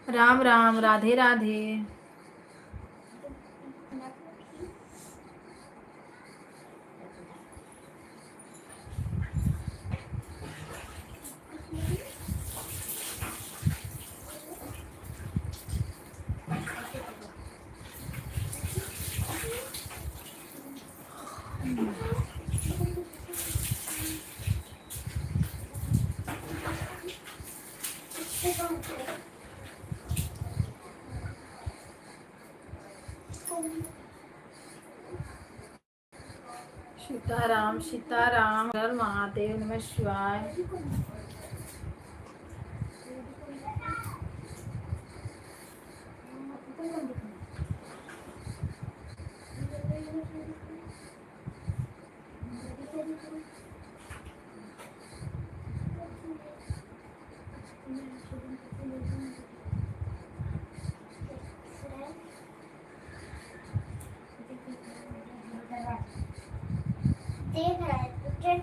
राम राम राधे राधे। सीताराम सीताराम। हर महादेव नमः शिवाय। देख रहा है तुझे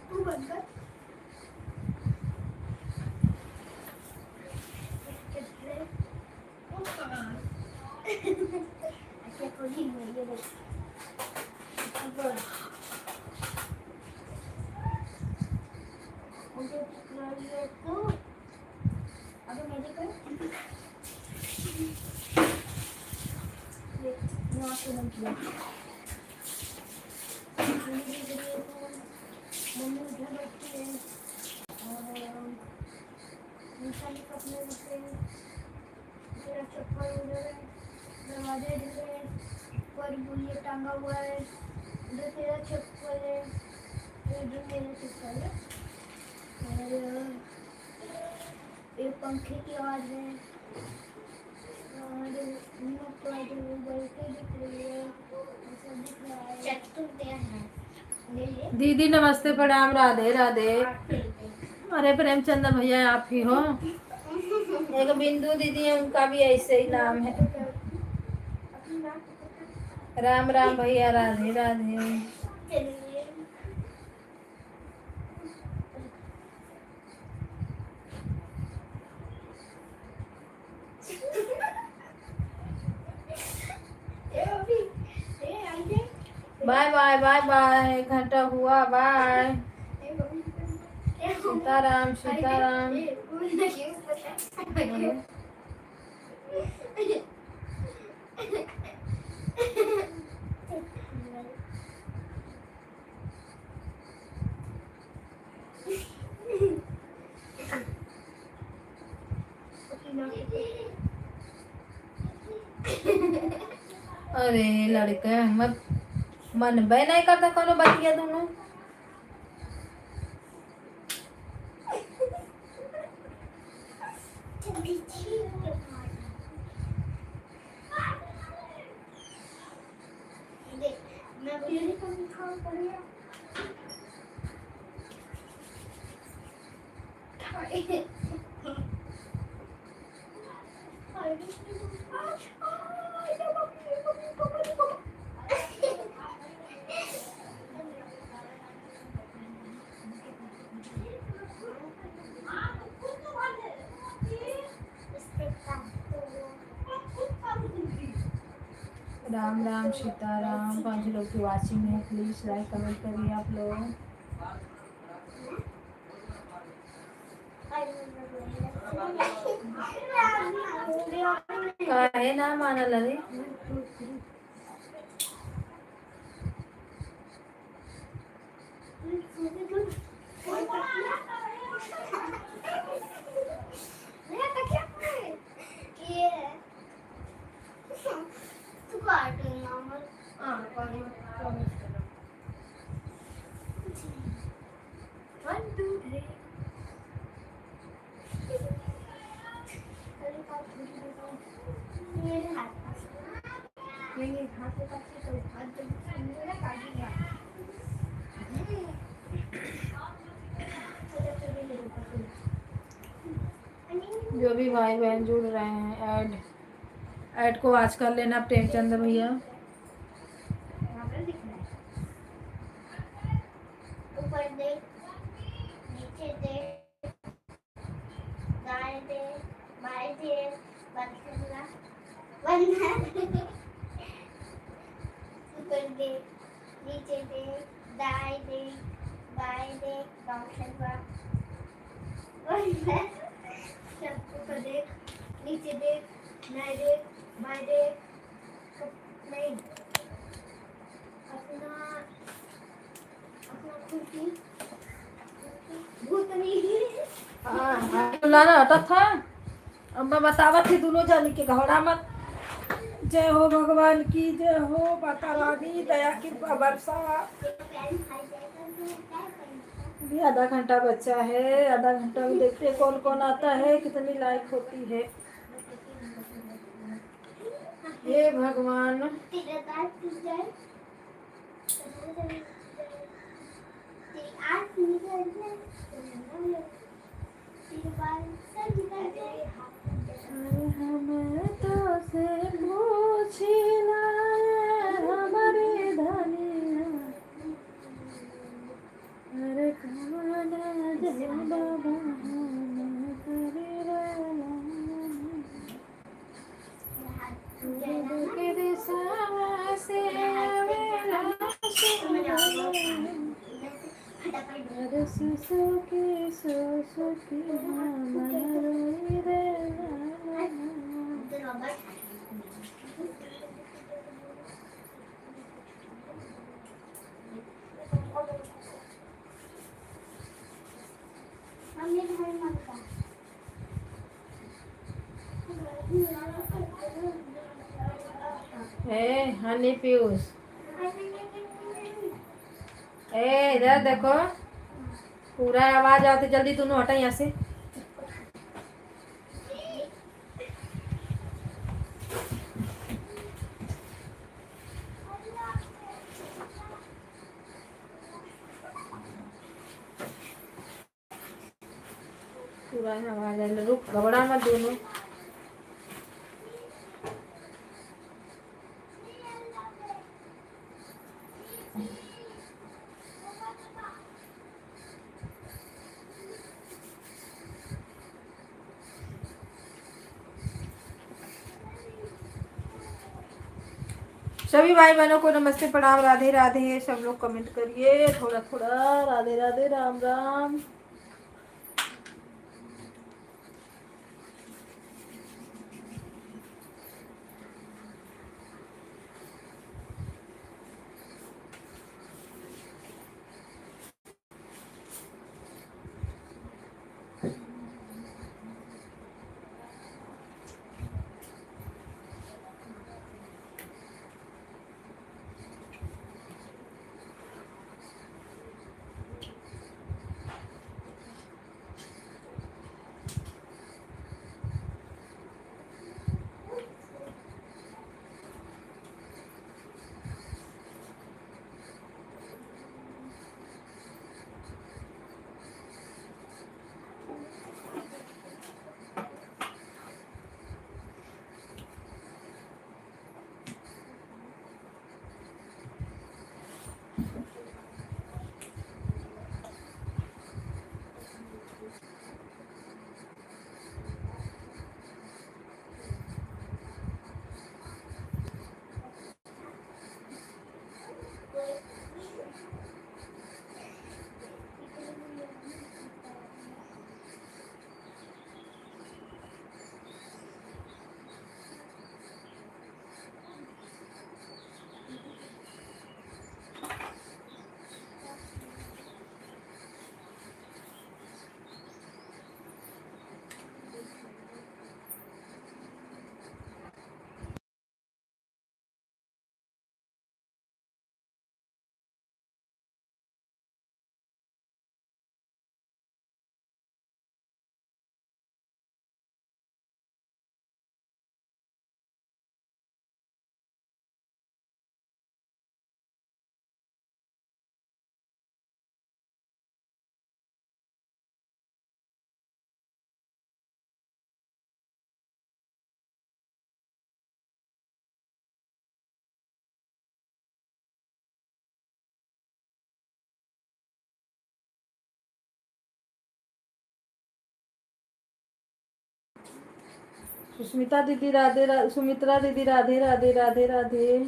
तू बंद कर ना के नहीं किया मम्मी उधर बैठी है और निशा के कपड़े रखे हैं मेरा चप्पल उधर है दरवाजे इधर है पर बुलिया टांगा हुआ है उधर तेरा चप्पल है इधर मेरा चप्पल है और एक पंखे की आवाज है और ऊपर जो बल्कि दिख रही है ऐसा दिख रहा है चतुर्थ है ले ले दीदी नमस्ते प्रणाम राधे राधे। अरे प्रेमचंद भैया आप ही हो। एक बिंदु दीदी है उनका भी ऐसे ही नाम है। अपनी नाक पकड़ राम राम भैया राधे राधे। चलिए ये अभी ये आई है बाय बाय बाय बाय घंटा हुआ बाय। ये अभी ये सीताराम सीताराम। ये भूल नहीं पता अरे लड़के मत मन बे नहीं करता कोनो बतिया दोनों। मैं बिजली का काम करूँगा राम राम सीताराम। 5 लोग की वाचिंग है, प्लीज लाइक कमेंट करिए आप लोग। काहे ना मानल रे। जो भी भाई बहन जुड़ रहे हैं ऐड को आज कर लेना प्रेमचंद भैया। ऊपर देख नीचे देख दाएं देख बाएं देख बंधना ऊपर देख नीचे देख दाएं देख बाएं देख बंधना ऊपर देख नीचे देख दाएं देख बाएं देख नहीं अपना खुशी भूत नहीं लाना हटा था। अब मैं बतावत थी दोनों जानी के घोड़ा मत। जय हो भगवान की जय हो। माता रानी दया की वर्षा। भी आधा घंटा बचा है, आधा घंटा में देखते हैं कौन कौन आता है, कितनी लाइक होती है। हे भगवान। तेरा दांत टूट जाए तेरी आँख निकल जाए तेरे बाल सब निकल जाए हमें तो से पूछना हमारे धनिया। अरे कमाना जय बाबा हमें करे रहना। के दिशा से मेरा सुसुकी सुसुकी हमारे रहना। हनी पीयूष, ए इधर देखो, पूरा आवाज आती, जल्दी तू हटा यहाँ से। पूरा आवाज आ रहा, रुक घबरा मत दोनों। सभी भाई बहनों को नमस्ते प्रणाम राधे राधे। सब लोग कमेंट करिए थोड़ा थोड़ा, राधे राधे राम राम। सुष्मिता दीदी राधे राधे, सुमित्रा दीदी राधे राधे राधे राधे।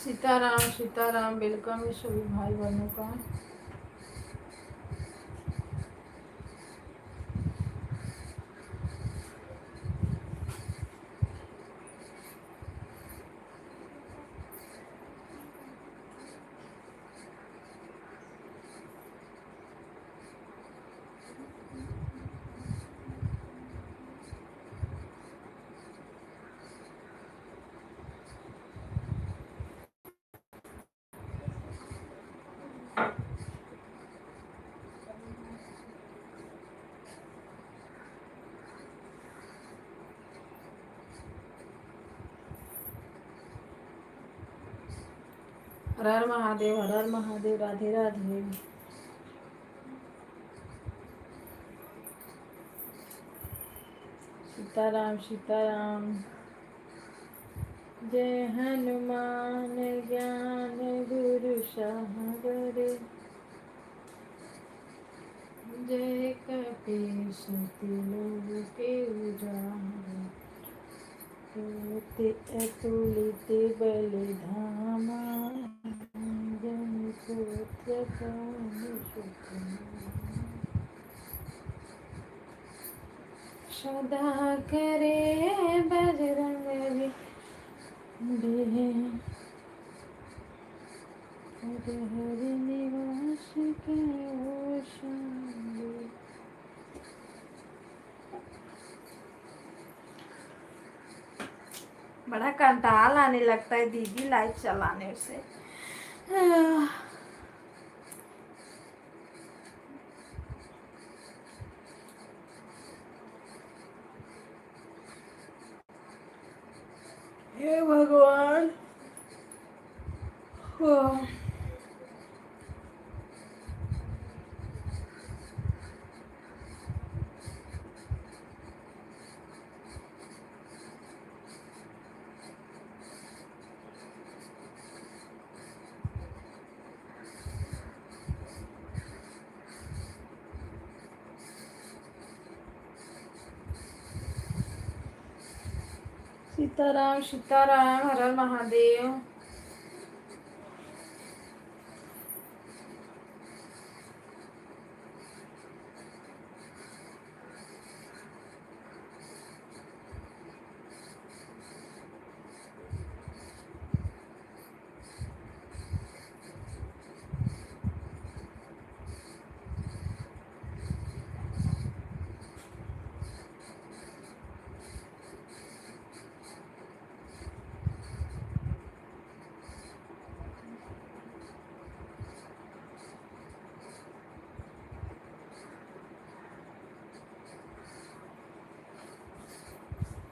सीताराम सीताराम, वेलकम है सभी भाई बहनों का। हर हर महादेव, हर हर महादेव, राधे राधे। सीताराम सीताराम। जय हनुमान ज्ञान गुरु सागर, जय कपीस तिलोक के उजागर, अतुलित बल धामा, जन पुत्र पवन सुत सदा करे बजरंग हरि निवास के ओ शांति। बड़ा कंटाल आने लगता है दीदी लाइट चलाने से। हे भगवान। सीताराम सीताराम, हर हर महादेव।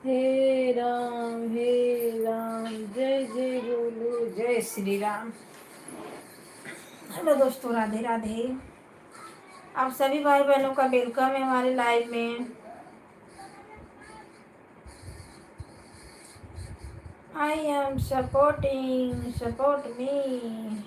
हे राम जय जय बोलो जय श्री राम। हेलो दोस्तों, राधे राधे। आप सभी भाई बहनों का वेलकम है हमारे लाइव में। I am supporting, support me.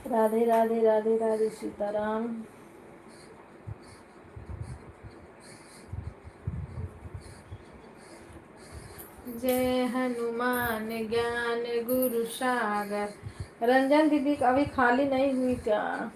Radhe Radhe Radhe Radhe, Sitaram. जय हनुमान ज्ञान गुरु सागर। रंजन दीदी अभी खाली नहीं हुई क्या?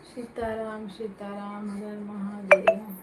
सीताराम सीताराम, हर हर महादेव।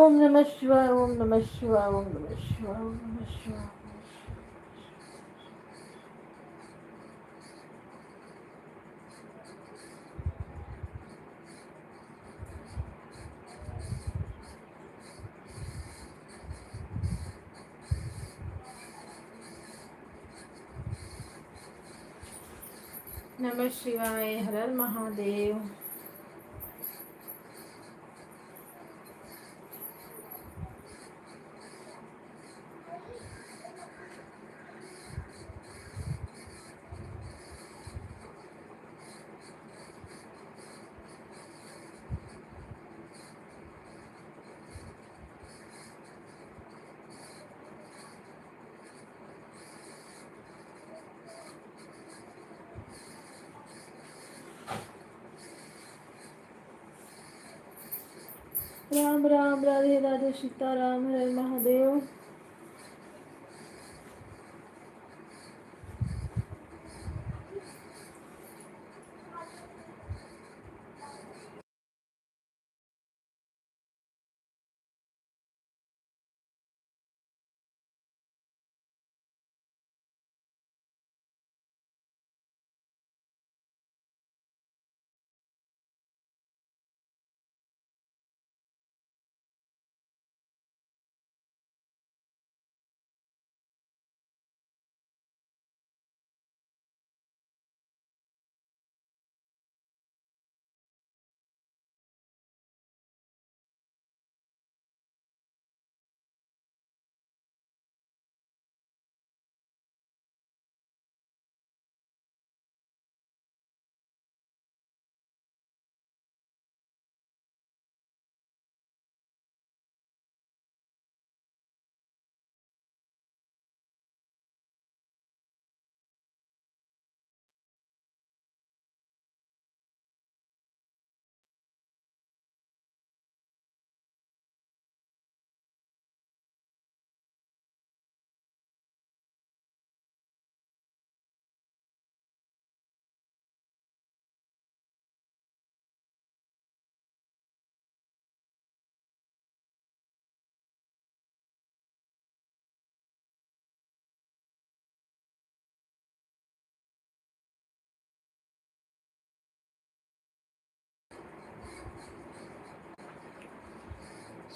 ओम नमः शिवाय, ओम नमः शिवाय, ओम नमः शिवाय, ओम नमः शिवाय। नमः शिवाय, हर हर महादेव। राम राम, राधे राधे, सीताराम, हर हर महादेव।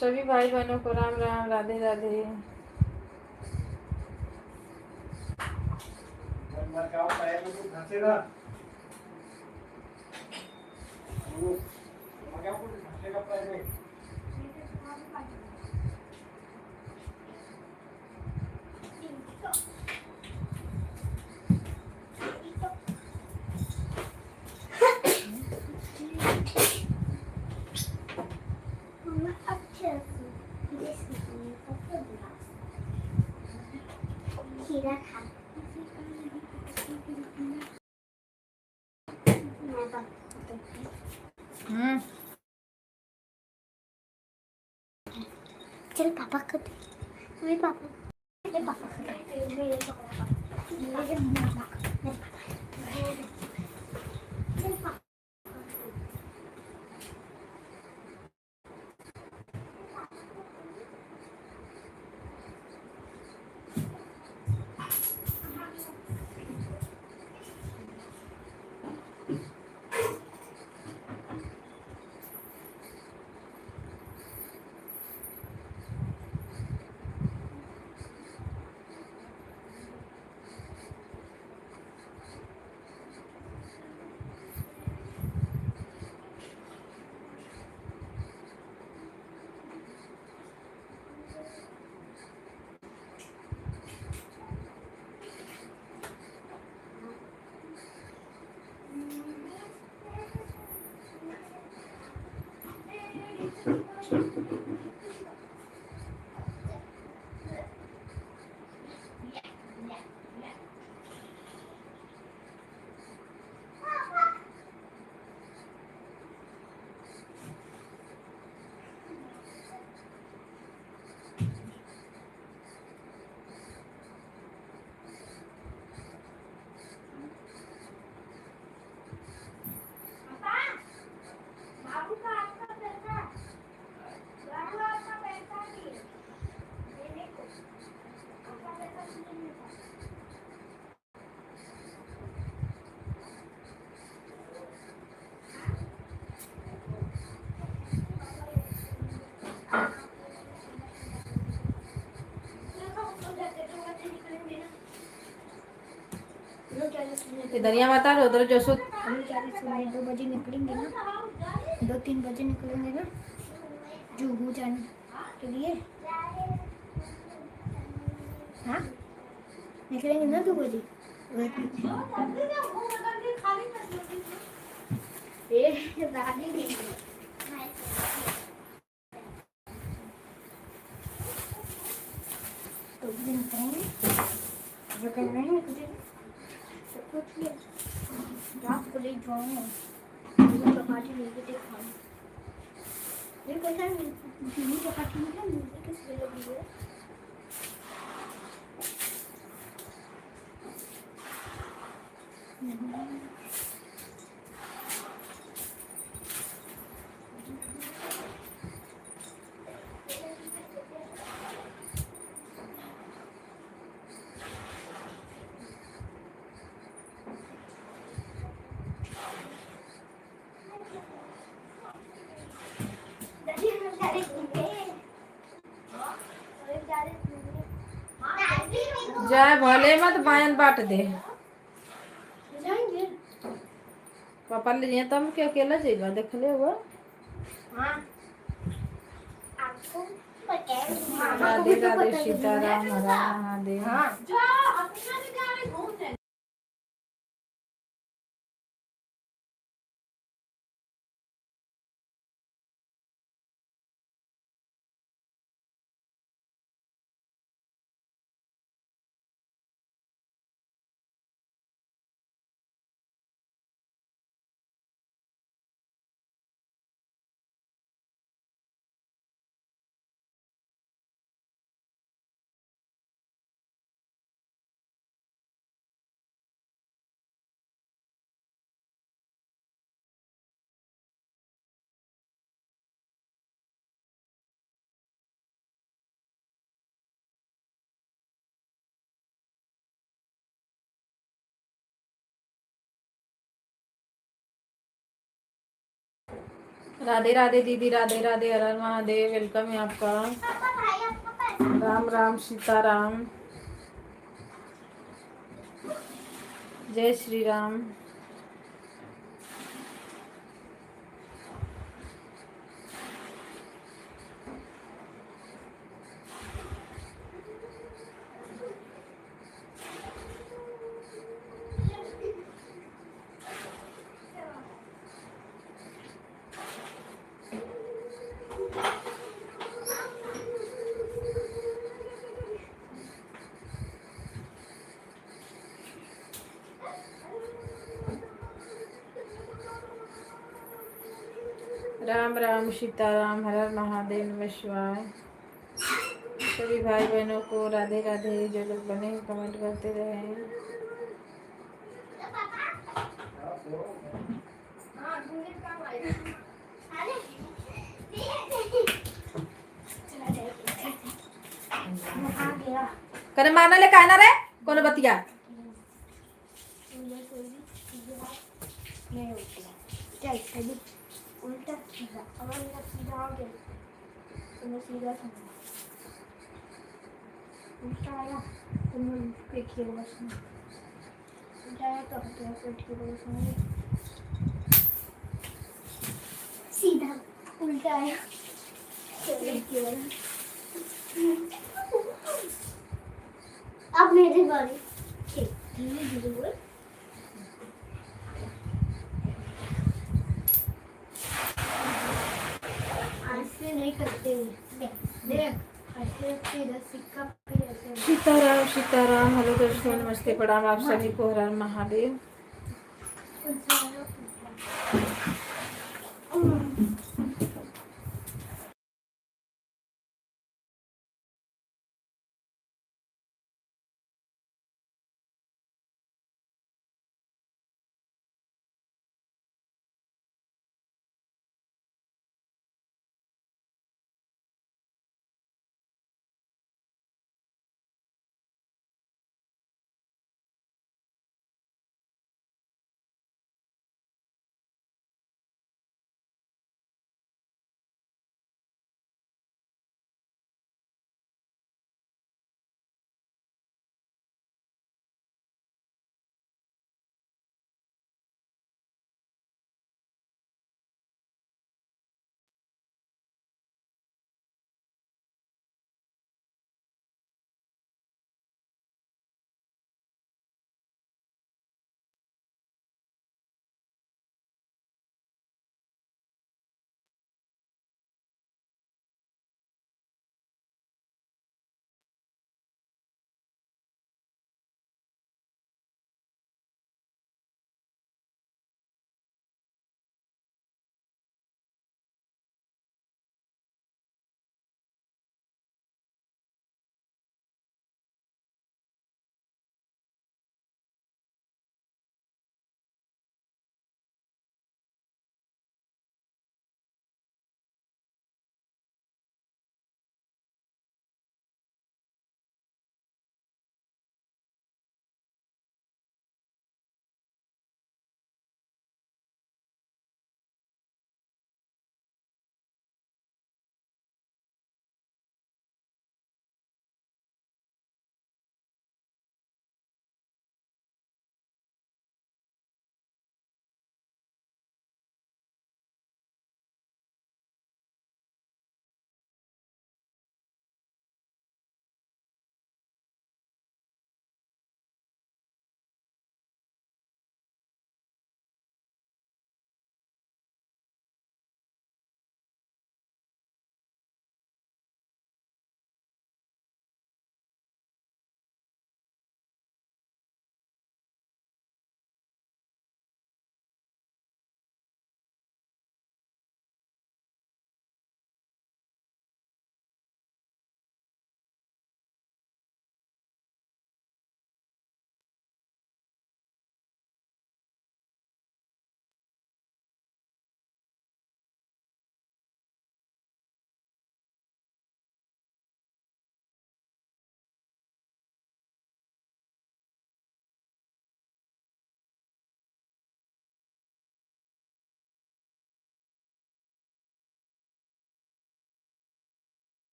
सभी भाई बहनों को राम राम, राधे राधे। मैं क्या पाया तो तू घसेगा मैं क्या कुछ घसेगा पाए मम्मा अच्छे खीरा खा मैं चल पापा को दे मेरे पापा मेरे पापा को दे मेरे पापा मेरे पापा चल पापा इधर यहाँ बता रहे उधर जो सुत अभी 2 बजे निकलेंगे ना, 2-3 बजे निकलेंगे ना जुहू जाने के लिए। हाँ निकलेंगे ना 2 बजे। रानी नहीं तो दिन करेंगे जो कर रहे हैं कुछ सब कुछ ये रात को ले जाऊंगा चपाती लेके देखा ये कैसा है चपाती में क्या म्यूजिक किस लिए लगी है। जाए भले मत बायन बांट दे जाएंगे। पापा ले जाए तब क्या अकेला जाएगा देख ले वो। हाँ आपको पता है राधे राधे सीताराम हर हर महादेव। हाँ राधे राधे दीदी राधे राधे हर हर महादेव। वेलकम है आपका। राम राम सीताराम जय श्री राम। राम राम सीताराम हर हर महादेव नमस्कार। सभी भाई बहनों को राधे राधे। जो लोग बने हैं कमेंट करते रहे। करे माना ले कहना रे कौन बतिया उल्टा सीधा अगर मेरा सीधा आ गया तो मैं सीधा था उल्टा आया तो मैं पे किया बस में उल्टा आया तो हटया पेट के बस में सीधा उल्टा आया तो पेट के बस अब मेरी बारी ठीक धीरे धीरे बोल ऐसे नहीं करते देख ऐसे सीधा सिक्का पे ऐसे सीताराम सीताराम। हेलो दोस्तों नमस्ते प्रणाम आप सभी को हर हर महादेव।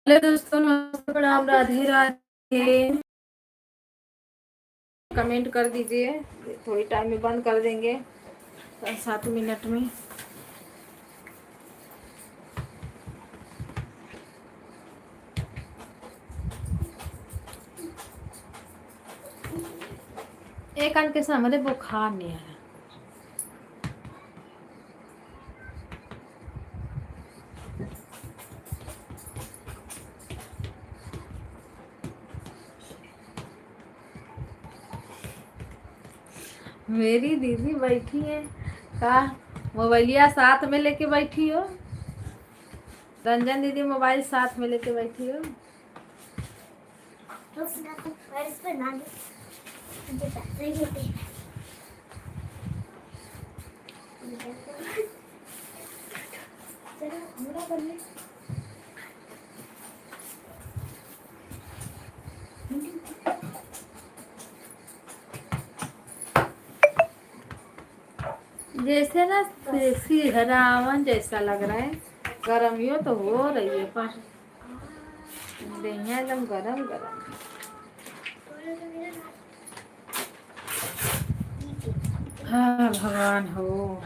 हेलो दोस्तों, नमस्ते, प्रणाम, राधे राधे। कमेंट कर दीजिए, थोड़ी टाइम में बंद कर देंगे 7 मिनट में। एक कान के सामने बुखार नहीं है। मेरी दीदी बैठी है का मोबाइलिया साथ में लेके बैठी हो। रंजन दीदी मोबाइल साथ में लेके बैठी हो। तो फिर आप पैर पे ना दे, मुझे पैसे ही होते हैं। चलो हमरा कर ले। जैसे ना सिहरावन जैसा लग रहा है। गर्मियों तो हो रही है पर देहिया एकदम गरम गरम। हाँ भगवान हो।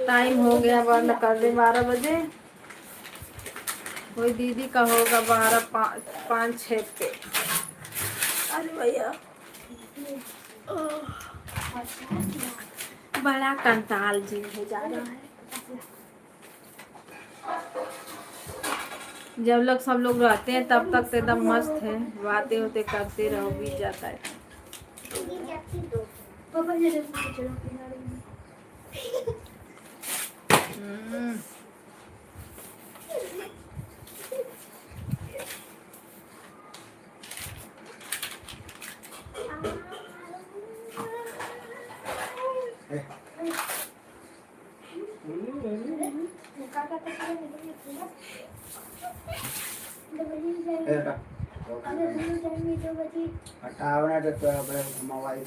टाइम हो गया, बंद कर दे 12 बजे। कोई दीदी का होगा 12 5 6 पे। अरे भैया बड़ा कंटाल जी हो जा रहा है। जब लोग सब लोग रहते हैं तब तक तो एकदम मस्त है, बातें होते करते रहो, बीत जाता है। पापा ने चलो हम्म। हटावना तो अपने मोबाइल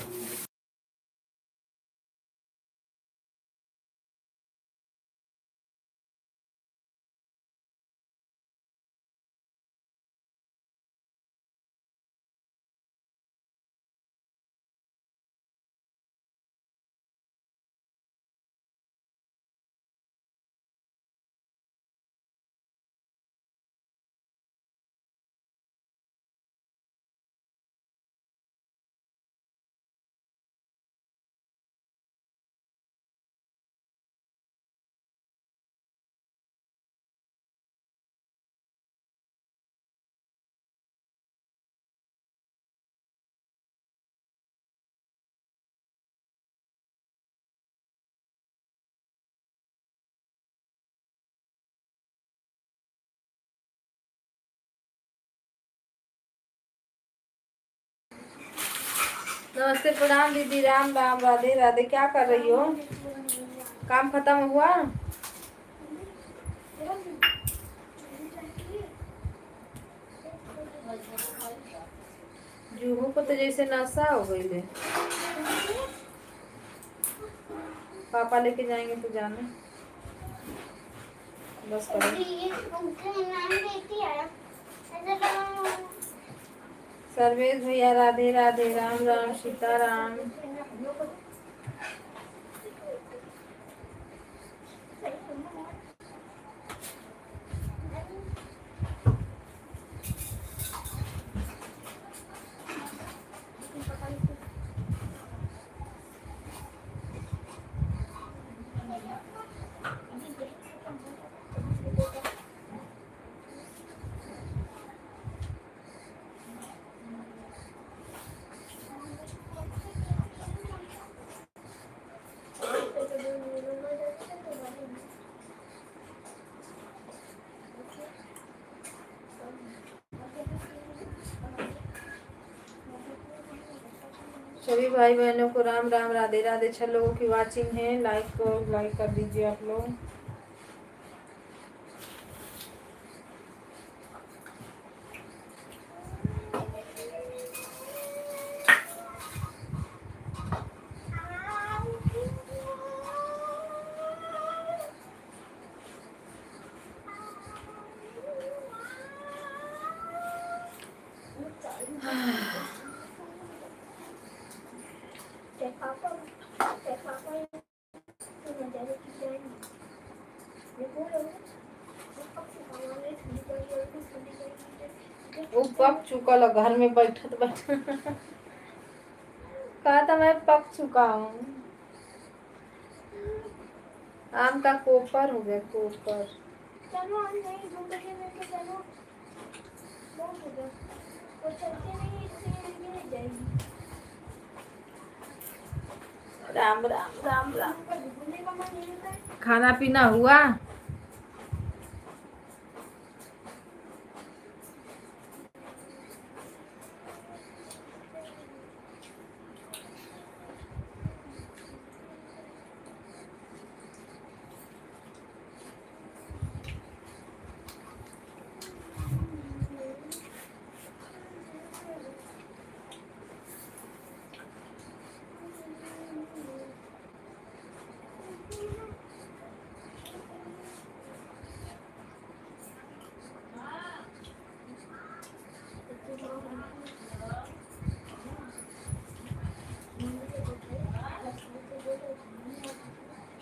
नमस्ते, प्रणाम दीदी, राम राम, राधे राधे। क्या कर रही हो? काम खत्म हुआ? जूहू को तो जैसे नशा हो गई है। पापा लेके जाएंगे तो जाना बस करो। सर्वेश भैया राधे राधे, राम राम, सीताराम। सभी भाई बहनों को राम राम, राधे राधे। 6 लोगों की वाचिंग है, लाइक कर दीजिए आप लोग। पक चुका लो घर में बैठत बैठ कहा था मैं पक चुका हूँ। आम का कोपर हो गया, कोपर। चलो हम नहीं घूमने लेके चलो, बहुत हो गया, वो चलते नहीं इससे गिर जाएगी। राम राम राम राम। घूमने का मन नहीं होता है। खाना पीना हुआ?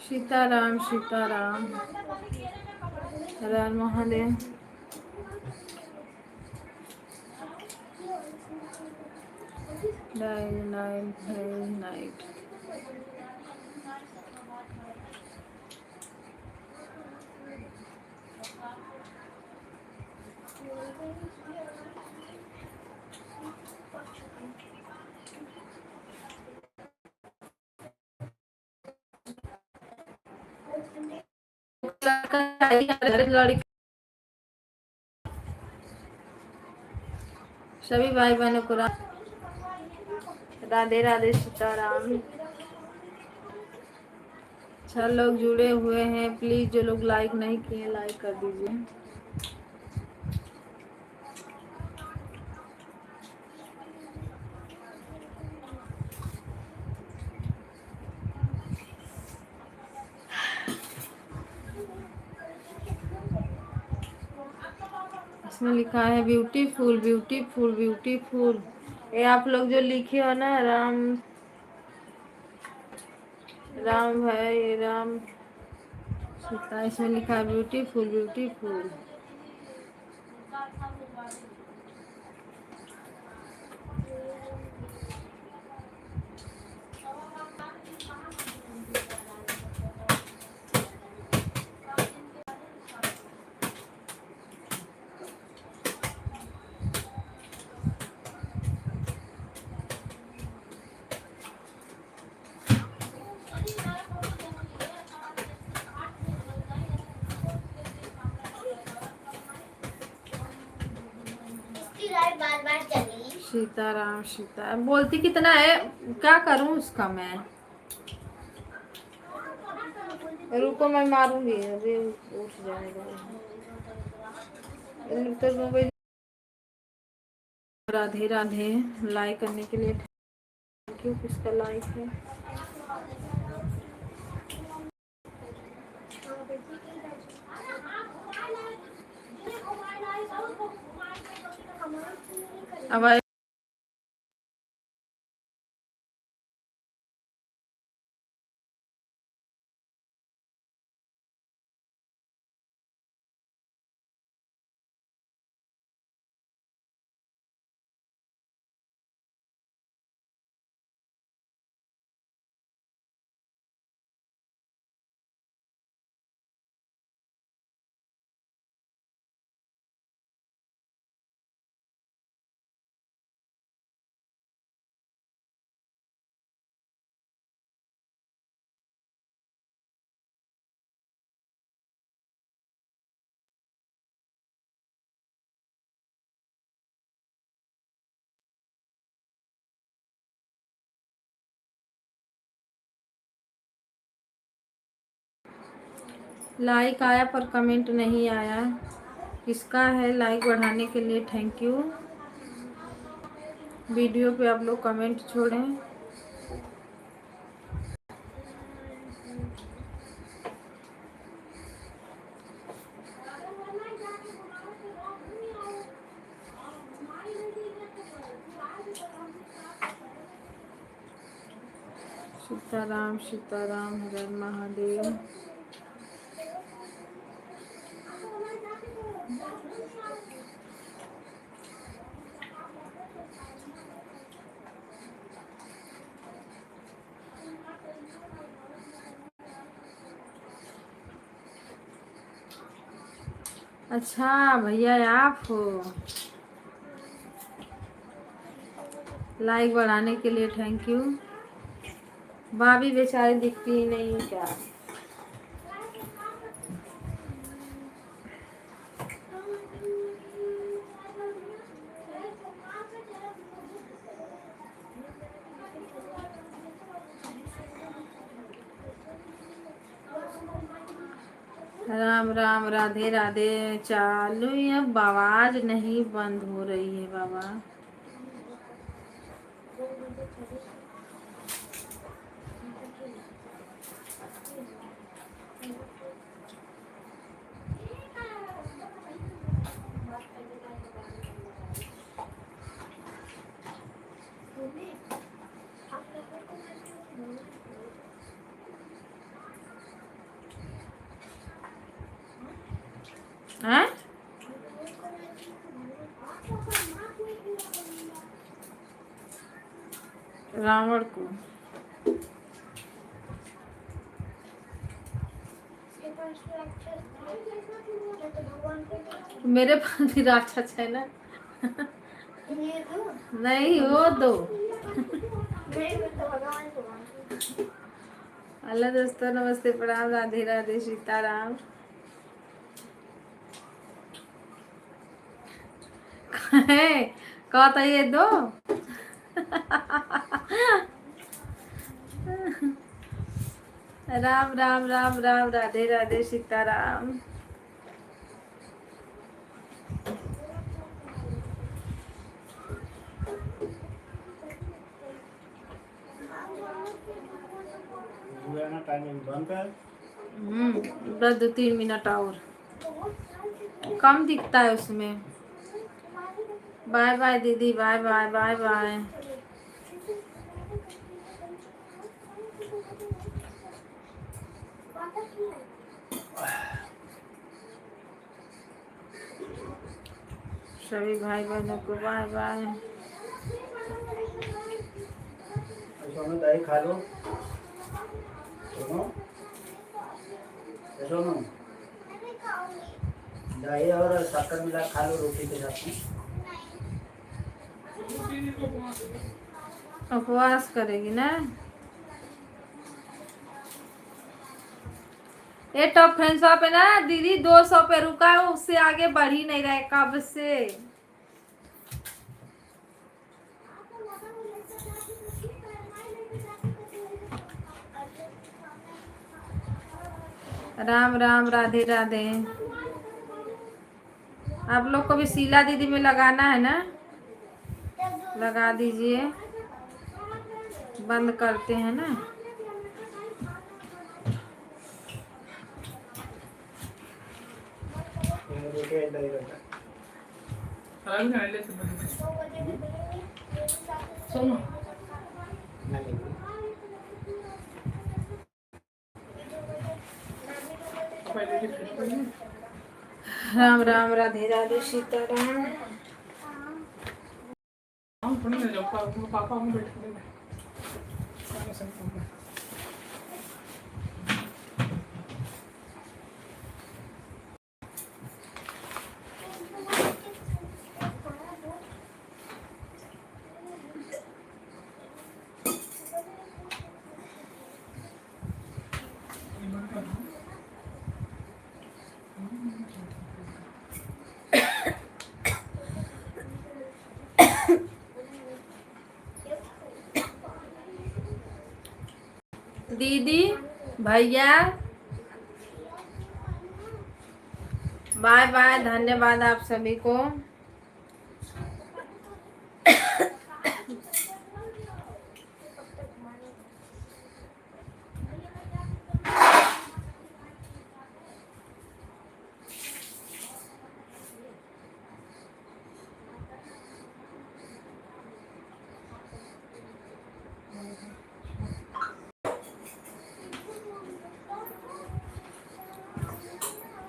सीताराम सीताराम, हर हर महादेव। नाइट। गाड़ी सभी भाई बहनों को राधे राधे सीताराम। 6 लोग जुड़े हुए हैं, प्लीज जो लोग लाइक नहीं किए लाइक कर दीजिए। इसमें लिखा है ब्यूटीफुल ब्यूटीफुल ब्यूटीफुल। ये आप लोग जो लिखे हो ना, राम राम है ये, राम सीता, इसमें लिखा है ब्यूटीफुल ब्यूटीफुल। बार बार चली। सीताराम सीता बोलती कितना है, क्या करूं उसका मैं। रुको मैं मारूंगी, अभी उठ जाएगा तो मोबाइल। राधे राधे, लाइक करने के लिए थैंक यू। किसका लाइक है? अब लाइक आया पर कमेंट नहीं आया, किसका है? लाइक बढ़ाने के लिए थैंक यू। वीडियो पे आप लोग कमेंट छोड़ें। सीताराम सीताराम, हर हर महादेव। अच्छा भैया आप हो। लाइक बढ़ाने के लिए थैंक यू। भाभी बेचारी दिखती ही नहीं है क्या। राम राम राधे राधे। चालू अब आवाज नहीं बंद हो रही है बाबा। हैं? रावण को मेरे पास भी राक्षस है ना। नहीं वो दो। हेलो दोस्तों, नमस्ते प्रणाम राधे राधे सीताराम। कहता ये दो। राम राम राम राम राधे राधे सीताराम। टाइमिंग बंद कर। बस 2-3 मिनट और कम दिखता है उसमें। बाय बाय दीदी, बाय बाय बाय बाय। सभी भाई बहनों को बाय बाय। सोनू दही खा लो। सोनू सोनू दही और शक्कर मिला खा लो रोटी के साथ में। उपवास करेगी ना। ये टॉप फ्रेंड्स पे ना दीदी 200 पे रुका है, उससे आगे बढ़ ही नहीं रहा है कब से। राम राम राधे राधे। आप लोग को भी शीला दीदी में लगाना है ना, लगा दीजिए। बंद करते हैं ना। सोनू राम राम राधे राधे सीताराम। हम थोड़ी ना जाओ पापा हम बैठ के दीदी भैया बाय बाय। धन्यवाद आप सभी को।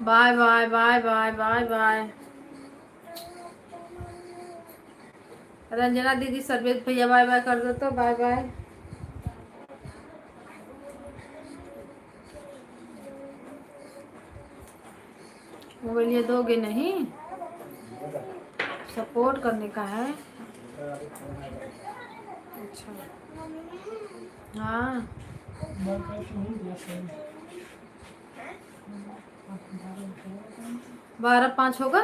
Bye bye bye bye bye bye. Ranjana दीदी सर्वेद भैया बाय बाय कर दो तो बाय बाय। मोबाइल ये दोगे नहीं, सपोर्ट करने का है। अच्छा हाँ, मैं कैसे नहीं दिया सही। 12:05 होगा।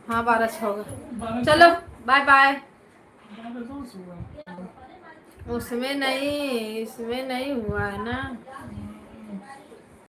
हाँ 12:06 होगा। 12 चलो बाय बाय। 12 हुआ। उसमें नहीं, इसमें नहीं हुआ है ना।